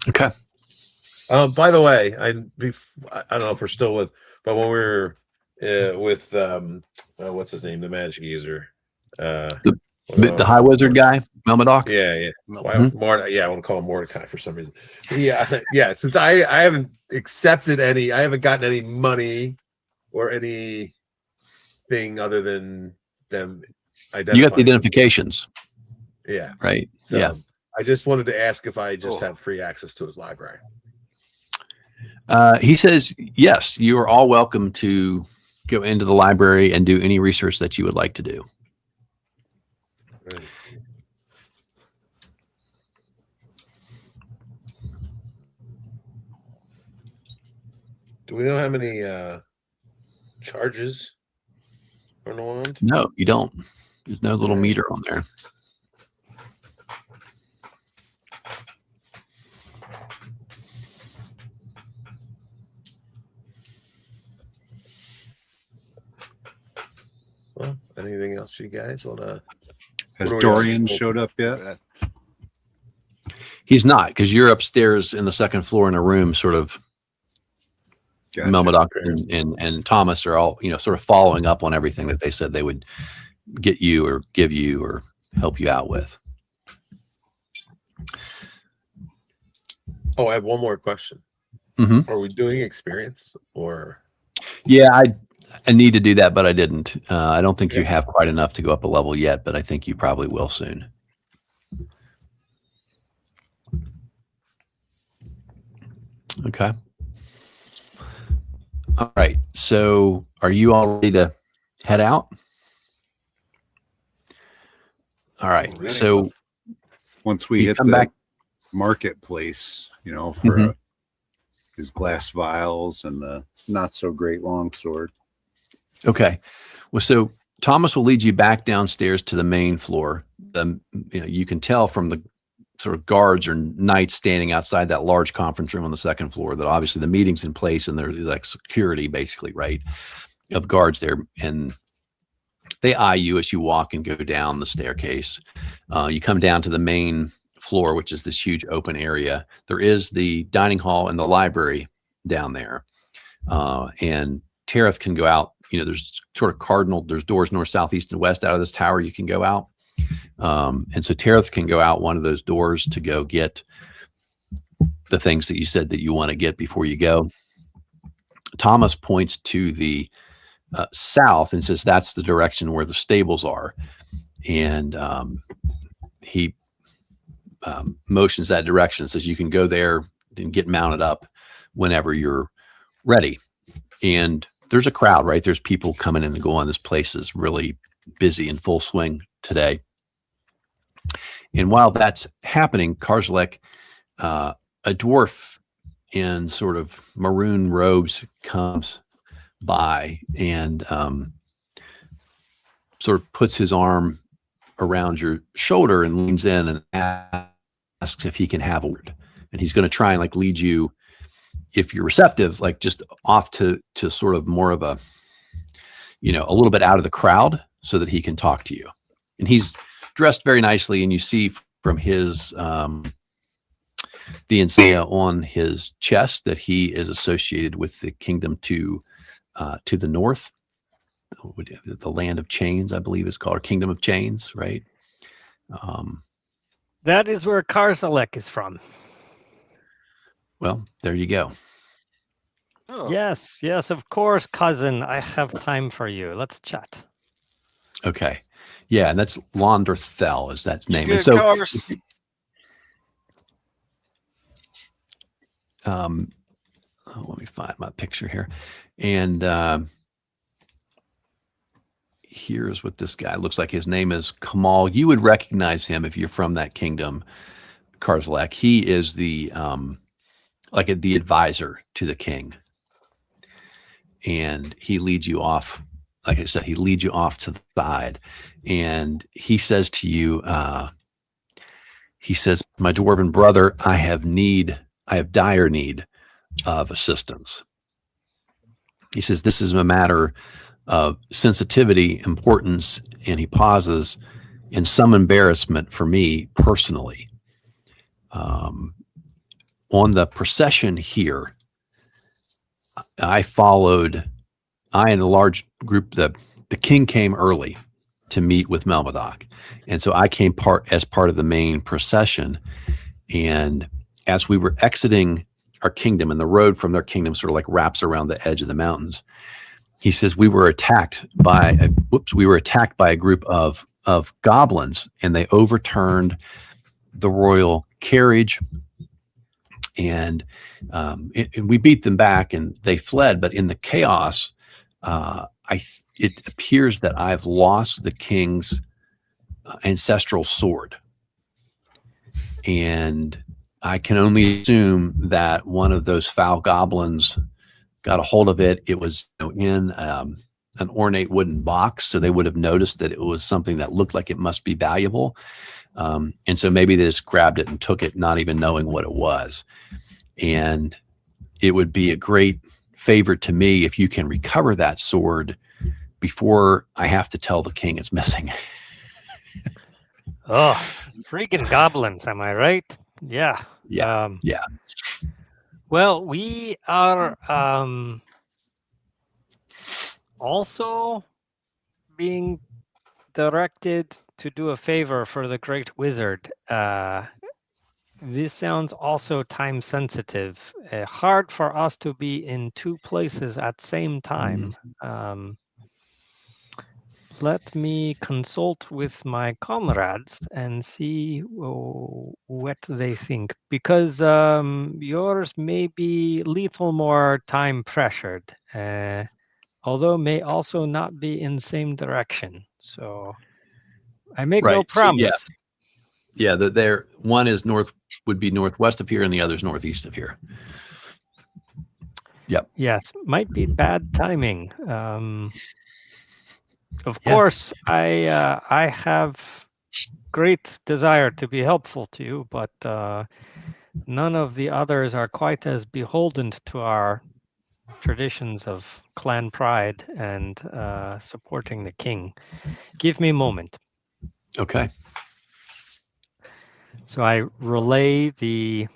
Okay. By the way, I don't know if we're still with, but when we were with what's his name, the magic user, The high wizard guy, Melmadoc. yeah. No. Why, I want to call him Mordecai for some reason. Yeah. Since I haven't accepted I haven't gotten any money or anything other than them identifying. You got the identifications, Yeah. right? So Yeah. I just wanted to ask if I just Oh. have free access to his library. He says, yes, you are all welcome to go into the library and do any research that you would like to do. Right. Do we know how many charges on the wand? No, you don't. There's no little meter on there. Well, anything else you guys want to? Has What do we Dorian have? showed up yet? He's not, because you're upstairs in the second floor in a room, sort of. Gotcha. Melmadoc and Thomas are all, sort of following up on everything that they said they would get you or give you or help you out with. Oh, I have one more question. Are we doing experience or? Yeah, I need to do that, but I didn't. I don't think you Yeah. have quite enough to go up a level yet, but I think you probably will soon. Okay. All right. So are you all ready to head out? All right. Ready. So Once we you hit come the back. marketplace, for Mhm. his glass vials and the not so great longsword. Okay. Well, so Thomas will lead you back downstairs to the main floor. You can tell from the sort of guards or knights standing outside that large conference room on the second floor that obviously the meeting's in place and there's like security basically, right, of guards there. And they eye you as you walk and go down the staircase. You come down to the main floor, which is this huge open area. There is the dining hall and the library down there. And Tareth can go out. There's sort of there's doors north, south, east, and west out of this tower. You can go out. And so Tareth can go out one of those doors to go get the things that you said that you want to get before you go. Thomas points to the south and says that's the direction where the stables are. And he motions that direction, says you can go there and get mounted up whenever you're ready. And there's a crowd, right? There's people coming in and going. This place is really busy in full swing today. And while that's happening, Karzalek, a dwarf in sort of maroon robes, comes by and sort of puts his arm around your shoulder and leans in and asks if he can have a word. And he's going to try and like lead you, if you're receptive, like just off to sort of more of a little bit out of the crowd so that he can talk to you. And he's dressed very nicely, and you see from his the insignia on his chest that he is associated with the kingdom to the north, the land of chains, I believe it's called, or kingdom of chains, right? That is where Karzalek is from. Well, there you go. Oh, Yes, of course, cousin. I have time for you. Let's chat. Okay. Yeah, and that's Launderthel is that name. good, And so Cars. let me find my picture here. And here's what this guy looks like. His name is Kamal. You would recognize him if you're from that kingdom, Karzalek. He is the the advisor to the king. And he leads you off. Like I said, he leads you off to the side. And he says to you, my dwarven brother, I have dire need of assistance. He says, this is a matter of sensitivity, importance, and he pauses, and some embarrassment for me personally. On the procession here, I and a large group, the king came early to meet with Melmodoc. And so I came as part of the main procession. And as we were exiting our kingdom, and the road from their kingdom sort of like wraps around the edge of the mountains, he says we were attacked by a group of goblins, and they overturned the royal carriage. And we beat them back and they fled. But in the chaos, it appears that I've lost the king's ancestral sword. And I can only assume that one of those foul goblins got a hold of it. It was in an ornate wooden box, so they would have noticed that it was something that looked like it must be valuable. And so maybe they just grabbed it and took it, not even knowing what it was. And it would be a great favor to me if you can recover that sword before I have to tell the king it's missing. Oh, freaking goblins, am I right? Yeah. Yeah. Yeah. Well, we are also being directed to do a favor for the great wizard This sounds also time sensitive. Hard for us to be in two places at same time. Let me consult with my comrades and see what they think, because yours may be little more time pressured, although may also not be in same direction. So I make no Right. So, promise. yeah. There, one is would be northwest of here, and the other is northeast of here. Yep. Yes, might be bad timing. Of Yeah. course, I have great desire to be helpful to you, but none of the others are quite as beholden to our traditions of clan pride and supporting the king. Give me a moment. Okay. So I relay the,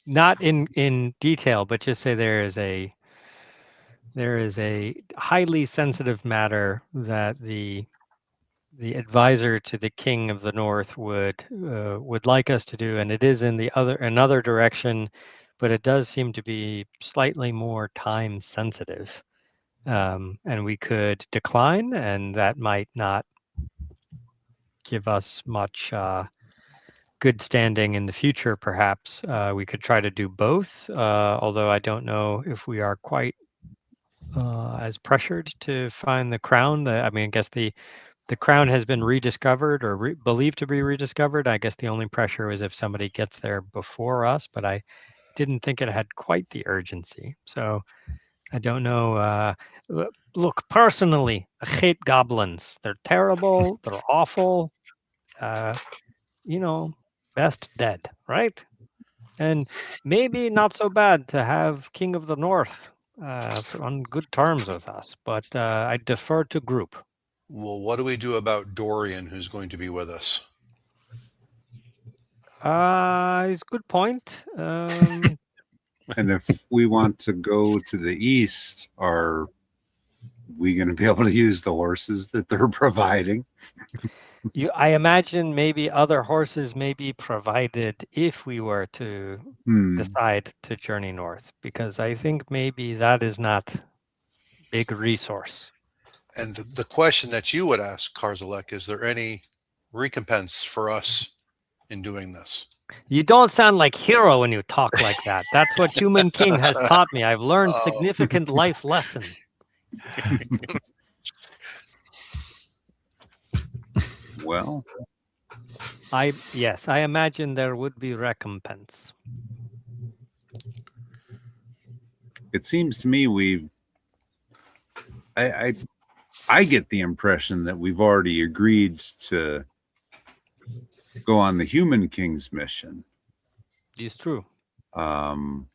not in detail, but just say there is a highly sensitive matter that the advisor to the king of the north would like us to do, and it is in another direction, but it does seem to be slightly more time sensitive, and we could decline, and that might not give us much good standing in the future. Perhaps we could try to do both, although I don't know if we are quite as pressured to find the crown. I mean, I guess the crown has been rediscovered or believed to be rediscovered. I guess the only pressure is if somebody gets there before us, but I didn't think it had quite the urgency. So I don't know. Look, personally, I hate goblins. They're terrible. They're awful. Best dead, right? And maybe not so bad to have King of the North on good terms with us, but I defer to group. Well, what do we do about Dorian, who's going to be with us? It's a good point. And if we want to go to the east, are we going to be able to use the horses that they're providing? I imagine maybe other horses may be provided if we were to decide to journey north, because I think maybe that is not big resource. And the question that you would ask, Karzalek, is there any recompense for us in doing this? You don't sound like hero when you talk like that. That's what Human King has taught me. I've learned significant life lesson. Well, I imagine there would be recompense. it seems to me I get the impression that we've already agreed to go on the Human King's mission. It's true. And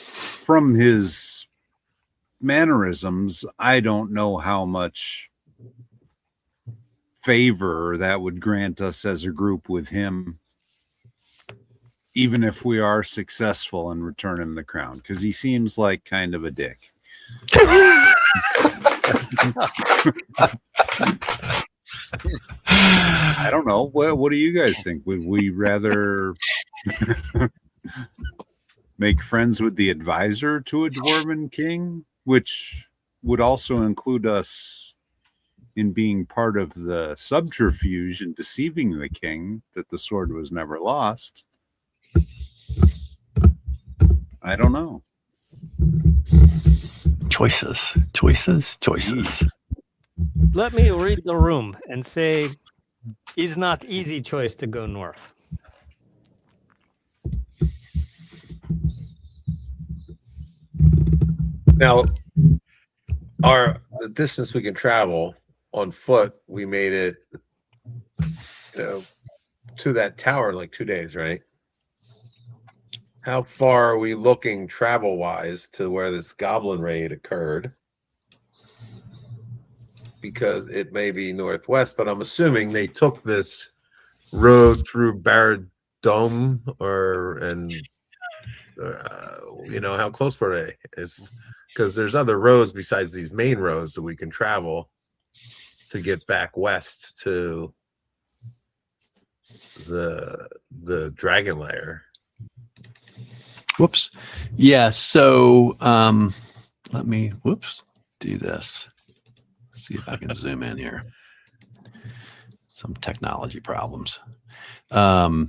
from his mannerisms, I don't know how much favor that would grant us as a group with him, even if we are successful in returning the crown, because he seems like kind of a dick. I don't know. What do you guys think? Would we rather make friends with the advisor to a dwarven king, which would also include us in being part of the subterfuge and deceiving the king that the sword was never lost? I don't know. Choices. Let me read the room and say, it's not easy choice to go north. Now, the distance we can travel on foot, we made it, to that tower in like 2 days, right? How far are we looking travel-wise to where this goblin raid occurred? Because it may be northwest, but I'm assuming they took this road through Barad Dome, how close were they? Because there's other roads besides these main roads that we can travel to get back west to the dragon lair. Whoops. Yeah. So let me do this. See if I can zoom in here. Some technology problems. Okay.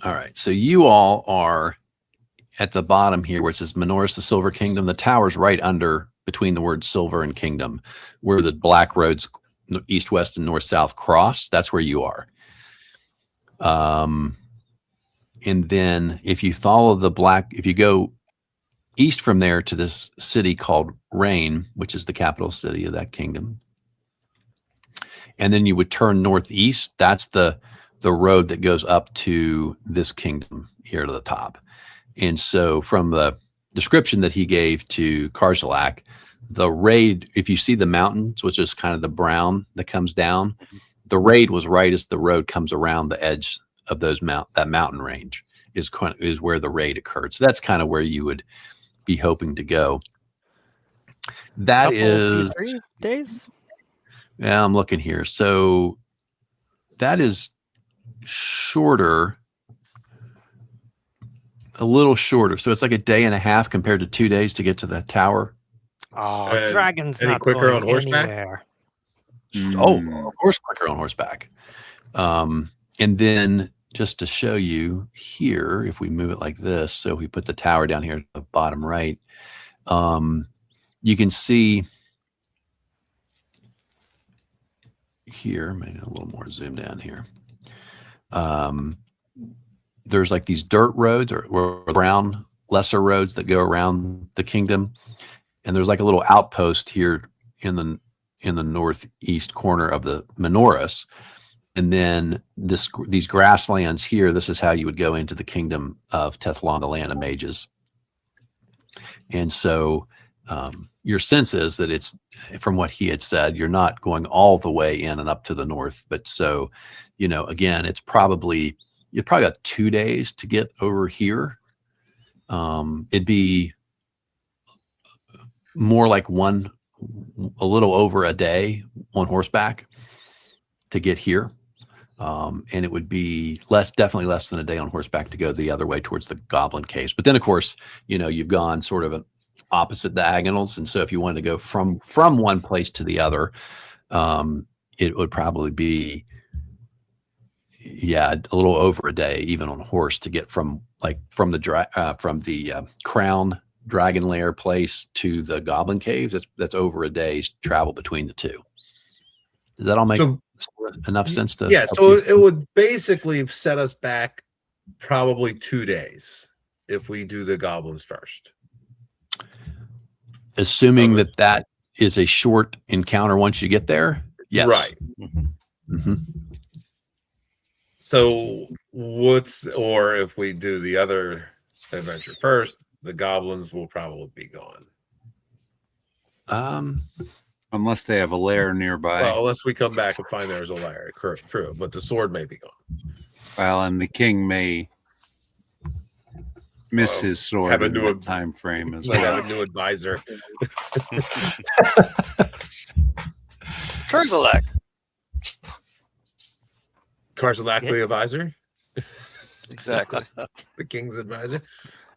All right. So you all are at the bottom here where it says Menorahs, the Silver Kingdom. The tower's right under between the words silver and kingdom, where the black roads east, west, and north, south cross. That's where you are. And then if you follow if you go east from there to this city called Rain, which is the capital city of that kingdom, and then you would turn northeast. That's the road that goes up to this kingdom here to the top. And so from the description that he gave to Karzalak, the raid, if you see the mountains, which is kind of the brown that comes down, the raid was right as the road comes around the edge of that mountain range is where the raid occurred. So that's kind of where you would be hoping to go. That is 3 days. Yeah, I'm looking here. So that is shorter, a little shorter. So it's like a day and a half compared to 2 days to get to the tower. Oh, And dragon's any not quicker going on horseback? anywhere. Oh, of course, quicker on horseback. And then just to show you here, if we move it like this, so we put the tower down here at the bottom right, you can see here, maybe a little more zoom down here. There's like these dirt roads or brown lesser roads that go around the kingdom. And there's like a little outpost here in the northeast corner of the Menorahs. And then these grasslands here, this is how you would go into the kingdom of Tethlan, the land of mages. And so your sense is that it's, from what he had said, you're not going all the way in and up to the north. But so, again, you probably got 2 days to get over here. It'd be more like a little over a day on horseback to get here. And it would be definitely less than a day on horseback to go the other way towards the Goblin Caves. But then, of course, you've gone sort of an opposite diagonals. And so if you wanted to go from one place to the other, it would probably be, a little over a day, even on a horse, to get from the Crown Dragon Lair place to the Goblin Caves. That's over a day's travel between the two. Does that all make enough sense to? Yeah, so it would basically set us back probably 2 days if we do the goblins first. Assuming that is a short encounter once you get there. Yes. Right. Mm-hmm. So or if we do the other adventure first, the goblins will probably be gone. Unless they have a lair nearby. Well, unless we come back and find there's a lair. True, but the sword may be gone. Well, and the king may miss his sword have a in new that time frame as Might well. have a new advisor. Karzalak. Karzalak, the advisor, Exactly. the king's advisor.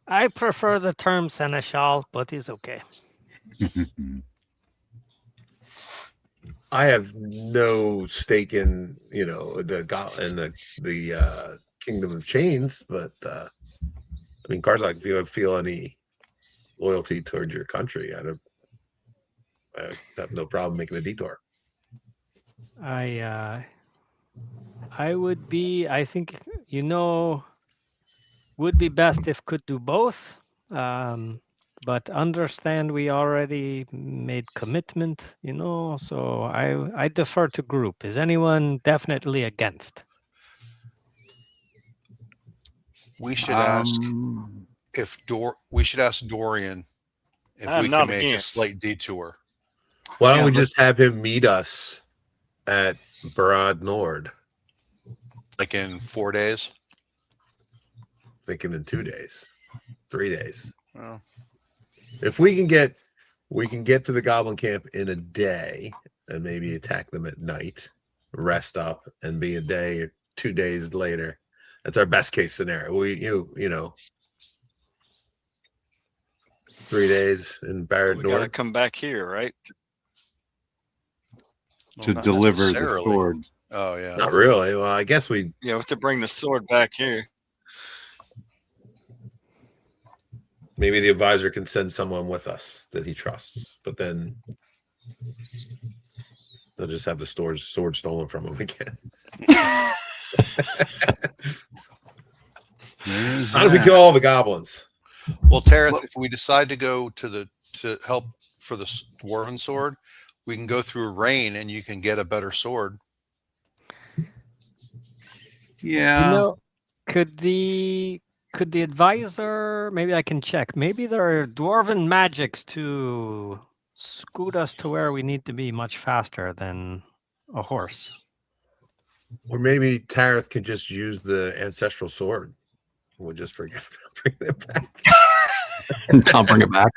I prefer the term seneschal, but it's okay. I have no stake in the Kingdom of Chains, but I mean, Karzalak, if you feel any loyalty towards your country, I have no problem making a detour. I would be, I think, would be best if could do both. But understand we already made commitment, so I defer to group. Is anyone definitely against? We should ask we should ask Dorian if I'm we not can make against. a slight detour. Why don't Yeah, we but- just have him meet us at Barad Nord? Like in 4 days. thinking in 2 days, 3 days. Well, If we can get to the goblin camp in a day and maybe attack them at night, rest up, and be a day or 2 days later. That's our best case scenario. You know 3 days in But Barrett we got to Door. come back here, right? To not deliver the necessarily. sword. Oh yeah. Not really. Well, I guess we Yeah, we have to bring the sword back here. maybe the advisor can send someone with us that he trusts, but then they'll just have the sword stolen from him again. There's How do we that. kill all the goblins? Well, Tareth, if we decide to go to help for the dwarven sword, we can go through rain and you can get a better sword. Yeah. You know, could the advisor, maybe I can check. Maybe there are dwarven magics to scoot us to where we need to be much faster than a horse. Or maybe Tareth can just use the ancestral sword. We'll just forget about bringing it back. I'll bring it back.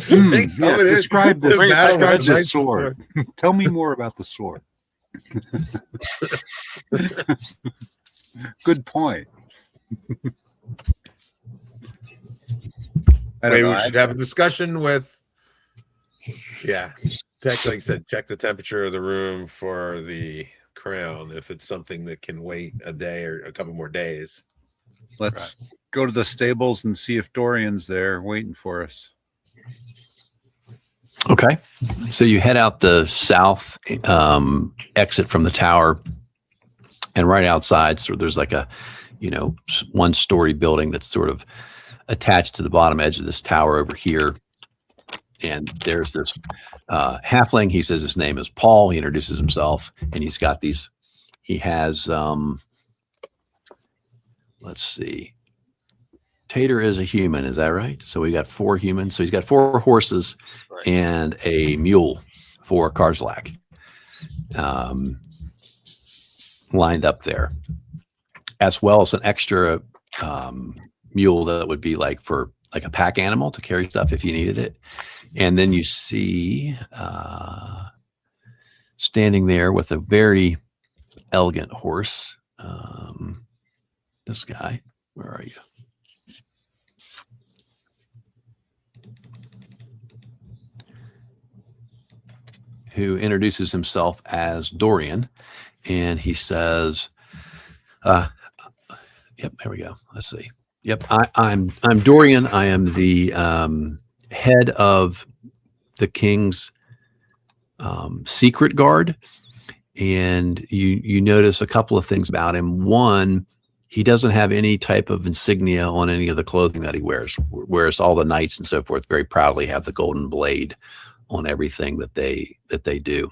Yeah, describe the Bring it back describe with the the sword. Tell me more about the sword. Good point. I don't Maybe know. we should have a discussion with. Yeah, like I said, check the temperature of the room for the crown. If it's something that can wait a day or a couple more days. Let's go to the stables and see if Dorian's there waiting for us. Okay. So you head out the south exit from the tower, and right outside, so there's like a, 1-story building that's sort of attached to the bottom edge of this tower over here. And there's this halfling. He says his name is Paul. He introduces himself, and he has, let's see. Tater is a human, is that right? So we got 4 humans. So he's got 4 horses and a mule for Karzlak lined up there, as well as an extra mule that would be like for like a pack animal to carry stuff if you needed it. And then you see standing there with a very elegant horse, this guy. Where are you? Who introduces himself as Dorian, and he says, "Yep, there we go. Let's see. Yep, I'm Dorian. I am the head of the king's secret guard, and you notice a couple of things about him. One, he doesn't have any type of insignia on any of the clothing that he wears, whereas all the knights and so forth very proudly have the golden blade on everything that they do.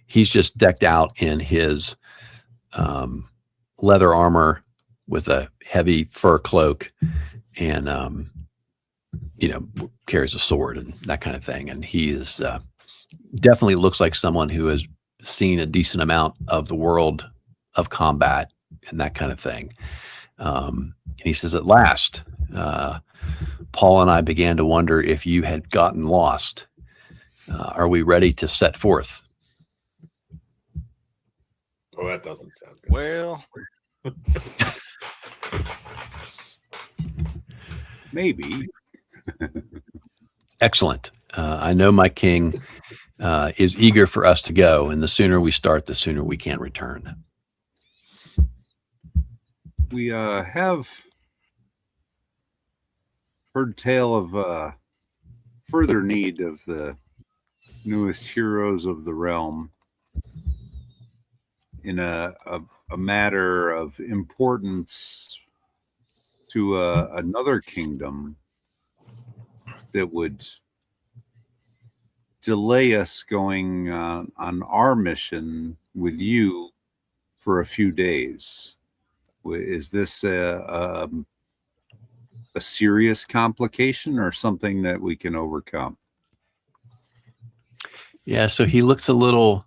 He's just decked out in his leather armor with a heavy fur cloak, and carries a sword and that kind of thing. And he is definitely looks like someone who has seen a decent amount of the world of combat and that kind of thing. And he says, at last, Paul and I began to wonder if you had gotten lost. Are we ready to set forth? Oh, that doesn't sound good. Well, Maybe. Excellent. I know my king is eager for us to go, and the sooner we start, the sooner we can return. We have heard tale of further need of the newest heroes of the realm in a matter of importance to another kingdom that would delay us going on our mission with you for a few days. Is this a serious complication or something that we can overcome? Yeah, so he looks a little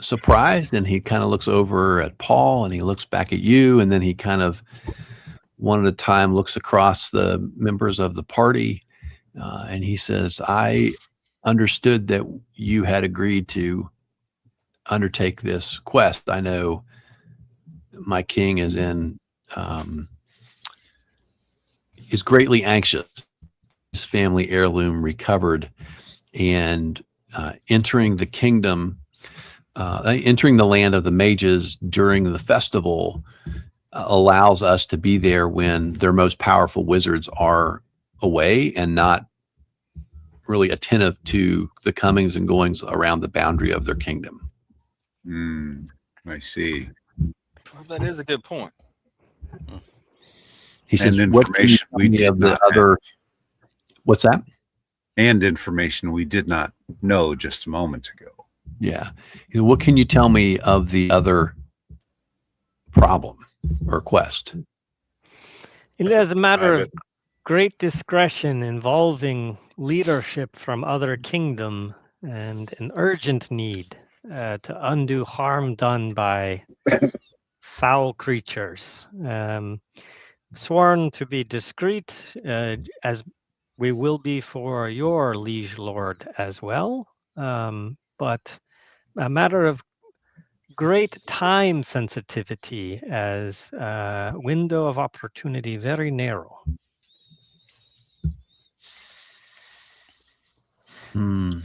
surprised, and he kind of looks over at Paul, and he looks back at you, and then he kind of one at a time looks across the members of the party, and he says, I understood that you had agreed to undertake this quest. I know my king is is greatly anxious. His family heirloom recovered, and entering the kingdom, entering the land of the mages during the festival allows us to be there when their most powerful wizards are away and not really attentive to the comings and goings around the boundary of their kingdom. I see. Well, that is a good point. He says, And "What can you information tell we me did of the not other?" have. What's that? And information we did not know just a moment ago. Yeah. What can you tell me of the other problem or quest? It is a matter of Private. great discretion involving leadership from other kingdom and an urgent need to undo harm done by foul creatures. Sworn to be discreet, as we will be for your liege lord as well, but a matter of great time sensitivity as window of opportunity very narrow.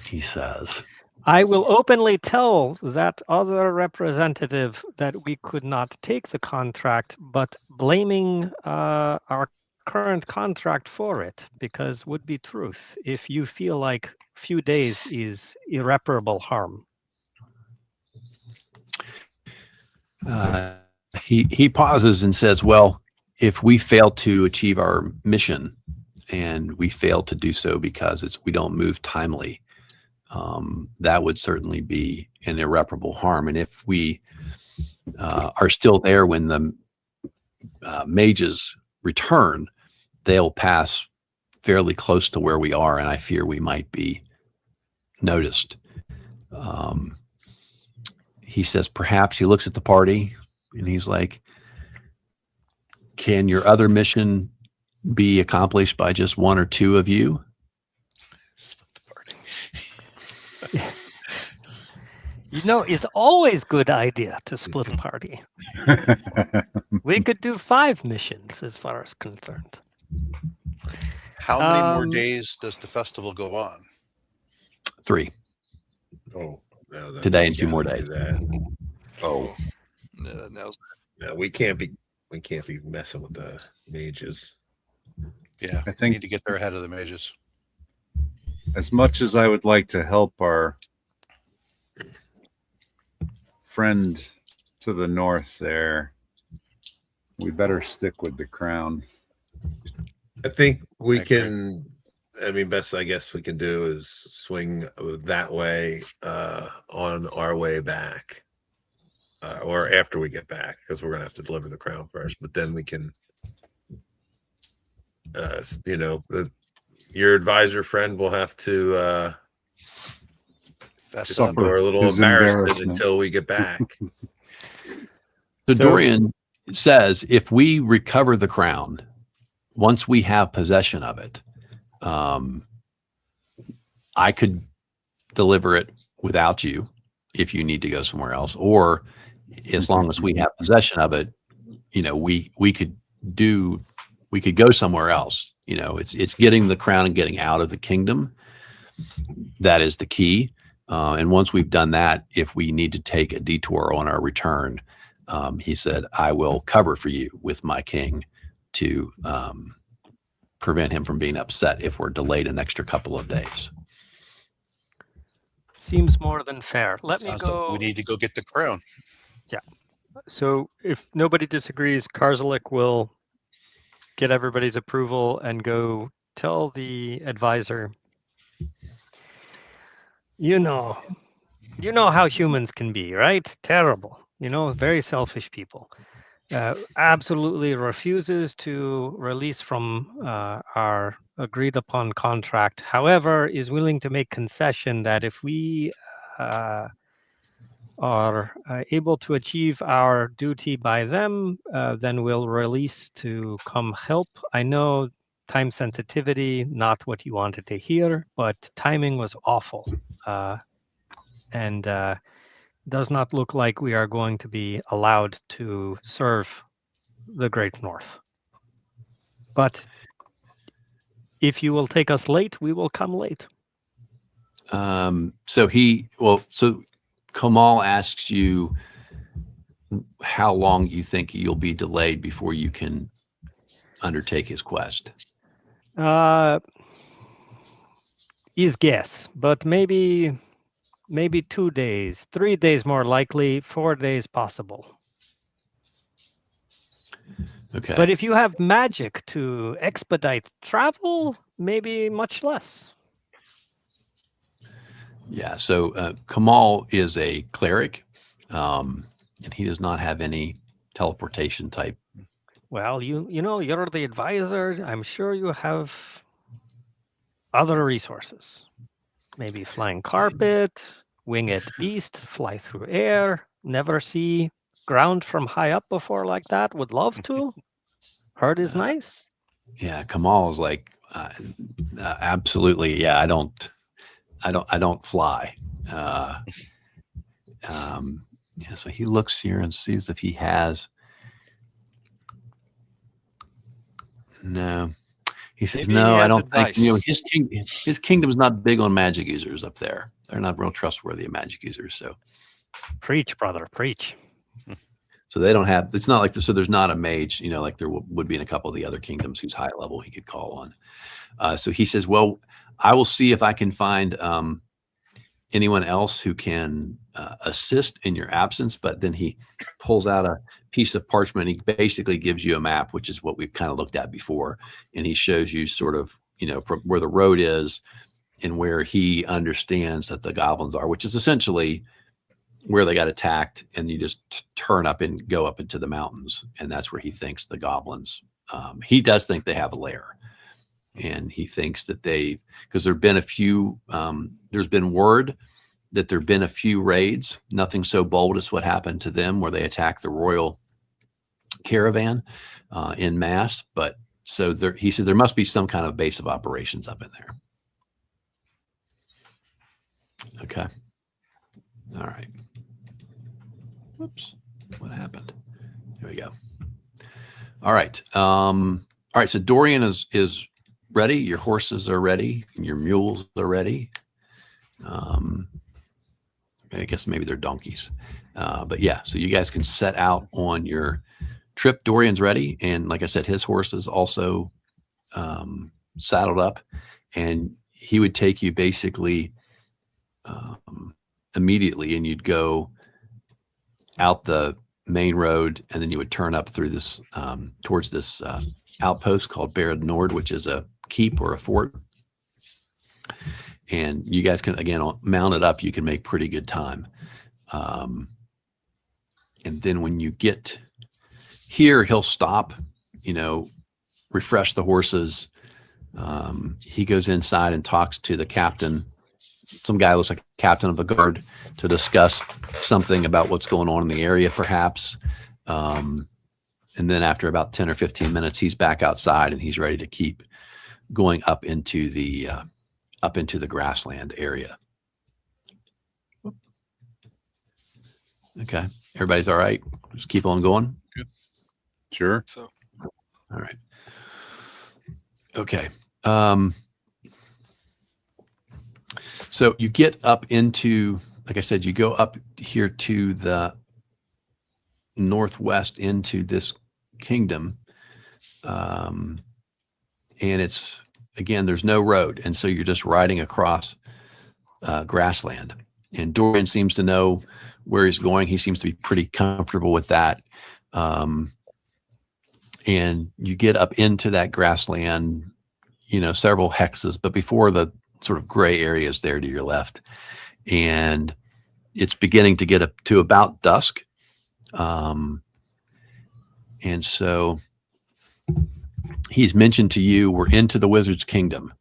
He says. I will openly tell that other representative that we could not take the contract, but blaming our current contract for it, because would be truth if you feel like few days is irreparable harm. He pauses and says, well, if we fail to achieve our mission and we fail to do so because we don't move timely, that would certainly be an irreparable harm. And if we are still there when the mages return, they'll pass fairly close to where we are, and I fear we might be noticed. He says, perhaps he looks at the party and he's like, can your other mission be accomplished by just one or two of you? Split the party. You know, it's always good idea to split a party. We could do 5 missions as far as concerned. How many more days does the festival go on? 3 Oh, no, that's today not and 2 more gonna days. do that. Oh, No, No, we can't be messing with the mages. Yeah, I we think need to get there ahead of the mages. as much as I would like to help our friend to the north there, we better stick with the crown. I think we I agree. can. I mean, best I guess we can do is swing that way on our way back, or after we get back, because we're gonna have to deliver the crown first. But then we can, your advisor friend will have to Fess up. suffer a little His embarrassment embarrassment. until we get back. So So- Dorian says, if we recover the crown, once we have possession of it, I could deliver it without you if you need to go somewhere else, or as long as we have possession of it, we could go somewhere else. It's getting the crown and getting out of the kingdom. That is the key. And once we've done that, if we need to take a detour on our return, he said, I will cover for you with my king to prevent him from being upset if we're delayed an extra couple of days. Seems more than fair. Let me Sounds like go. we need to go get the crown. So if nobody disagrees, Karzalik will get everybody's approval and go tell the advisor, you know how humans can be, right? Terrible. Very selfish people. Absolutely refuses to release from our agreed upon contract. However, is willing to make concession that if we are able to achieve our duty by them, then we'll release to come help. I know time sensitivity, not what you wanted to hear, but timing was awful. And does not look like we are going to be allowed to serve the Great North. But if you will take us late, we will come late. So Kamal asks you how long you think you'll be delayed before you can undertake his quest. His guess, but maybe 2 days, 3 days more likely, 4 days possible. Okay. But if you have magic to expedite travel, maybe much less. Yeah. So Kamal is a cleric, and he does not have any teleportation type. Well, you know, you're the advisor. I'm sure you have other resources. Maybe flying carpet, winged beast, fly through air, never see ground from high up before like that. Would love to. Heard is nice. Yeah. Kamal is like, absolutely. Yeah. I don't fly. Yeah. So he looks here and sees if he has. No. He says, Maybe he no, I has don't think, you know, advice. his kingdom's not big on magic users up there. They're not real trustworthy of magic users. So Preach, brother, preach. So they don't have, it's not like, so there's not a mage, you know, like there would be in a couple of the other kingdoms who's high level he could call on. So he says, well, I will see if I can find anyone else who can assist in your absence. But then he pulls out a piece of parchment. He basically gives you a map, which is what we've kind of looked at before. And he shows you sort of, you know, from where the road is and where he understands that the goblins are, which is essentially where they got attacked, and you just turn up and go up into the mountains. And that's where he thinks the goblins, he does think they have a lair. And he thinks that because there've been a few, there's been word that there've been a few raids, nothing so bold as what happened to them where they attacked the royal caravan in mass. But so he said there must be some kind of base of operations up in there. Okay. All right. Whoops. What happened? Here we go. All right. All right. So Dorian is ready. Your horses are ready. Your mules are ready. I guess maybe they're donkeys. But yeah, so you guys can set out on your trip. Dorian's ready. And like I said, his horse is also saddled up. And he would take you basically immediately, and you'd go out the main road, and then you would turn up through this towards this outpost called Barad Nord, which is a keep or a fort. And you guys can, again, mount it up. You can make pretty good time. And then when you get here, he'll stop, you know, refresh the horses. He goes inside and talks to the captain. Some guy looks like a captain of the guard, to discuss something about what's going on in the area, perhaps. And then after about 10 or 15 minutes, he's back outside and he's ready to keep going up into the grassland area. Okay. Everybody's all right. Just keep on going. Good. Sure. So All right. Okay. So you get up into, like I said, you go up here to the northwest into this kingdom. And it's, again, there's no road. And so you're just riding across grassland. And Dorian seems to know where he's going. He seems to be pretty comfortable with that. And you get up into that grassland, you know, several hexes, but before the sort of gray areas there to your left. And it's beginning to get up to about dusk. And so he's mentioned to you, we're into the wizard's kingdom.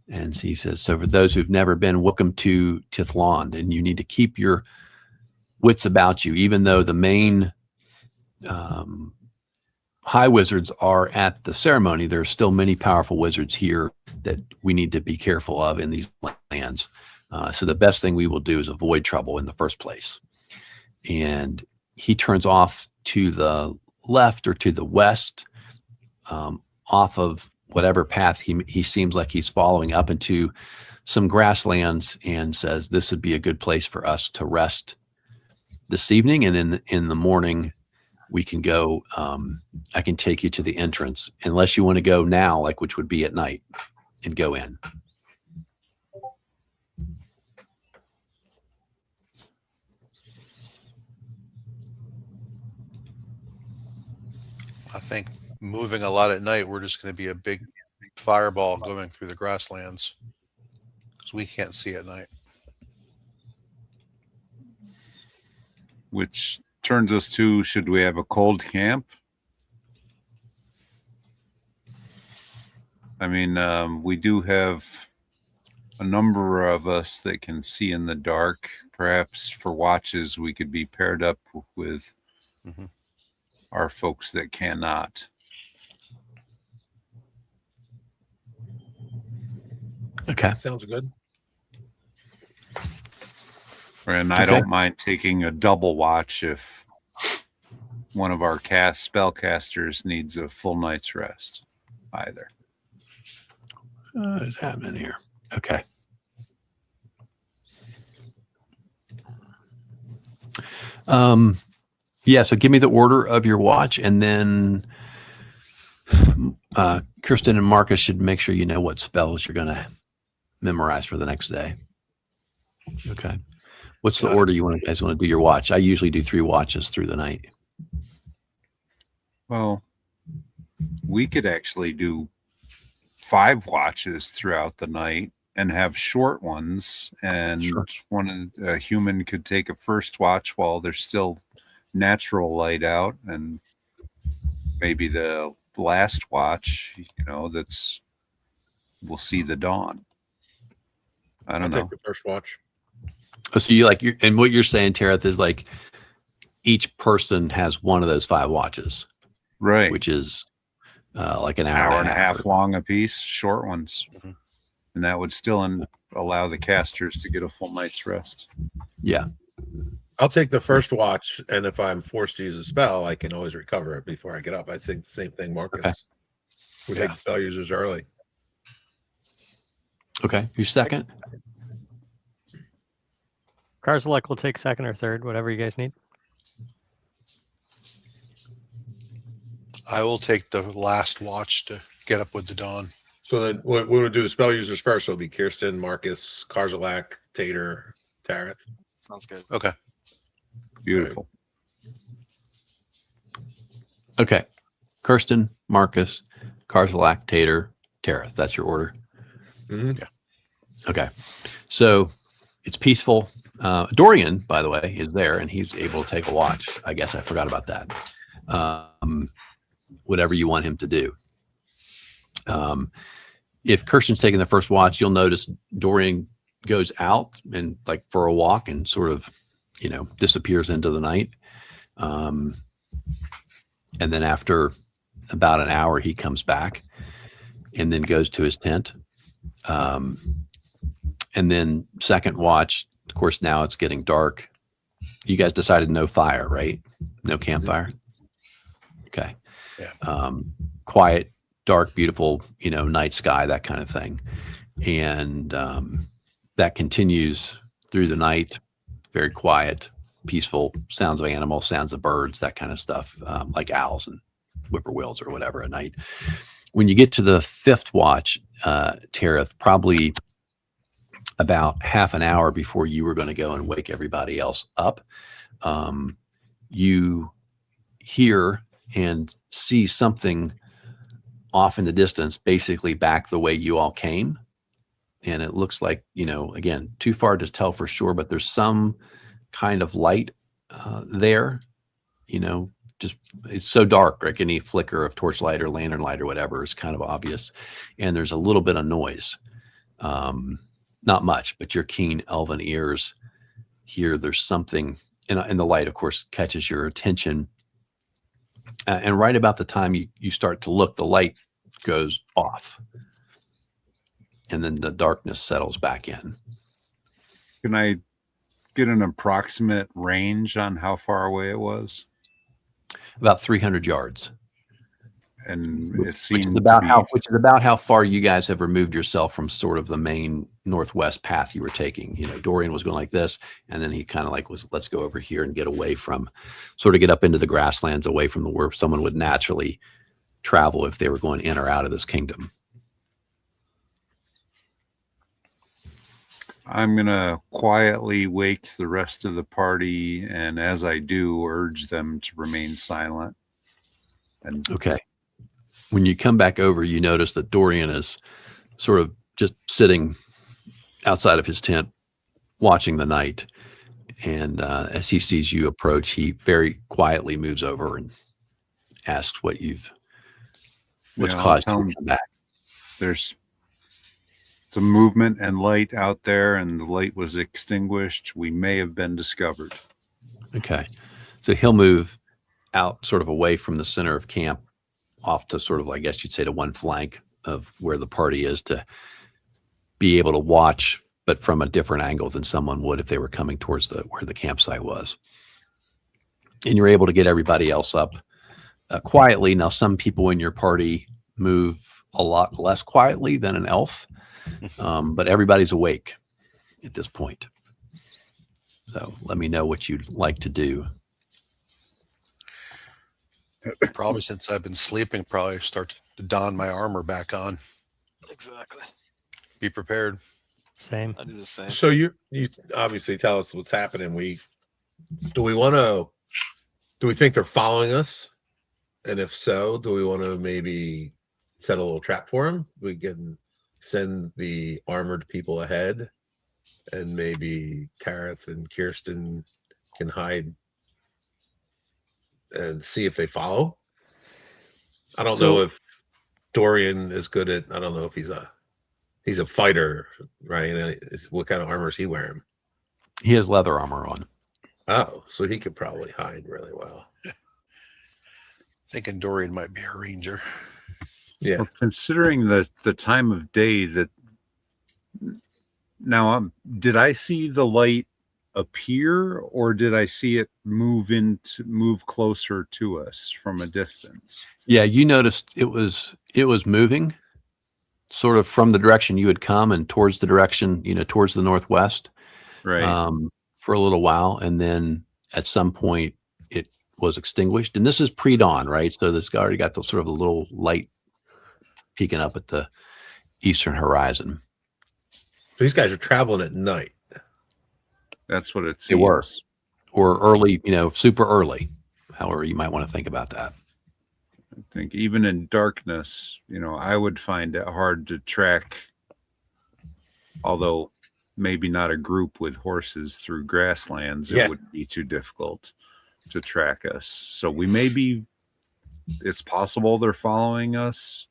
And he says, so for those who've never been, welcome to Tithland, and you need to keep your wits about you, even though the main high wizards are at the ceremony. There are still many powerful wizards here that we need to be careful of in these lands. So the best thing we will do is avoid trouble in the first place. And he turns off to the left or to the west, off of whatever path he seems like he's following up into some grasslands, and says this would be a good place for us to rest this evening. And in the morning, we can go, I can take you to the entrance, unless you want to go now, like which would be at night, and go in. I think moving a lot at night, we're just going to be a big fireball going through the grasslands because we can't see at night. Which turns us to, should we have a cold camp? I mean, we do have a number of us that can see in the dark. Perhaps for watches, we could be paired up with our folks that cannot. Okay. Sounds good. And I don't mind taking a double watch if one of our spellcasters needs a full night's rest either. What is happening here? Okay. Yeah, so give me the order of your watch, and then Kirsten and Marcus should make sure you know what spells you're going to memorize for the next day. Okay. What's the order you guys want to do your watch? I usually do 3 watches through the night. Well, we could actually do 5 watches throughout the night and have short ones, and a human could take a first watch while there's still natural light out, and maybe the last watch, we'll see the dawn. I don't know. Take the first watch. Oh, so and what you're saying, Tareth, is like each person has one of those 5 watches, right? Which is like an hour and a half long a piece, short ones, and that would still allow the casters to get a full night's rest. Yeah, I'll take the first watch, and if I'm forced to use a spell, I can always recover it before I get up. I think the same thing, Marcus. Okay. We take the spell users early. Okay, who's second? Karzalek will take second or third, whatever you guys need. I will take the last watch to get up with the dawn. So then we would do the spell users first. So it'll be Kirsten, Marcus, Karzalek, Tater, Tareth. Sounds good. Okay. Beautiful. Okay. Kirsten, Marcus, Karzalek, Tater, Tareth. That's your order. Yeah. Okay. So it's peaceful. Dorian, by the way, is there, and he's able to take a watch. I guess I forgot about that. Whatever you want him to do. If Kirsten's taking the first watch, you'll notice Dorian goes out and like for a walk and sort of, disappears into the night. And then after about an hour, he comes back and then goes to his tent. And then second watch, of course, now it's getting dark. You guys decided no fire, right? No campfire. Okay. Yeah. Quiet, dark, beautiful, night sky, that kind of thing. And that continues through the night. Very quiet, peaceful, sounds of animals, sounds of birds, that kind of stuff, like owls and whippoorwills or whatever at night. When you get to the 5th watch, Tareth, probably about half an hour before you were going to go and wake everybody else up, you hear and see something off in the distance, basically back the way you all came. And it looks like, again, too far to tell for sure, but there's some kind of light there, just it's so dark, like any flicker of torchlight or lantern light or whatever is kind of obvious. And there's a little bit of noise. Not much, but your keen elven ears hear there's something and the light, of course, catches your attention. And right about the time you start to look, the light goes off. And then the darkness settles back in. Can I get an approximate range on how far away it was? About 300 yards. And it Which seemed is to about be, how far you guys have removed yourself from sort of the main northwest path you were taking. You know, Dorian was going like this, and then he kind of like was, let's go over here and get away from, sort of get up into the grasslands, away from the where someone would naturally travel if they were going in or out of this kingdom. I'm going to quietly wake the rest of the party, and as I do, urge them to remain silent. And Okay. When you come back over, you notice that Dorian is sort of just sitting outside of his tent, watching the night. And as he sees you approach, he very quietly moves over and asks what's I'll caused tell you him to come back. there's some movement and light out there, and the light was extinguished. We may have been discovered. Okay. So he'll move out sort of away from the center of camp, off to sort of, I guess you'd say, to one flank of where the party is, to be able to watch, but from a different angle than someone would if they were coming towards where the campsite was. And you're able to get everybody else up quietly. Now, some people in your party move a lot less quietly than an elf, but everybody's awake at this point. So let me know what you'd like to do. Probably since I've been sleeping, probably start to don my armor back on. Exactly. Be prepared. Same. I do the same. So you obviously tell us what's happening. Do we think they're following us? And if so, do we want to maybe set a little trap for them? We can send the armored people ahead, and maybe Kareth and Kirsten can hide and see if they follow. I don't know if Dorian is good at, I don't know if he's a fighter, right? And what kind of armor is he wearing? He has leather armor on. Oh, so he could probably hide really well. Thinking Dorian might be a ranger. Yeah. Well, considering the time of day that now, did I see the light appear, or did I see it move closer to us from a distance? Yeah, you noticed it was moving sort of from the direction you had come and towards the direction, towards the northwest, Right. for a little while. And then at some point it was extinguished. And this is pre-dawn, right? So this already got the sort of a little light peeking up at the eastern horizon. So these guys are traveling at night. That's what it seems. They were. Or early, super early, however you might want to think about that. I think even in darkness, I would find it hard to track, although maybe not a group with horses through grasslands. Yeah. It would be too difficult to track us. So it's possible they're following us,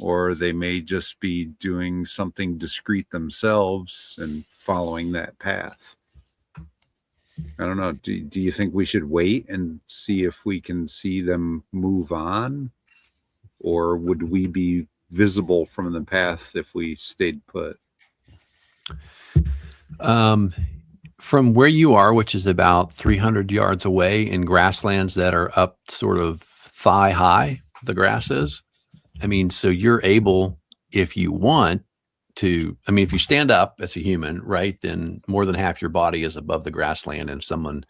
or they may just be doing something discreet themselves and following that path. I don't know. Do you think we should wait and see if we can see them move on? Or would we be visible from the path if we stayed put? From where you are, which is about 300 yards away in grasslands that are up sort of thigh high, the grass is. So you're able, if you want to, if you stand up as a human, right, then more than half your body is above the grassland. And if someone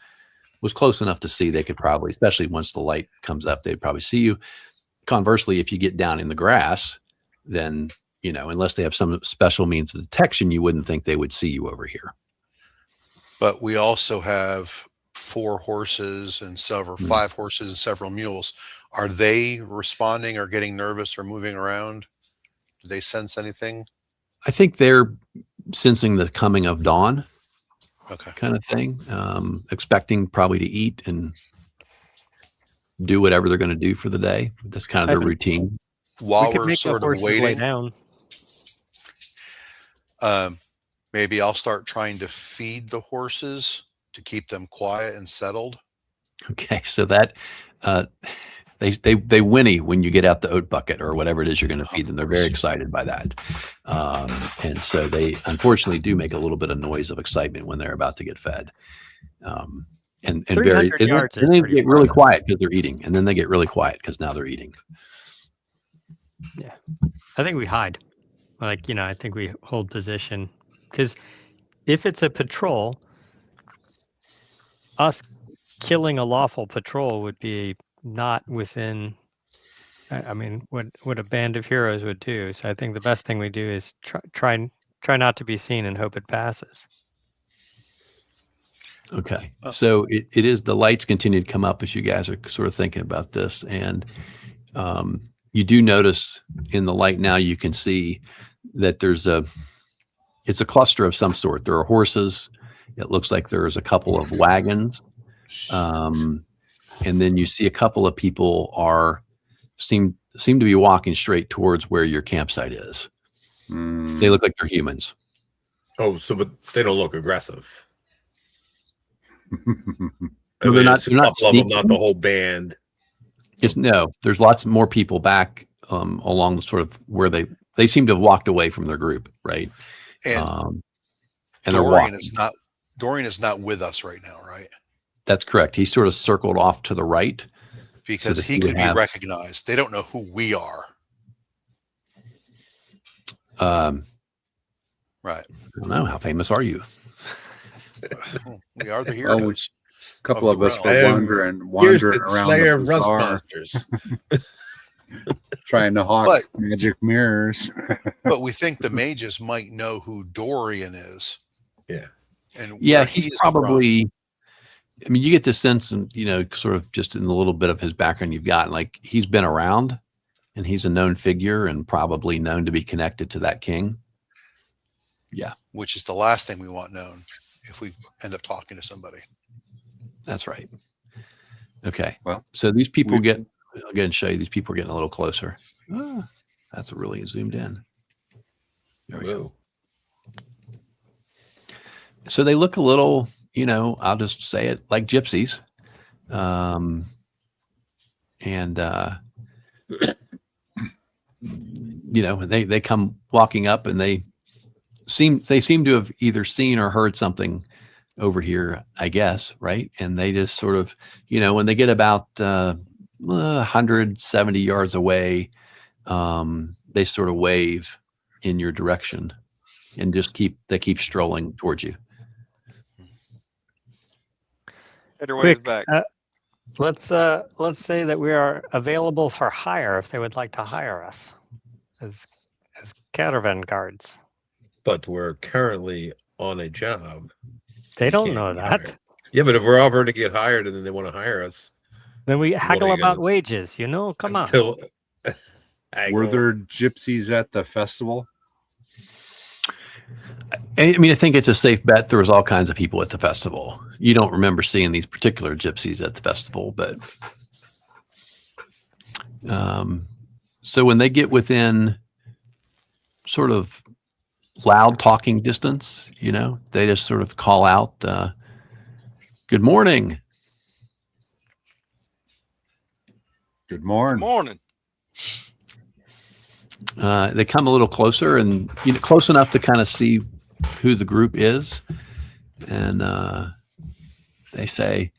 was close enough to see, they could probably, especially once the light comes up, they'd probably see you. Conversely, if you get down in the grass, then, unless they have some special means of detection, you wouldn't think they would see you over here. But we also have 4 horses and 5 horses and several mules. Are they responding or getting nervous or moving around? Do they sense anything? I think they're sensing the coming of dawn, Okay. kind of thing, expecting probably to eat and do whatever they're going to do for the day. That's kind of their routine. While we could we're make the sort of horses lay waiting, down. maybe I'll start trying to feed the horses to keep them quiet and settled. Okay, so that they whinny when you get out the oat bucket or whatever it is you're going to feed them. They're very excited by that, and so they unfortunately do make a little bit of noise of excitement when they're about to get fed. And very, 300 yards and is they pretty get really far. quiet because they're eating, and then they get really quiet because now they're eating. Yeah, I think we hide. Like, I think we hold position, because if it's a patrol, us killing a lawful patrol would be not within. I mean, what a band of heroes would do. So I think the best thing we do is try not to be seen and hope it passes. Okay, so it is, the lights continue to come up as you guys are sort of thinking about this, and you do notice in the light now you can see that it's a cluster of some sort. There are horses. It looks like there's a couple of wagons, and then you see a couple of people seem to be walking straight towards where your campsite is. They look like they're humans. Oh, so but they don't look aggressive. No, they're not. It's a They're not couple of them, sneaking. not the whole band. No. There's lots more people back along the sort of where they seem to have walked away from their group, right? And And they're Dorian walking. Dorian is not with us right now, right? That's correct. He sort of circled off to the right Because that he he would could be have- recognized. They don't know who we are. Right. I don't know, how famous are you? We are the Well, heroes. A couple Of of the us realm. were Here's wandering the around Slayer the of Rust bazaar, Monsters. trying to hawk But- magic mirrors. But we think the mages might know who Dorian is. Yeah. And Yeah, where he's is from. probably, I mean, you get this sense, and sort of just in the little bit of his background you've got, like he's been around and he's a known figure and probably known to be connected to that king. Yeah, which is the last thing we want known if we end up talking to somebody. that's right. Okay. Well, so these people I'll go ahead and show you, these people are getting a little closer. That's really zoomed in. There we go. So they look a little, I'll just say it, like gypsies. They come walking up, and they seem to have either seen or heard something over here, I guess, right? And they just sort of, when they get about 170 yards away, they sort of wave in your direction and just keep strolling towards you. Head your way Quick, back. let's say that we are available for hire if they would like to hire us as caravan guards. But we're currently on a job. They don't can't know be that. hired. Yeah, but if we're offering to get hired and then they want to hire us, Then we are haggle you about gonna- wages. Come on. until Were there gypsies at the festival? I mean, I think it's a safe bet. There was all kinds of people at the festival. You don't remember seeing these particular gypsies at the festival, but so when they get within sort of loud talking distance, they just sort of call out, "Good morning." Good morning. Morning. They come a little closer, and close enough to kind of see who the group is, and they say,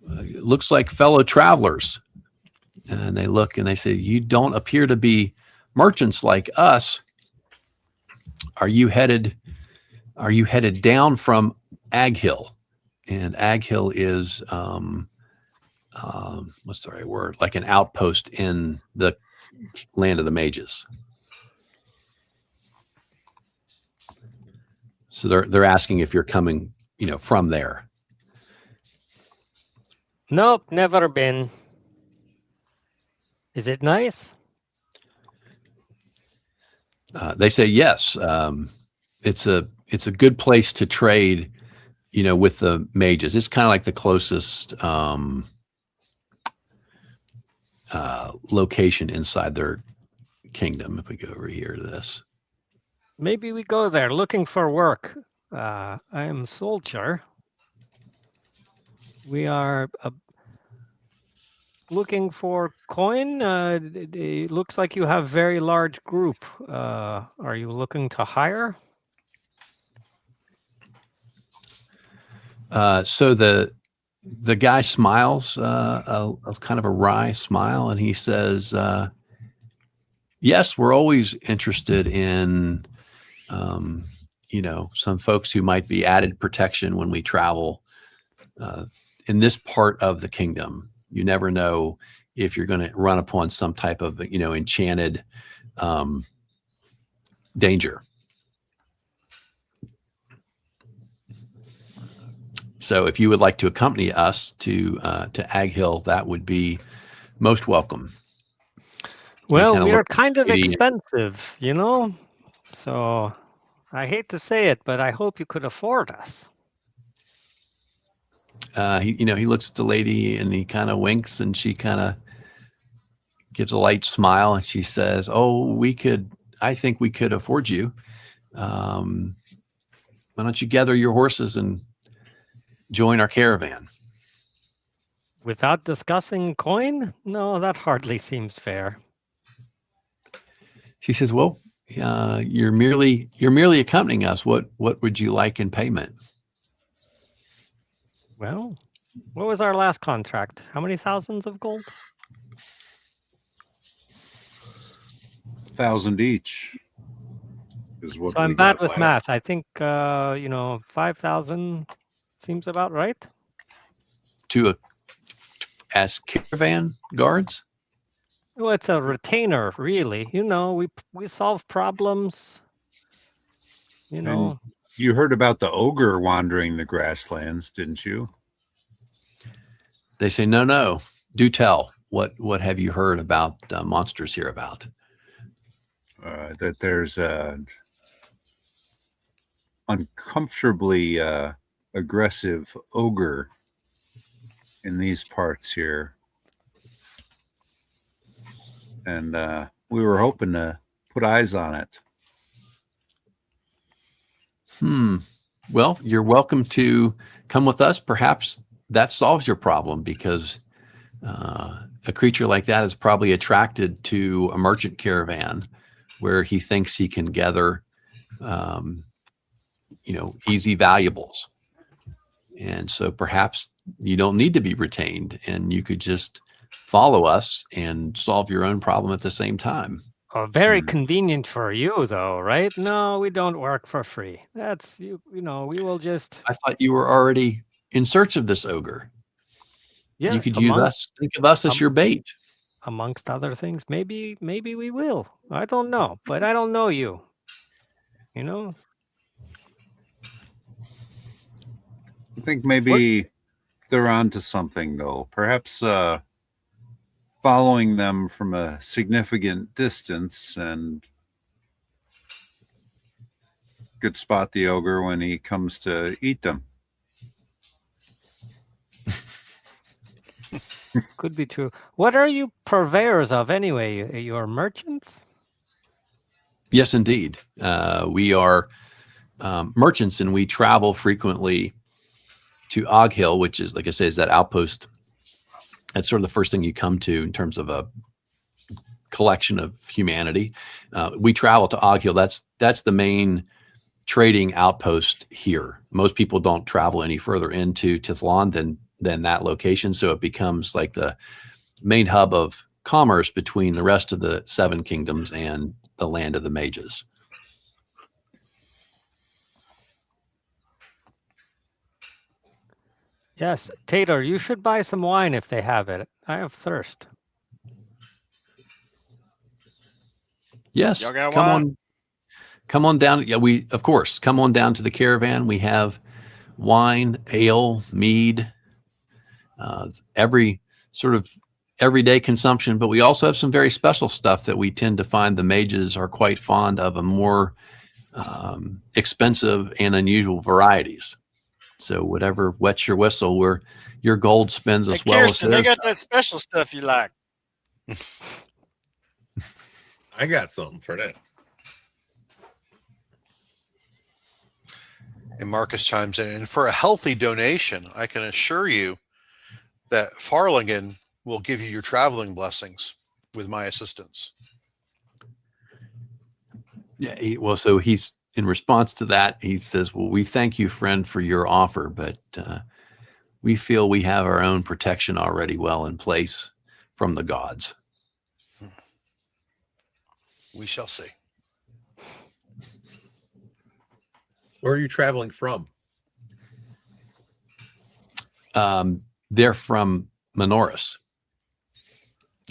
"Looks like fellow travelers." And they look and they say, "You don't appear to be merchants like us. Are you headed down from Ag Hill?" And Ag Hill is what's the right word? Like an outpost in the land of the mages. So they're asking if you're coming, from there. Nope, never been. Is it nice? They say yes. It's a good place to trade, with the mages. It's kind of like the closest location inside their kingdom. If we go over here to this, Maybe we go there looking for work. I am soldier. We are looking for coin. It looks like you have very large group. Are you looking to hire? So the guy smiles, a kind of a wry smile, and he says, "Yes, we're always interested in, some folks who might be added protection when we travel in this part of the kingdom. You never know if you're going to run upon some type of, enchanted danger." So if you would like to accompany us to Ag Hill, that would be most welcome. Well, kinda we are look kind of lady- expensive, so I hate to say it, but I hope you could afford us. He looks at the lady and he kind of winks, and she kind of gives a light smile, and she says, "Oh, I think we could afford you. Why don't you gather your horses and join our caravan?" Without discussing coin? No, that hardly seems fair. She says, "Well, you're merely accompanying us. What would you like in payment?" Well, what was our last contract? How many thousands of gold? 1,000 each is what So I'm we bad got with last. math. I think 5,000 seems about right. As caravan guards? Well, it's a retainer, really. We solve problems. And you heard about the ogre wandering the grasslands, didn't you? They say, no. Do tell. What have you heard about monsters hereabout? That there's a uncomfortably aggressive ogre in these parts here, and we were hoping to put eyes on it. Well, you're welcome to come with us. Perhaps that solves your problem, because a creature like that is probably attracted to a merchant caravan where he thinks he can gather, easy valuables. And so perhaps you don't need to be retained, and you could just follow us and solve your own problem at the same time. Oh, very convenient for you, though, right? No, we don't work for free. That's we will just. I thought you were already in search of this ogre. Yeah, You could use us. Think of us as your bait. Amongst other things. Maybe we will. I don't know, but I don't know you. I think maybe they're onto something, though. Perhaps following them from a significant distance and could spot the ogre when he comes to eat them. Could be true. What are you purveyors of anyway? You're merchants? Yes, indeed. We are merchants, and we travel frequently to Og Hill, which is, like I say, is that outpost. That's sort of the first thing you come to in terms of a collection of humanity. We travel to Og Hill. That's the main trading outpost here. Most people don't travel any further into Tithlan than that location, so it becomes like the main hub of commerce between the rest of the Seven Kingdoms and the land of the mages. Yes, Tater, you should buy some wine if they have it. I have thirst. Yes, Y'all got wine? Come on down. Yeah, of course, come on down to the caravan. We have wine, ale, mead, every sort of everyday consumption, but we also have some very special stuff that we tend to find the mages are quite fond of, a more expensive and unusual varieties. So whatever wets your whistle, where your gold spends as Hey, well Kirsten, as they theirs. got that special stuff you like. I got something for that. And Marcus chimes in, and for a healthy donation, I can assure you that Farlingen will give you your traveling blessings with my assistance. Yeah. Well, so he's in response to that. He says, "Well, we thank you, friend, for your offer, but we feel we have our own protection already well in place from the gods." We shall see. Where are you traveling from? They're from Menoris,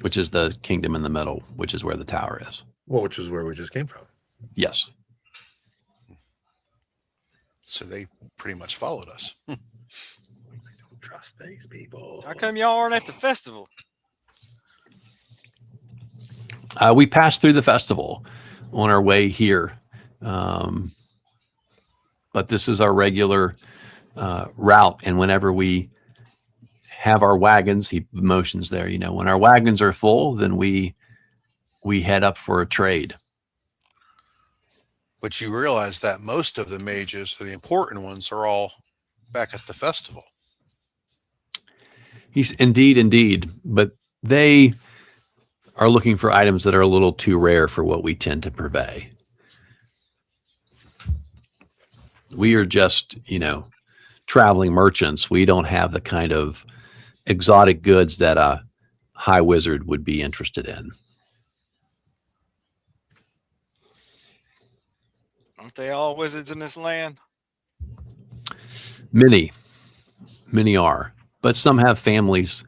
which is the kingdom in the middle, which is where the tower is. Well, which is where we just came from. Yes. So they pretty much followed us. I don't trust these people. How come y'all aren't at the festival? We passed through the festival on our way here. But this is our regular route. And whenever we have our wagons, he motions there, when our wagons are full, then we head up for a trade. But you realize that most of the mages, or the important ones, are all back at the festival. He's indeed. But they are looking for items that are a little too rare for what we tend to purvey. We are just, traveling merchants. We don't have the kind of exotic goods that a high wizard would be interested in. Aren't they all wizards in this land? Many are, but some have families,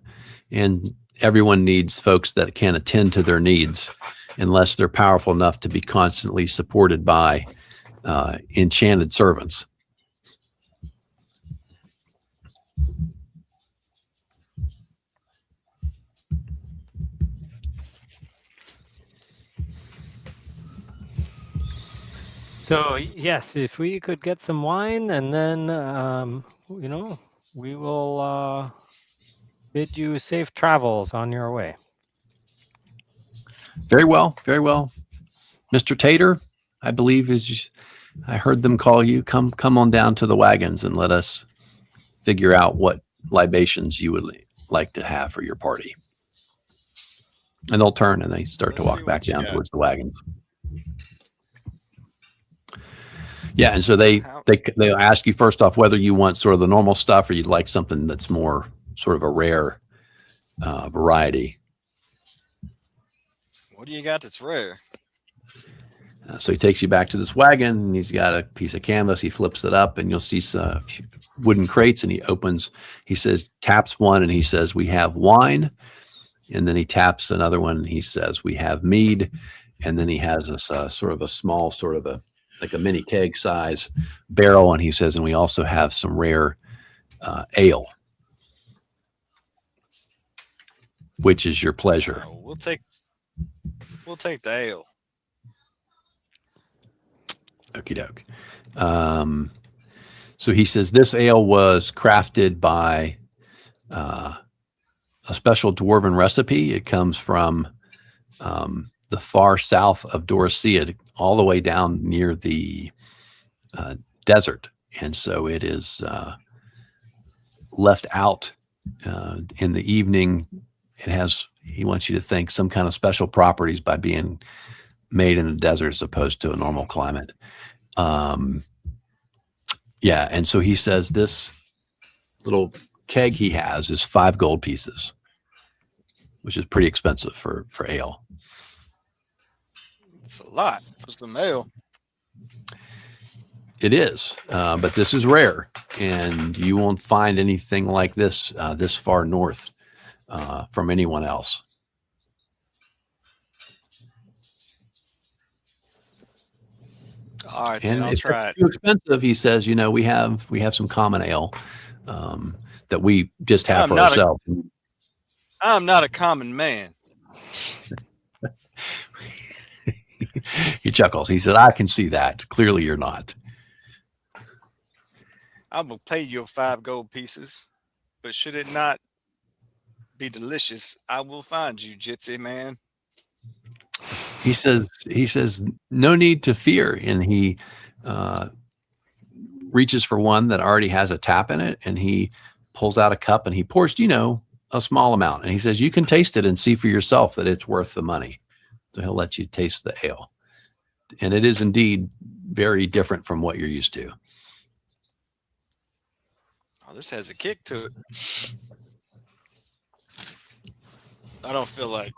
and everyone needs folks that can attend to their needs unless they're powerful enough to be constantly supported by enchanted servants. So yes, if we could get some wine, and then we will bid you safe travels on your way. Very well. Mr. Tater, I believe I heard them call you. Come on down to the wagons and let us figure out what libations you would like to have for your party. And they'll turn and they start to Let's walk see back what you down got. towards the wagons. Yeah, and so they'll ask you first off whether you want sort of the normal stuff or you'd like something that's more sort of a rare variety. What do you got that's rare? So he takes you back to this wagon, and he's got a piece of canvas. He flips it up, and you'll see some wooden crates, and he taps one, and he says, "We have wine." And then he taps another one, and he says, "We have mead." And then he has this sort of a small, like a mini keg size barrel, and he says, "And we also have some rare ale, which is your pleasure." We'll take the ale. Okie doke. So he says this ale was crafted by a special dwarven recipe. It comes from the far south of Dorothea, all the way down near the desert. And so it is left out in the evening. He wants you to think, some kind of special properties by being made in the desert as opposed to a normal climate. And so he says this little keg he has is 5 gold pieces, which is pretty expensive for ale. It's a lot for some ale. It is, but this is rare, and you won't find anything like this this far north from anyone else. All right, And I'll if try it's it. too expensive, he says, we have some common ale that we just have I'm for not ourselves. I'm not a common man. He chuckles. He said, "I can see that. Clearly, you're not." I will pay your 5 gold pieces, but should it not be delicious, I will find you, Gypsy man. He says, "No need to fear." And he reaches for one that already has a tap in it, and he pulls out a cup and he pours, a small amount. And he says, you can taste it and see for yourself that it's worth the money. So he'll let you taste the ale. And it is indeed very different from what you're used to. Oh, this has a kick to it. I don't feel like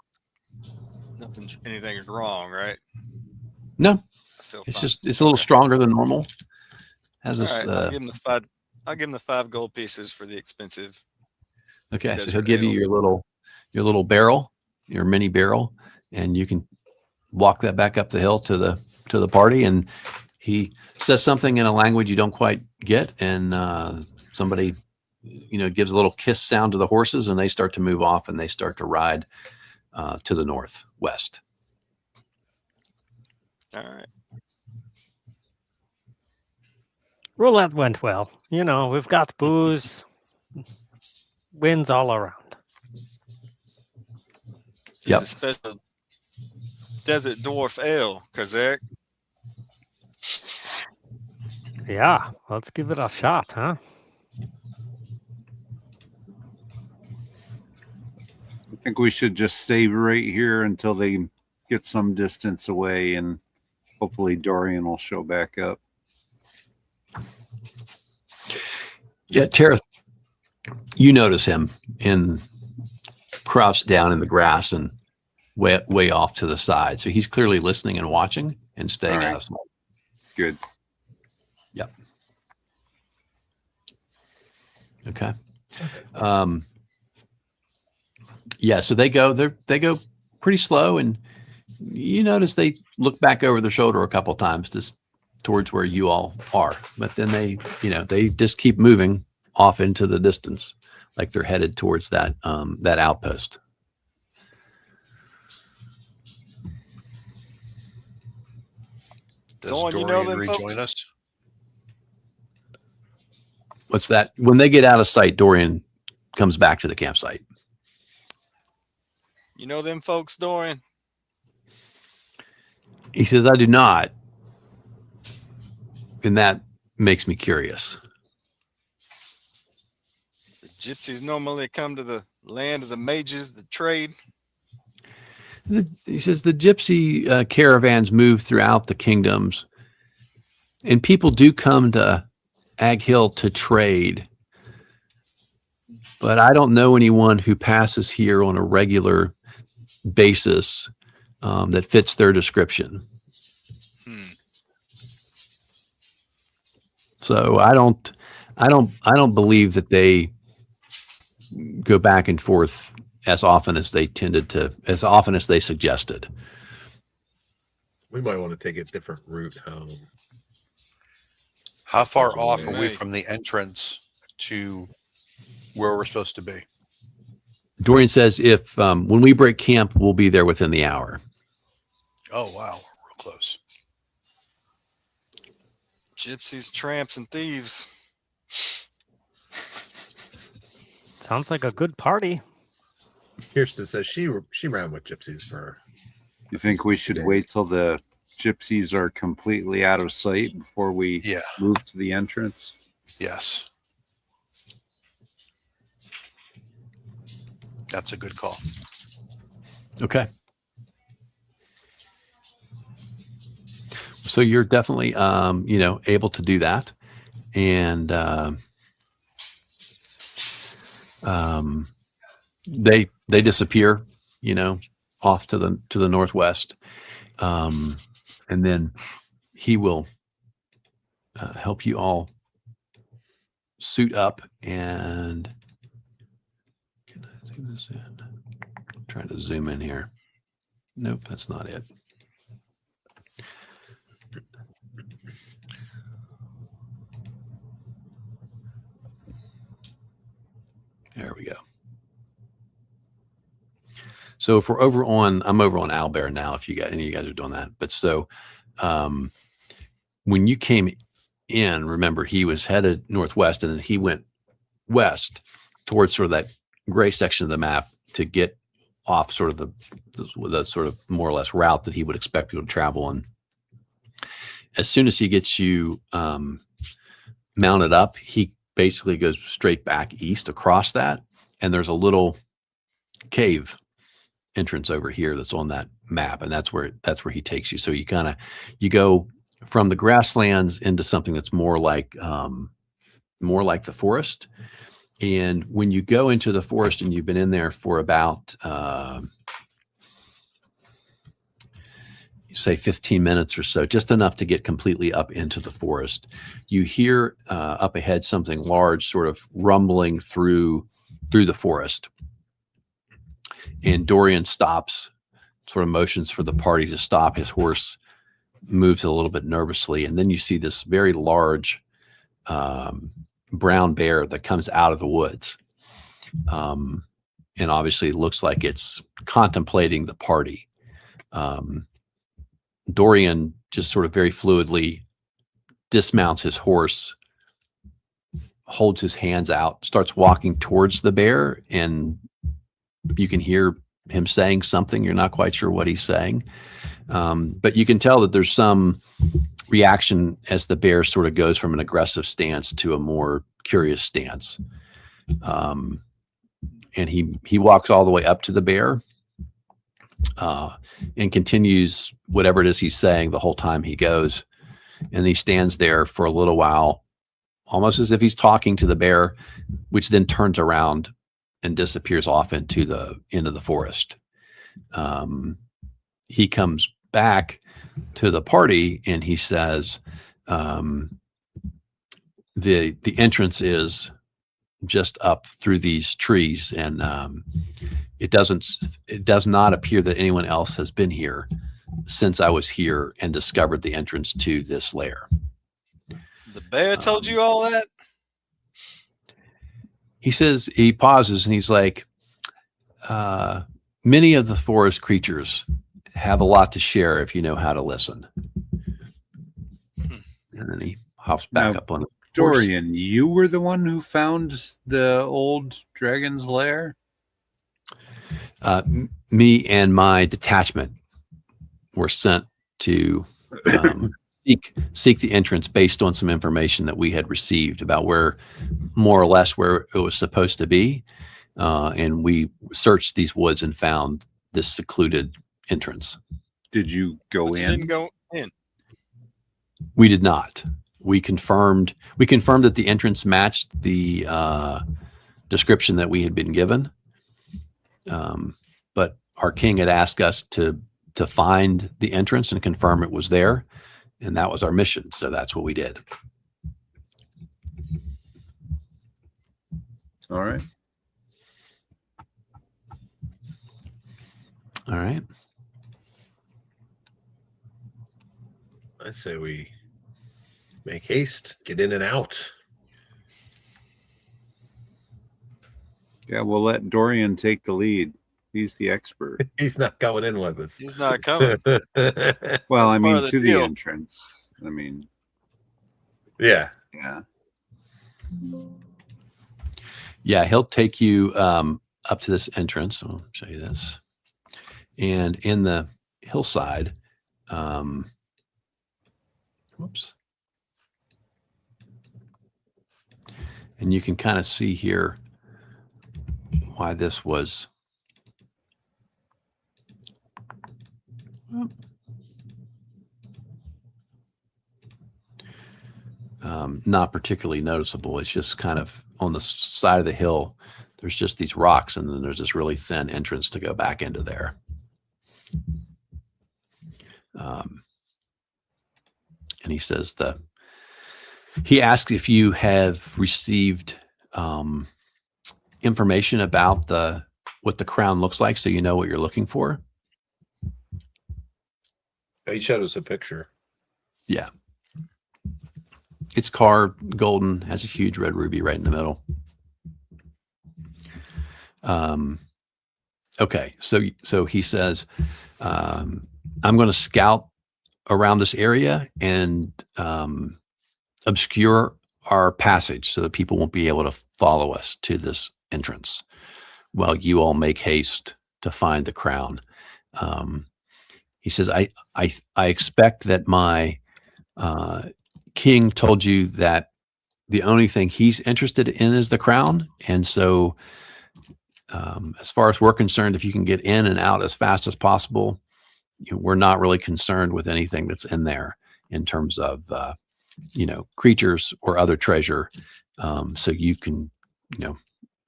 anything is wrong, right? No, I feel it's fine. just, it's a little stronger than normal. Has All this, right, I'll give him the five. I'll give him the 5 gold pieces for the expensive. okay. So desert he'll give you ale. your little barrel, your mini barrel, and you can walk that back up the hill to the party. And he says something in a language you don't quite get. And, somebody, gives a little kiss sound to the horses, and they start to move off, and they start to ride to the northwest. All right. Roulette went well. We've got booze, wins all around. This Yep. is special desert dwarf ale, Kazak. Yeah, let's give it a shot, huh? I think we should just stay right here until they get some distance away, and hopefully Dorian will show back up. Yeah, Tara, you notice him crouched down in the grass and way off to the side. So he's clearly listening and watching and staying All right. out of sight. Good. Yep. Okay. Yeah, so they go pretty slow, and you notice they look back over their shoulder a couple times just towards where you all are. But then they just keep moving off into the distance, like they're headed towards that outpost. Does Dawn, you know Dorian them rejoin folks? us? What's that? When they get out of sight, Dorian comes back to the campsite. You know them folks, Dorian? He says, I do not. And that makes me curious. The gypsies normally come to the land of the mages to trade. He says the gypsy caravans move throughout the kingdoms, and people do come to Ag Hill to trade. But I don't know anyone who passes here on a regular basis that fits their description. So I don't believe that they go back and forth as often as they suggested. We might want to take a different route home. How far Oh, off are we man. from the entrance to where we're supposed to be? Dorian says if when we break camp, we'll be there within the hour. Oh, wow. We're real close. Gypsies, tramps, and thieves. Sounds like a good party. Kirsten says she ran with gypsies for. You think we should Yes. wait till the gypsies are completely out of sight before we Yeah. move to the entrance? Yes. That's a good call. Okay. So you're definitely, able to do that. And they disappear, off to the northwest. And then he will help you all suit up. And can I zoom this in? I'm trying to zoom in here. Nope, that's not it. There we go. So if we're I'm over on Owlbear now, if any of you guys are doing that. But so when you came in, remember he was headed northwest, and then he went west towards sort of that gray section of the map to get off sort of the sort of more or less route that he would expect people to travel on. As soon as he gets you mounted up, he basically goes straight back east across that, and there's a little cave entrance over here that's on that map, and that's where he takes you. So you go from the grasslands into something that's more like the forest. And when you go into the forest and you've been in there for about say 15 minutes or so, just enough to get completely up into the forest, you hear up ahead something large sort of rumbling through the forest. And Dorian stops, sort of motions for the party to stop. His horse moves a little bit nervously, and then you see this very large brown bear that comes out of the woods. And obviously it looks like it's contemplating the party. Dorian just sort of very fluidly dismounts his horse, holds his hands out, starts walking towards the bear, and you can hear him saying something. You're not quite sure what he's saying. But you can tell that there's some reaction as the bear sort of goes from an aggressive stance to a more curious stance. And he walks all the way up to the bear and continues whatever it is he's saying the whole time he goes. And he stands there for a little while, almost as if he's talking to the bear, which then turns around and disappears off into the forest. He comes back to the party and he says, the entrance is just up through these trees, and it does not appear that anyone else has been here since I was here and discovered the entrance to this lair. The bear told you all that? He says, he pauses and he's like, many of the forest creatures have a lot to share if you know how to listen. And then he hops back up on it. Dorian, you were the one who found the old dragon's lair? Me and my detachment were sent to seek the entrance based on some information that we had received about where, more or less, where it was supposed to be. And we searched these woods and found this secluded entrance. Did you go But you in? didn't go in. We did not. We confirmed that the entrance matched the description that we had been given. But our king had asked us to find the entrance and confirm it was there. And that was our mission. So that's what we did. All right. All right. I say we make haste, get in and out. Yeah, we'll let Dorian take the lead. He's the expert. He's not going in with us. He's not coming. Well, That's I part mean, of the to the deal. entrance. I mean, Yeah. yeah. Yeah, he'll take you up to this entrance. I'll show you this. And in the hillside, whoops. And you can kind of see here why this was not particularly noticeable. It's just kind of on the side of the hill. There's just these rocks, and then there's this really thin entrance to go back into there. And he says he asks if you have received information about what the crown looks like, so you know what you're looking for. He showed us a picture. Yeah. It's carved golden, has a huge red ruby right in the middle. Okay, so he says, I'm going to scout around this area and obscure our passage so that people won't be able to follow us to this entrance while you all make haste to find the crown. He says, I expect that my king told you that the only thing he's interested in is the crown. And so As far as we're concerned, if you can get in and out as fast as possible, we're not really concerned with anything that's in there in terms of, creatures or other treasure. So you can,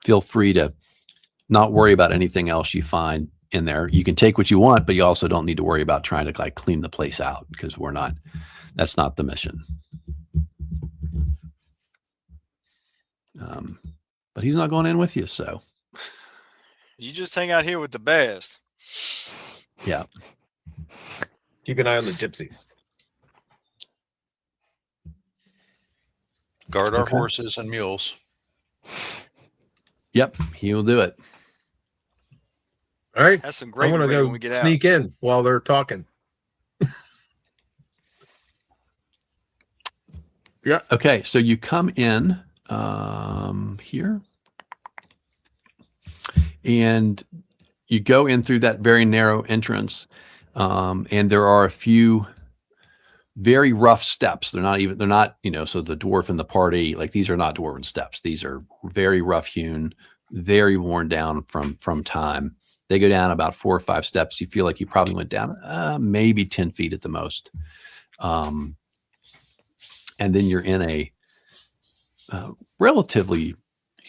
feel free to not worry about anything else you find in there. You can take what you want, but you also don't need to worry about trying to like clean the place out because that's not the mission. But he's not going in with you. So You just hang out here with the bears. yeah. Keep an eye on the gypsies. Guard our Okay. horses and mules. Yep. He will do it. All right. That's some I'm gravy gonna ready go when we get out. sneak in while they're talking. Yeah. Okay. So you come in here and you go in through that very narrow entrance. And there are a few very rough steps. They're not, so the dwarf and the party, like these are not dwarven steps. These are very rough hewn, very worn down from time. They go down about 4 or 5 steps. You feel like you probably went down maybe 10 feet at the most. And then you're in a relatively,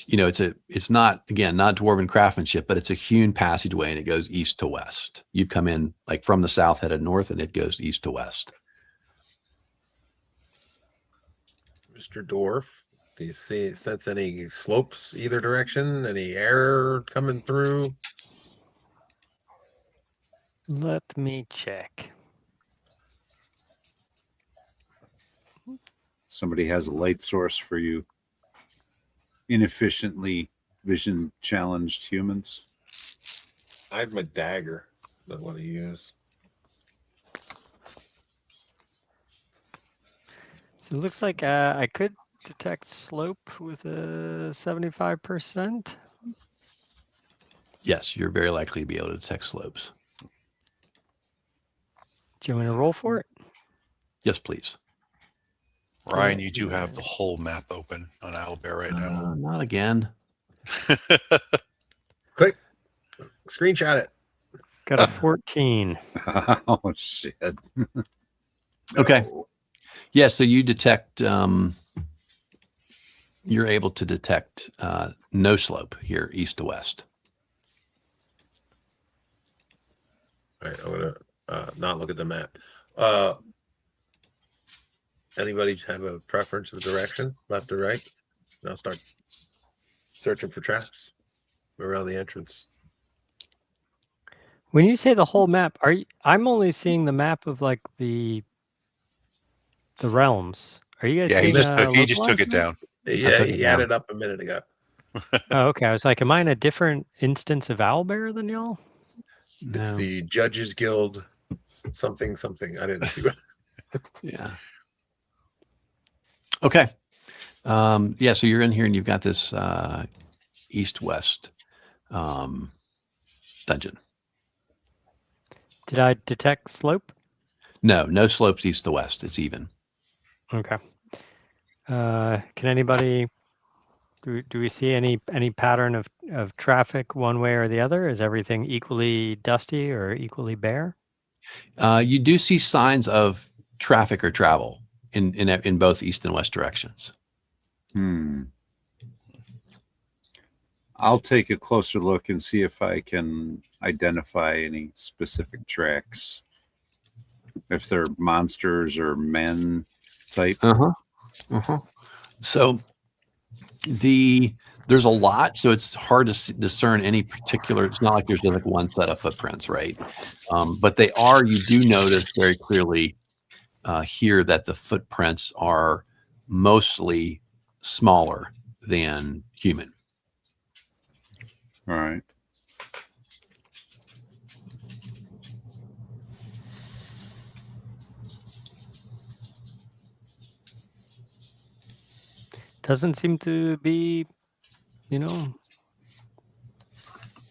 it's not dwarven craftsmanship, but it's a hewn passageway and it goes east to west. You've come in like from the south headed north and it goes east to west. Mr. Dwarf, do you sense any slopes either direction? Any air coming through? Let me check. Somebody has a light source for you inefficiently vision challenged humans. I have my dagger that I want to use. So it looks like I could detect slope with a 75%. Yes, you're very likely to be able to detect slopes. Do you want me to roll for it? Yes, please. Ryan, you do have the whole map open on Owlbear right now. Not again. Click. Screenshot it. Got a 14. Oh shit. Okay. No. Yeah, so you detect, you're able to detect no slope here, east to west. All right, I'm gonna not look at the map. Anybody have a preference of direction, left or right? And I'll start searching for traps around the entrance. When you say the whole map, I'm only seeing the map of like the realms. Are you guys Yeah, seeing he just took localized it map? down. Yeah, took it he down. added up a minute ago. Oh, okay. I was like, am I in a different instance of Owlbear than y'all? It's No. the Judges Guild something. I didn't see what. Yeah. Okay. Yeah, so you're in here and you've got this east-west dungeon. Did I detect slope? No slopes east to west. It's even. Okay. Can anybody do we see any pattern of traffic one way or the other? Is everything equally dusty or equally bare? You do see signs of traffic or travel in both east and west directions. I'll take a closer look and see if I can identify any specific tracks. If they're monsters or men type. So there's a lot, so it's hard to discern any particular. It's not like there's just like one set of footprints, right? But you do notice very clearly here that the footprints are mostly smaller than human. All right. Doesn't seem to be,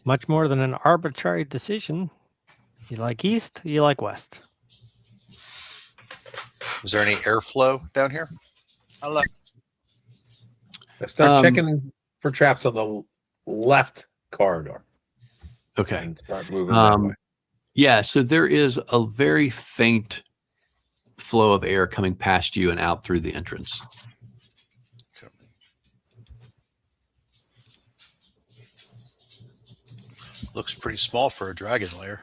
much more than an arbitrary decision. You like east, you like west. Is there any airflow down here? I like I start checking for traps on the left corridor Okay. and start moving that way. Yeah. So there is a very faint flow of air coming past you and out through the entrance. Looks pretty small for a dragon lair.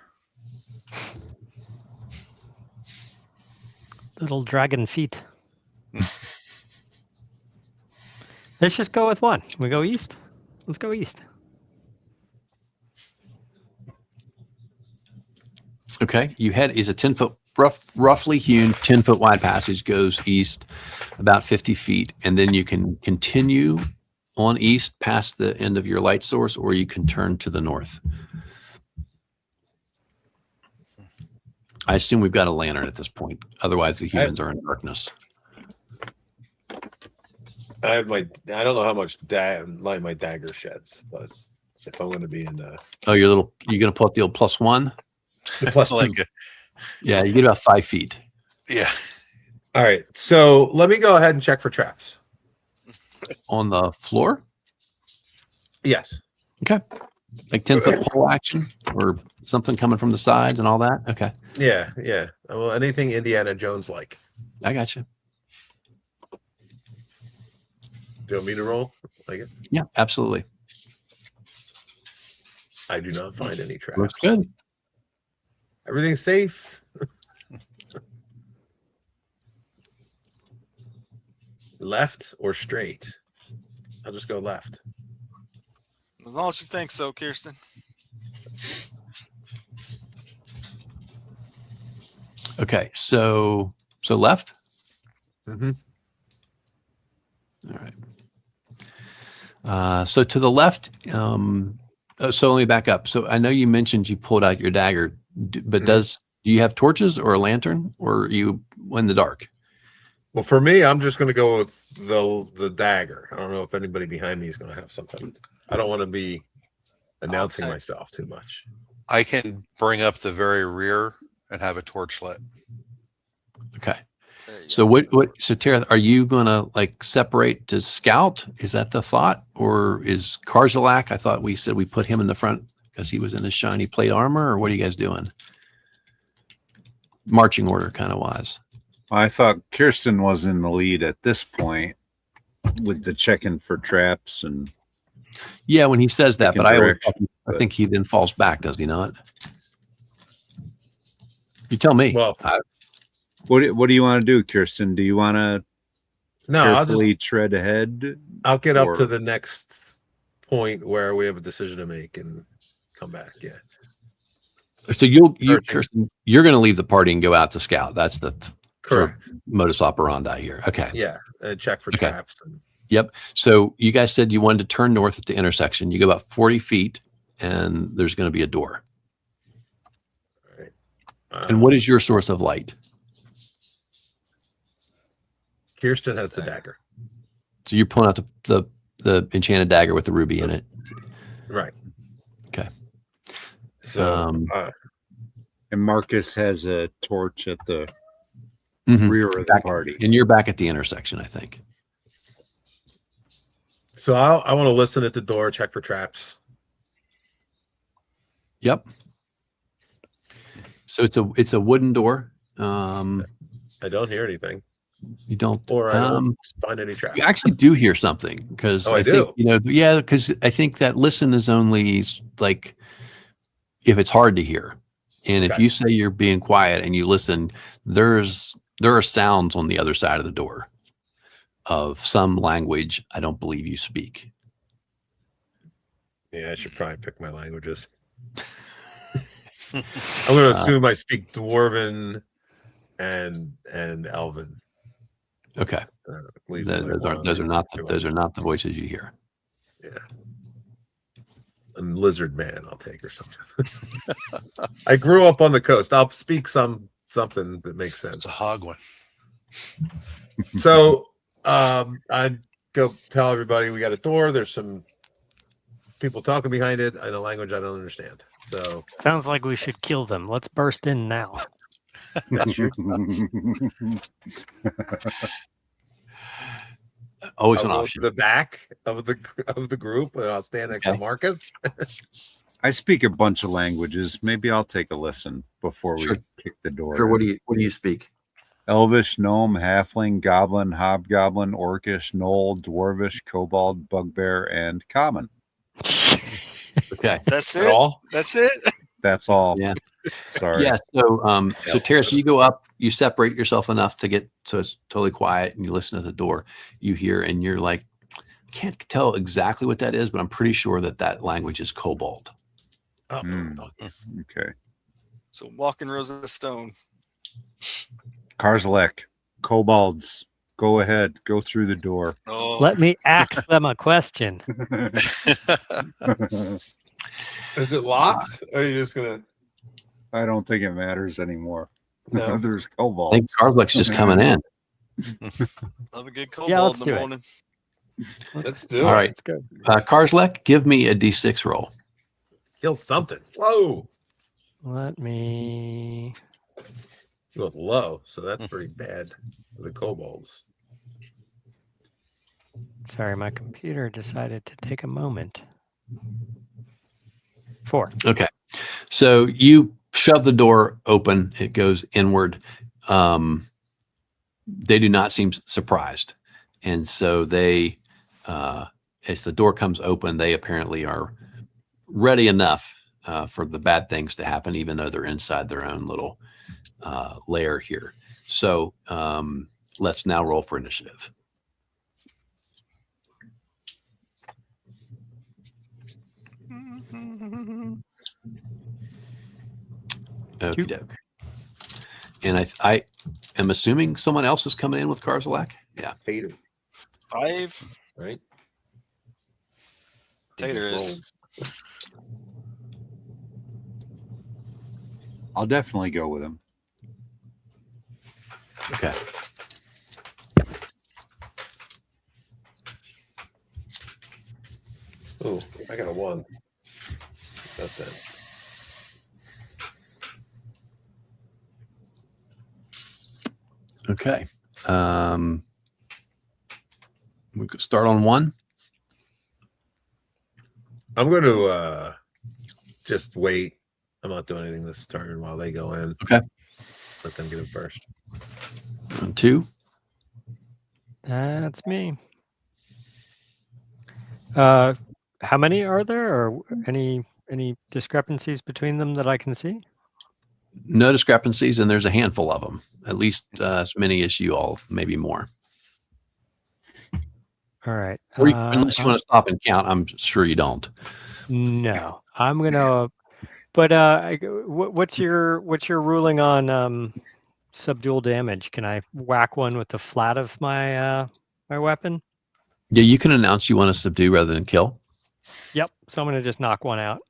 Little dragon feet. Let's just go with one. We go east. Let's go east. Okay. You head is a 10-foot roughly hewn 10-foot wide passage goes east about 50 feet, and then you can continue on east past the end of your light source, or you can turn to the north. I assume we've got a lantern at this point. Otherwise, the humans are in darkness. I don't know how much light my dagger sheds, but if I'm going to be in the Oh, you're going to pull up the old +1? the plus Like, two. Yeah, you get about 5 feet. yeah. All right, so let me go ahead and check for traps. On the floor? Yes. Okay. Like 10-foot pole action or something coming from the sides and all that? Okay. Yeah. Well, anything Indiana Jones like. I got you. Do you want me to roll? I guess Yeah, absolutely. I do not find any traps. Looks good. Everything's safe. Left or straight? I'll just go left. As long as you think so, Kirsten. Okay. So left? Mm-hmm. All right. So to the left, so let me back up. So I know you mentioned you pulled out your dagger, but do you have torches or a lantern, or are you in the dark? Well, for me, I'm just going to go with the dagger. I don't know if anybody behind me is going to have something. I don't want to be announcing Okay. myself too much. I can bring up the very rear and have a torch lit. Okay. There you So so Tara, are you going to like separate to scout? Is that the thought? Or is Karzalak, I thought we said we put him in the front because he was in his shiny plate armor, or what are you guys doing? Marching order kind of wise. I thought Kirsten was in the lead at this point with the checking for traps and Yeah, when he says that, Taking but direction, I think he then falls back, does he not? You tell me. Well, what do you want to do, Kirsten? Do you want to no, carefully tread ahead? I'll get up to or- the next point where we have a decision to make and come back. Yeah. So you Searching. Kirsten, you're going to leave the party and go out to scout. That's the sort of Correct. modus operandi here. Okay. Yeah. Check for Okay. traps. And, Yep. So you guys said you wanted to turn north at the intersection. You go about 40 feet and there's going to be a door. all right. And what is your source of light? Kirsten has the dagger. So you're pulling out the enchanted dagger with the ruby in it. Right. Okay. So And Marcus has a torch at the Mhm. rear of the Back- party. And you're back at the intersection, I think. so I want to listen at the door, check for traps. Yep. So it's a wooden door. I don't hear anything, You don't. or I don't find any traps. You actually do hear something because Oh, I think do? because I think that listen is only like if it's hard to hear, and if Okay. you say you're being quiet and you listen, there are sounds on the other side of the door of some language I don't believe you speak. Yeah, I should probably pick my languages. I'm going to assume I speak Dwarven and Elven. Okay, Leave those are not the voices you hear. Yeah. And lizard man, I'll take or something. I grew up on the coast. I'll speak something that makes sense. It's a hog one. So I'd go tell everybody we got a door. There's some people talking behind it in a language I don't understand. So Sounds like we should kill them. Let's burst in now. that's true. Always I'll an go option. to the back of the group, and I'll stand next to Okay. Marcus. I speak a bunch of languages. Maybe I'll take a listen before we Sure. kick the door. Sure. in. What do you speak? Elvish, gnome, halfling, goblin, hobgoblin, orcish, knoll, dwarvish, kobold, bugbear, and common. Okay. That's At it. all? That's it. That's all. Yeah. Sorry. Yeah. So Terrace, you go up, you separate yourself enough to get so it's totally quiet, and you listen to the door. You hear, and you're like, can't tell exactly what that is, but I'm pretty sure that language is kobold. Oh, Mm. Okay. So walking Rosetta Stone. Karzalek, kobolds, go ahead. Go through the door. Oh, Let me ask them a question. Is it locked? Or are you just gonna? I don't think it matters anymore. No. There's I kobolds. think Carlwick's just coming in. love a good Yeah, kobold let's in do the it. morning. Let's do All it. right. Let's go. Karzlek, give me a D6 roll. Kill something. Whoa. Let me. You went low, so that's pretty bad for the kobolds. Sorry, my computer decided to take a moment. 4. Okay. So you shove the door open, it goes inward. They do not seem surprised. And so they, as the door comes open, they apparently are ready enough for the bad things to happen, even though they're inside their own little lair here. So let's now roll for initiative. Okie doke. And I am assuming someone else is coming in with Karzalek. Yeah. Fader, 5. right? Tater is. I'll definitely go with him. Okay. Oh, I got a 1. That's that. Okay. We could start on 1. I'm going to just wait. I'm not doing anything this turn while they go in. Okay. Let them get in first. On 2. That's me. How many are there, or any discrepancies between them that I can see? No discrepancies, and there's a handful of them. At least as many as you all, maybe more. All right. Or unless you want to stop and count, I'm sure you don't. No, I'm gonna. But what's your ruling on subdual damage? Can I whack one with the flat of my my weapon? Yeah, you can announce you want to subdue rather than kill. Yep. So I'm gonna just knock one out,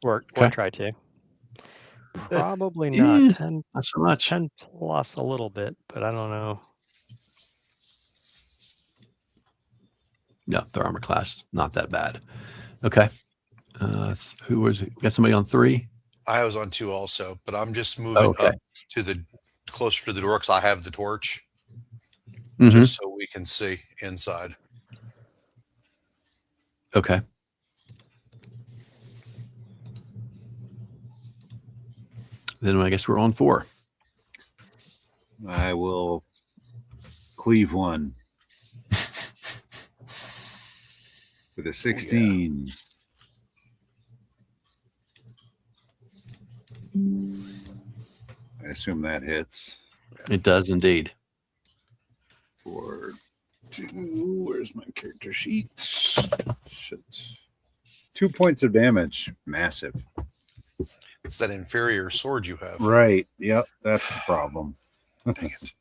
or Okay. try to. Probably not. Yeah. 10, Not so much. 10 plus a little bit, but I don't know. No, their armor class is not that bad. Okay. Who was it? Got somebody on 3? I was on 2 also, but I'm just moving Okay. up to the closer to the door because I have the torch, Mhm. just so we can see inside. Okay. Then I guess we're on 4. I will cleave one with a 16. I assume that hits. It does indeed. For 2, where's my character sheet? Shit. 2 points of damage. Massive. It's that inferior sword you have. Right. Yep. That's the problem. Dang it.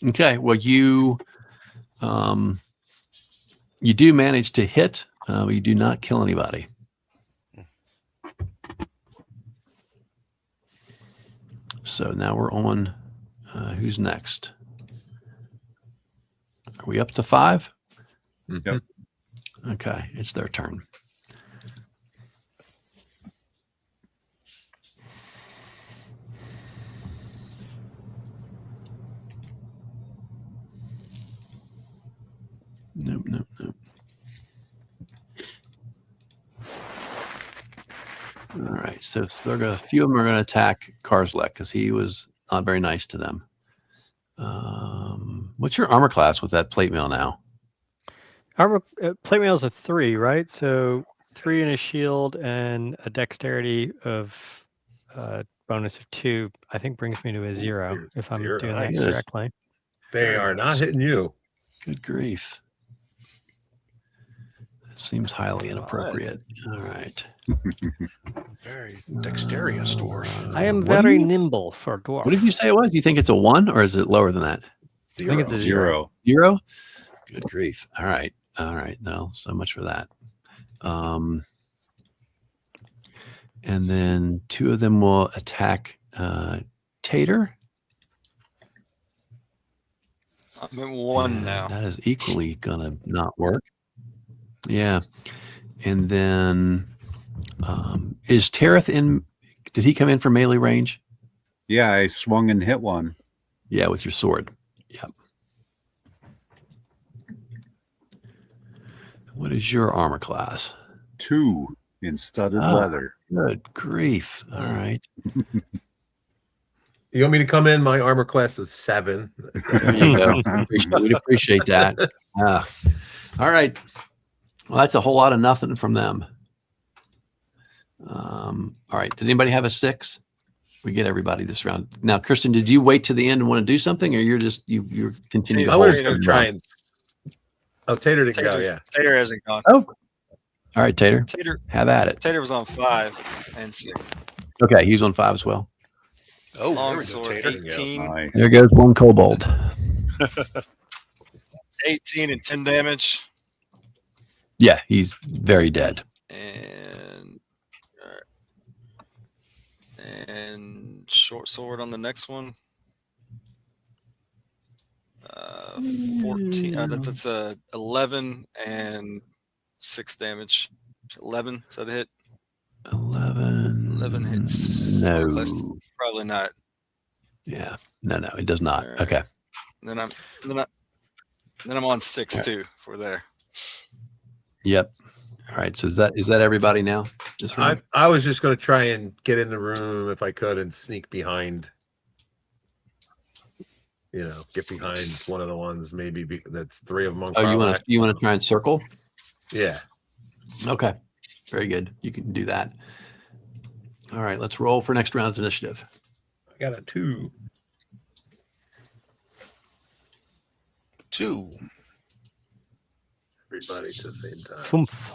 Okay. Well, you do manage to hit, but you do not kill anybody. So now we're on. Who's next? Are we up to 5? Yep. Okay, it's their turn. All right. So a few of them are going to attack Karzlek because he was not very nice to them. What's your armor class with that plate mail now? Armor plate mail is a 3, right? So 3 in a shield and a dexterity of bonus of 2. I think brings me to a 0 if I'm Zero. doing Nice. that correctly. They Very are not nice. hitting you. Good grief. That seems highly inappropriate. All right. Very dexterous dwarf. I am What very do you- nimble for dwarf. What did you say it was? Do you think it's a 1 or is it lower than that? I think it's a 0. 0? Good grief. All right. All right. No, so much for that. And then 2 of them will attack Tater. I'm at 1 And now. that is equally gonna not work. Yeah. And then is Tareth in? Did he come in for melee range? Yeah, I swung and hit one. Yeah, with your sword. Yep. What is your armor class? 2 in studded Ah. leather. Good grief. All right. You want me to come in? My armor class is 7. There you go. We'd appreciate that. All right. Well, that's a whole lot of nothing from them. All right. Did anybody have a 6? We get everybody this round. Now, Kirsten, did you wait to the end and want to do something, or you're continuing to I hold was going to try and. Oh, Tater didn't go. Tater, Yeah. Tater hasn't gone. Oh. All right, Tater. Tater, Have at it. Tater was on 5 and 6. Okay, he's on 5 as well. Oh, there we Long go, sword, Tater. 18, Nice. There goes one kobold. 18 and 10 damage. Yeah, he's very dead. And short sword on the next one. 14. That's 11 and 6 damage. 11. Is that a hit? 11. 11 hits. No. Armor class, probably not. Yeah. No, it does not. All right. Okay. And then I'm on 6 too for there. Yep. All right. So is that everybody now? This round? I was just going to try and get in the room if I could and sneak behind. Get behind one of the ones. Maybe that's 3 of them on. Oh, you want to try and circle? Yeah. Okay. Very good. You can do that. All right. Let's roll for next round's initiative. I got a 2. 2. Everybody at the same time. Oomph.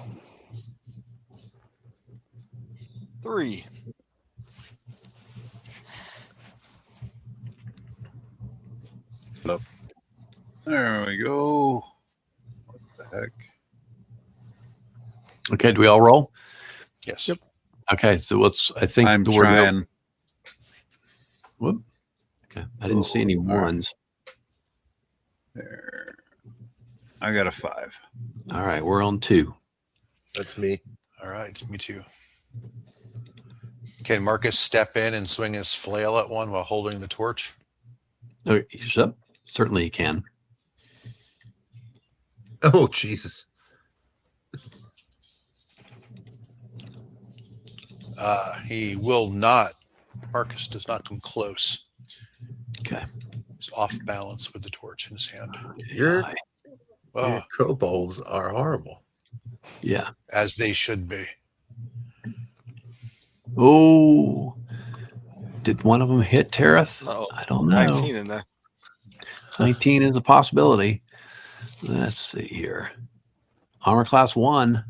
3. There we go. What the heck? Okay. Do we all roll? Yes. Yep. Okay. So I think I'm the word. trying. Whoop. Okay. I didn't see any All right. ones. There. I got a 5. All right. We're on 2. That's me. All right. Me too. Can Marcus step in and swing his flail at one while holding the torch? Okay. Yep. Certainly he can. Oh, Jesus. He will not. Marcus does not come close. Okay. He's off balance with the torch in his hand. Your Oh, kobolds are horrible. Yeah. as they should be. Oh. Did one of them hit Tareth? No, I don't know. 19 in there. 19 is a possibility. Let's see here. Armor class 1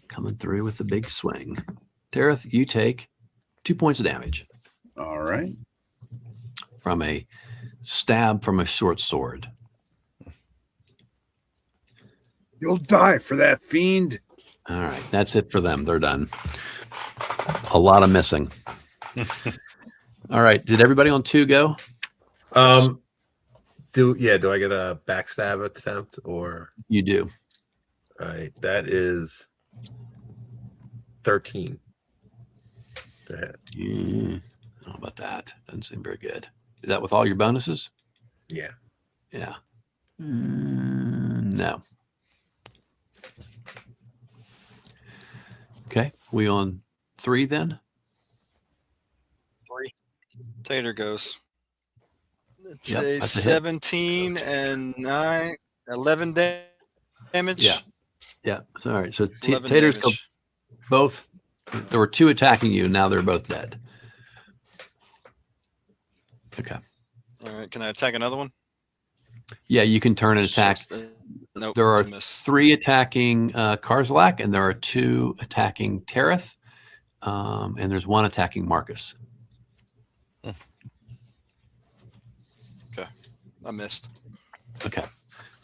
coming through with the big swing. Tareth, you take 2 points of damage All right. from a stab from a short sword. You'll die for that, fiend. All right, that's it for them. They're done. A lot of missing. All right, did everybody on 2 go? Do I get a backstab attempt or? You do. All right, that is 13 to hit. Yeah, I don't know about that. Doesn't seem very good. Is that with all your bonuses? Yeah. Yeah. No. Okay. We on 3 then? 3. Tater goes. Let's Yep, say that's a hit. 17 and 9, 11 damage. Yeah. Yeah. So, all right. So 11 Taters go damage. both. There were 2 attacking you. Now they're both dead. Okay. All right. Can I attack another one? Yeah, you can turn and attack. Nope. There are it's a miss. 3 attacking Karzalak, and there are 2 attacking Tereth, and there's 1 attacking Marcus. Okay. I missed. Okay.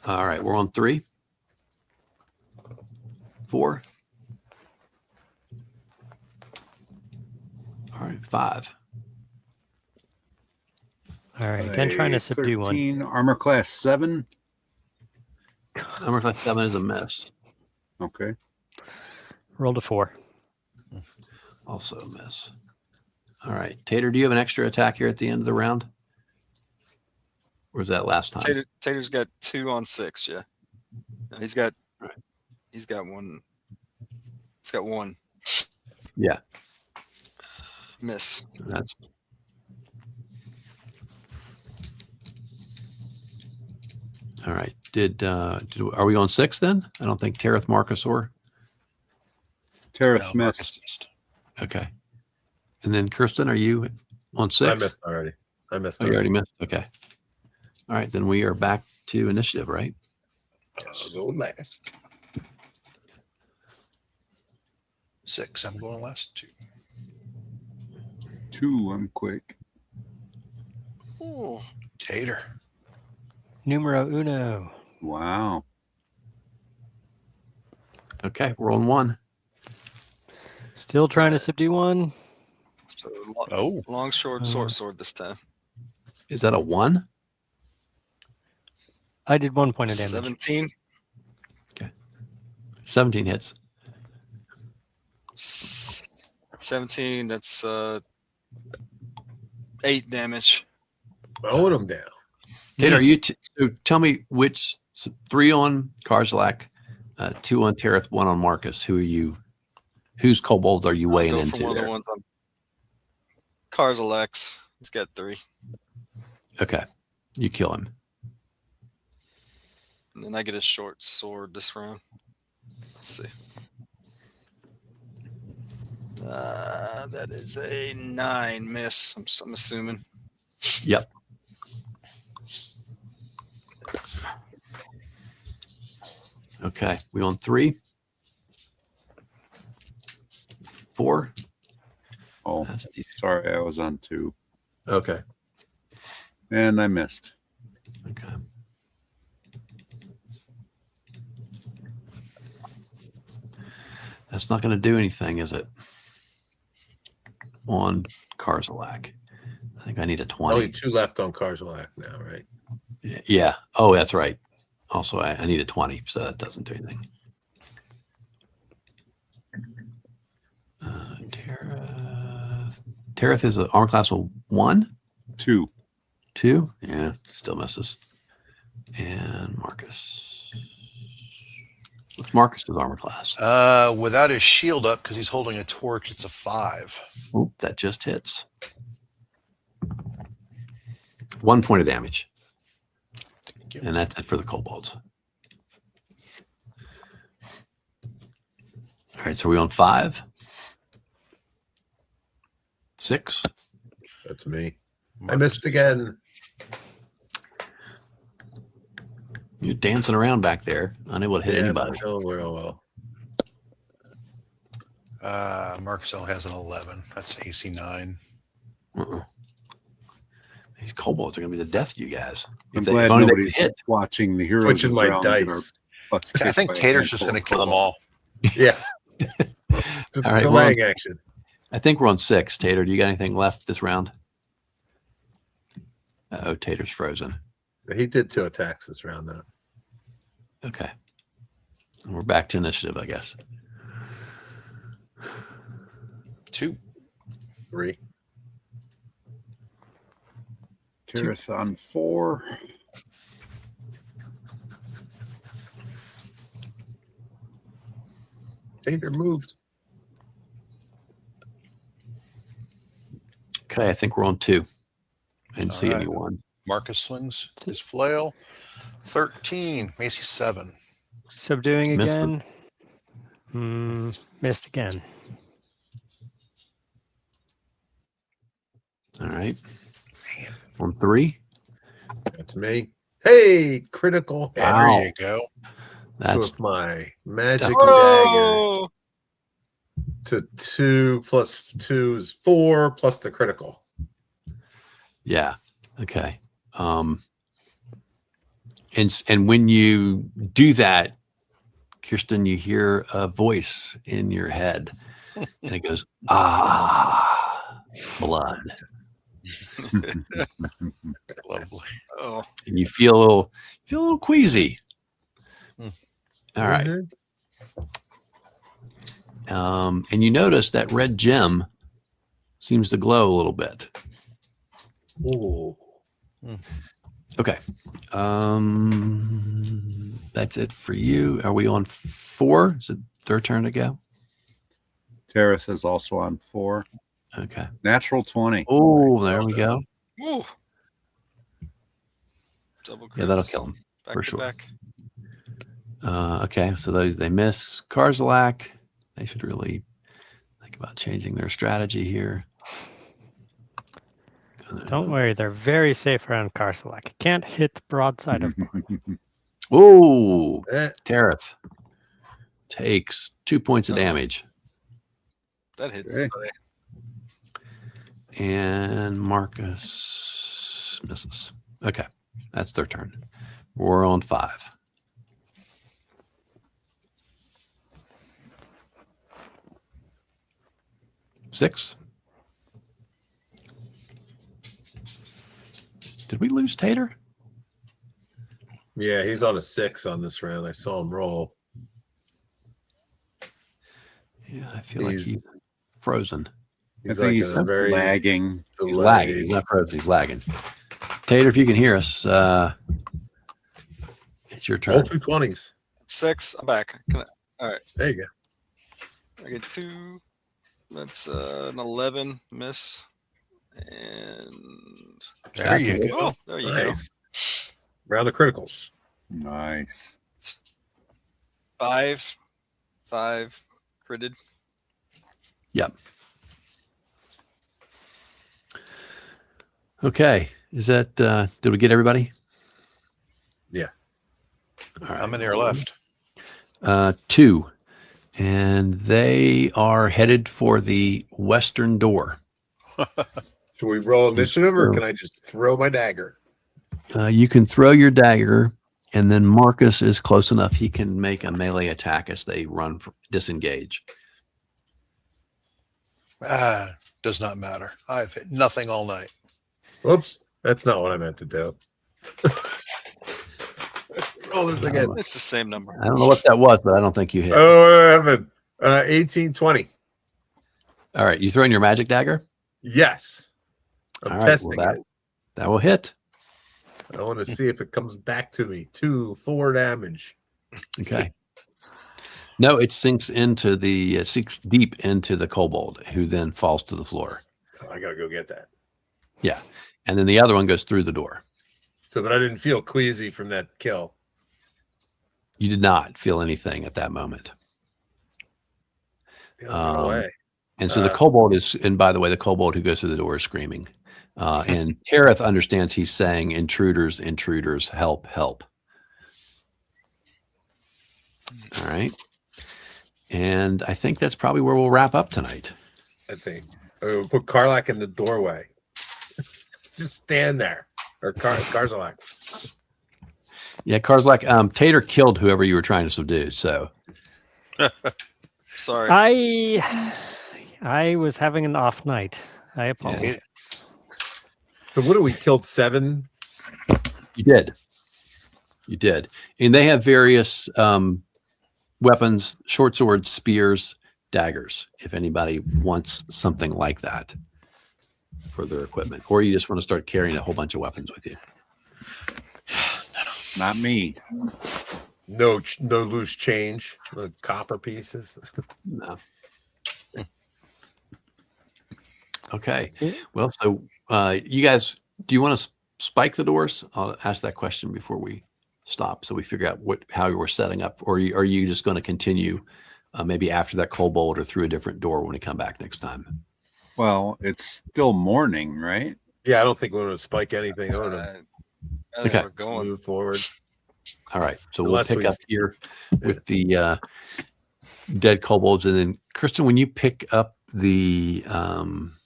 All right. We're on 3. 4. All right. 5. All right, again, trying to subdue 13, armor class 7. Number 7 is a miss. Okay. Rolled a 4. Also a miss. All right. Tater, do you have an extra attack here at the end of the round? Or was that last time? Tater's got 2 on 6. Yeah. No, he's got. Right. He's got 1. He's got 1. Yeah. Miss. That's all right. Are we on 6 then? I don't think Tereth, Marcus, or Tereth No, missed. Marcus missed. okay. And then Kirsten, are you on 6? I missed already. I missed Oh, you already missed. Okay. All right, then we are back to initiative, right? I'll go last. 6. I'm going last 2. 2, I'm quick. Oh, Tater. Numero uno. Wow. Okay, we're on 1. Still trying to subdue 1. so Oh, long sword, sword this time. Is that a 1? I did 1 point of damage. 17. 17 hits. 17. That's 8 damage. Mowing them down. Tater, are you so tell me which 3 on Karzalak, 2 on Tereth, 1 on Marcus. Who are you? Whose kobolds are you I'll weighing go into for one of there? the ones on Karzalak's. He's got 3. Okay, you kill him. And then I get a short sword this round. Let's see. That is a 9 miss. I'm assuming. Yep. Okay, we on 3, 4. Oh, That's the, sorry, I was on 2. okay. And I missed. Okay. That's not going to do anything, is it? On Karzalak. I think I need a 20. Only 2 left on Karzalak now, right? Yeah. Oh, that's right. Also, I need a 20, so that doesn't do anything. Tereth is an armor class of 1? 2. 2? Yeah, still misses. And Marcus. What's Marcus's armor class? Without his shield up because he's holding a torch, it's a 5. Oop, that just hits. 1 point of damage. And that's it for the kobolds. All right, so we're on 5. 6. That's me. I Marcus missed again. You're dancing around back there, unable to hit anybody. Not going real well. Marcus only has an 11. That's AC 9. These kobolds are going to be the death of you guys. I'm If they- glad if only they nobody's could hit. watching the heroes. Switching of my ground get our dice. butts I kicked think by a Tater's just going to handful kill of them all. Yeah. All right, Delaying action. I think we're on 6. Tater, do you got anything left this round? Uh-oh, Tater's frozen. He did 2 attacks this round, though. Okay. And we're back to initiative, I guess. 2. 3. Tereth on 4. Tater moved. Okay, I think we're on 2. I didn't All see right. anyone. Marcus swings his flail. 13. Macy 7. Subduing Missed again. Missed again. All right. On 3. That's me. Hey, critical hit. Wow. There you go. That's with my magic dagger Whoa! to 2 plus 2 is 4 plus the critical. yeah. Okay. And when you do that, Kirsten, you hear a voice in your head, and it goes, "Ah, blood," Lovely. Oh, and you feel a little queasy. Hmm. All right. Mhm. And you notice that red gem seems to glow a little bit. Ooh. Okay. That's it for you. Are we on 4? Is it their turn to go? Terrace is also on 4. Okay. Natural 20. Oh, there we go. woo. Double crits. Yeah, that'll kill him Back for to sure. back. Okay, so they miss Karzalak. They should really think about changing their strategy here. Don't worry, they're very safe around Karsalak. Can't hit broadside of board. Oh, Eh, Tareth takes 2 points of damage. That hits. Okay. And Marcus misses. Okay, that's their turn. We're on 5. Six. Did we lose Tater? yeah, he's on a 6 on this round. I saw him roll. Yeah, I feel like He's- he's frozen. I He's think like he's a very lagging. He's delayed. lagging. He's not frozen. He's lagging. Tater, if you can hear us, it's your Roll turn. 2 20s. 6. I'm back. There you go. I get 2. That's an 11 miss. And There you That's go. oh, there you go. Nice. Round of criticals. Nice. 5 critted. Yep. Okay. Is that, did we get everybody? Yeah. All right. How many are left? 2. And they are headed for the western door. Should we roll initiative or So- can I just throw my dagger? You can throw your dagger, and then Marcus is close enough. He can make a melee attack as they run for disengage. Does not matter. I've hit nothing all night. Whoops. That's not what I meant to do. Roll this again. It's the same number. I don't know what that was, but I don't think you hit. Oh, heaven. 18, 20. All right. You throwing your magic dagger? Yes. I'm All right. testing Well, it. that will hit. I want to see if it comes back to me. 4 damage. Okay. No, it sinks deep into the kobold, who then falls to the floor. Oh, I gotta go get that. Yeah. And then the other one goes through the door. So, but I didn't feel queasy from that kill. You did not feel anything at that moment. The other way. And so the kobold is, and by the way, the kobold who goes through the door is screaming. And Tareth understands he's saying, intruders, intruders, help, help. All right. And I think that's probably where we'll wrap up tonight. I think. We'll put Karlak in the doorway. Just stand there. Or Karzalak. Yeah, Karzalak, Tater killed whoever you were trying to subdue. So Sorry. I was having an off night. I apologize. So what do we killed 7? you did. You did. And they have various weapons, short swords, spears, daggers, if anybody wants something like that for their equipment. Or you just want to start carrying a whole bunch of weapons with you. Not me. No loose change. No copper pieces. No. Okay. Yeah. Well, so you guys, do you want to spike the doors? I'll ask that question before we stop, so we figure out how we're setting up, or are you just going to continue maybe after that kobold or through a different door when we come back next time? Well, it's still morning, right? Yeah, I don't think we're going to spike anything on them. I think Okay. we're going. Move forward. All right. So Unless we'll pick we- up here with the dead kobolds, and then Kristen, when you pick up the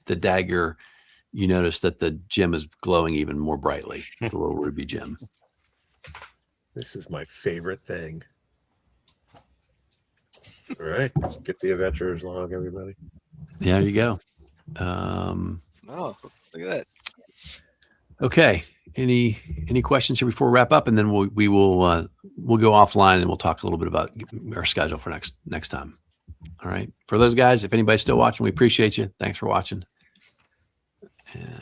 dagger, you notice that the gem is glowing even more brightly. The little ruby gem. This is my favorite thing. All right, get the adventurer's log, everybody. Yeah, there you go. Oh, look at that. Okay. Any questions here before we wrap up, and then we'll go offline and we'll talk a little bit about our schedule for next time. All right. For those guys, if anybody's still watching, we appreciate you. Thanks for watching. And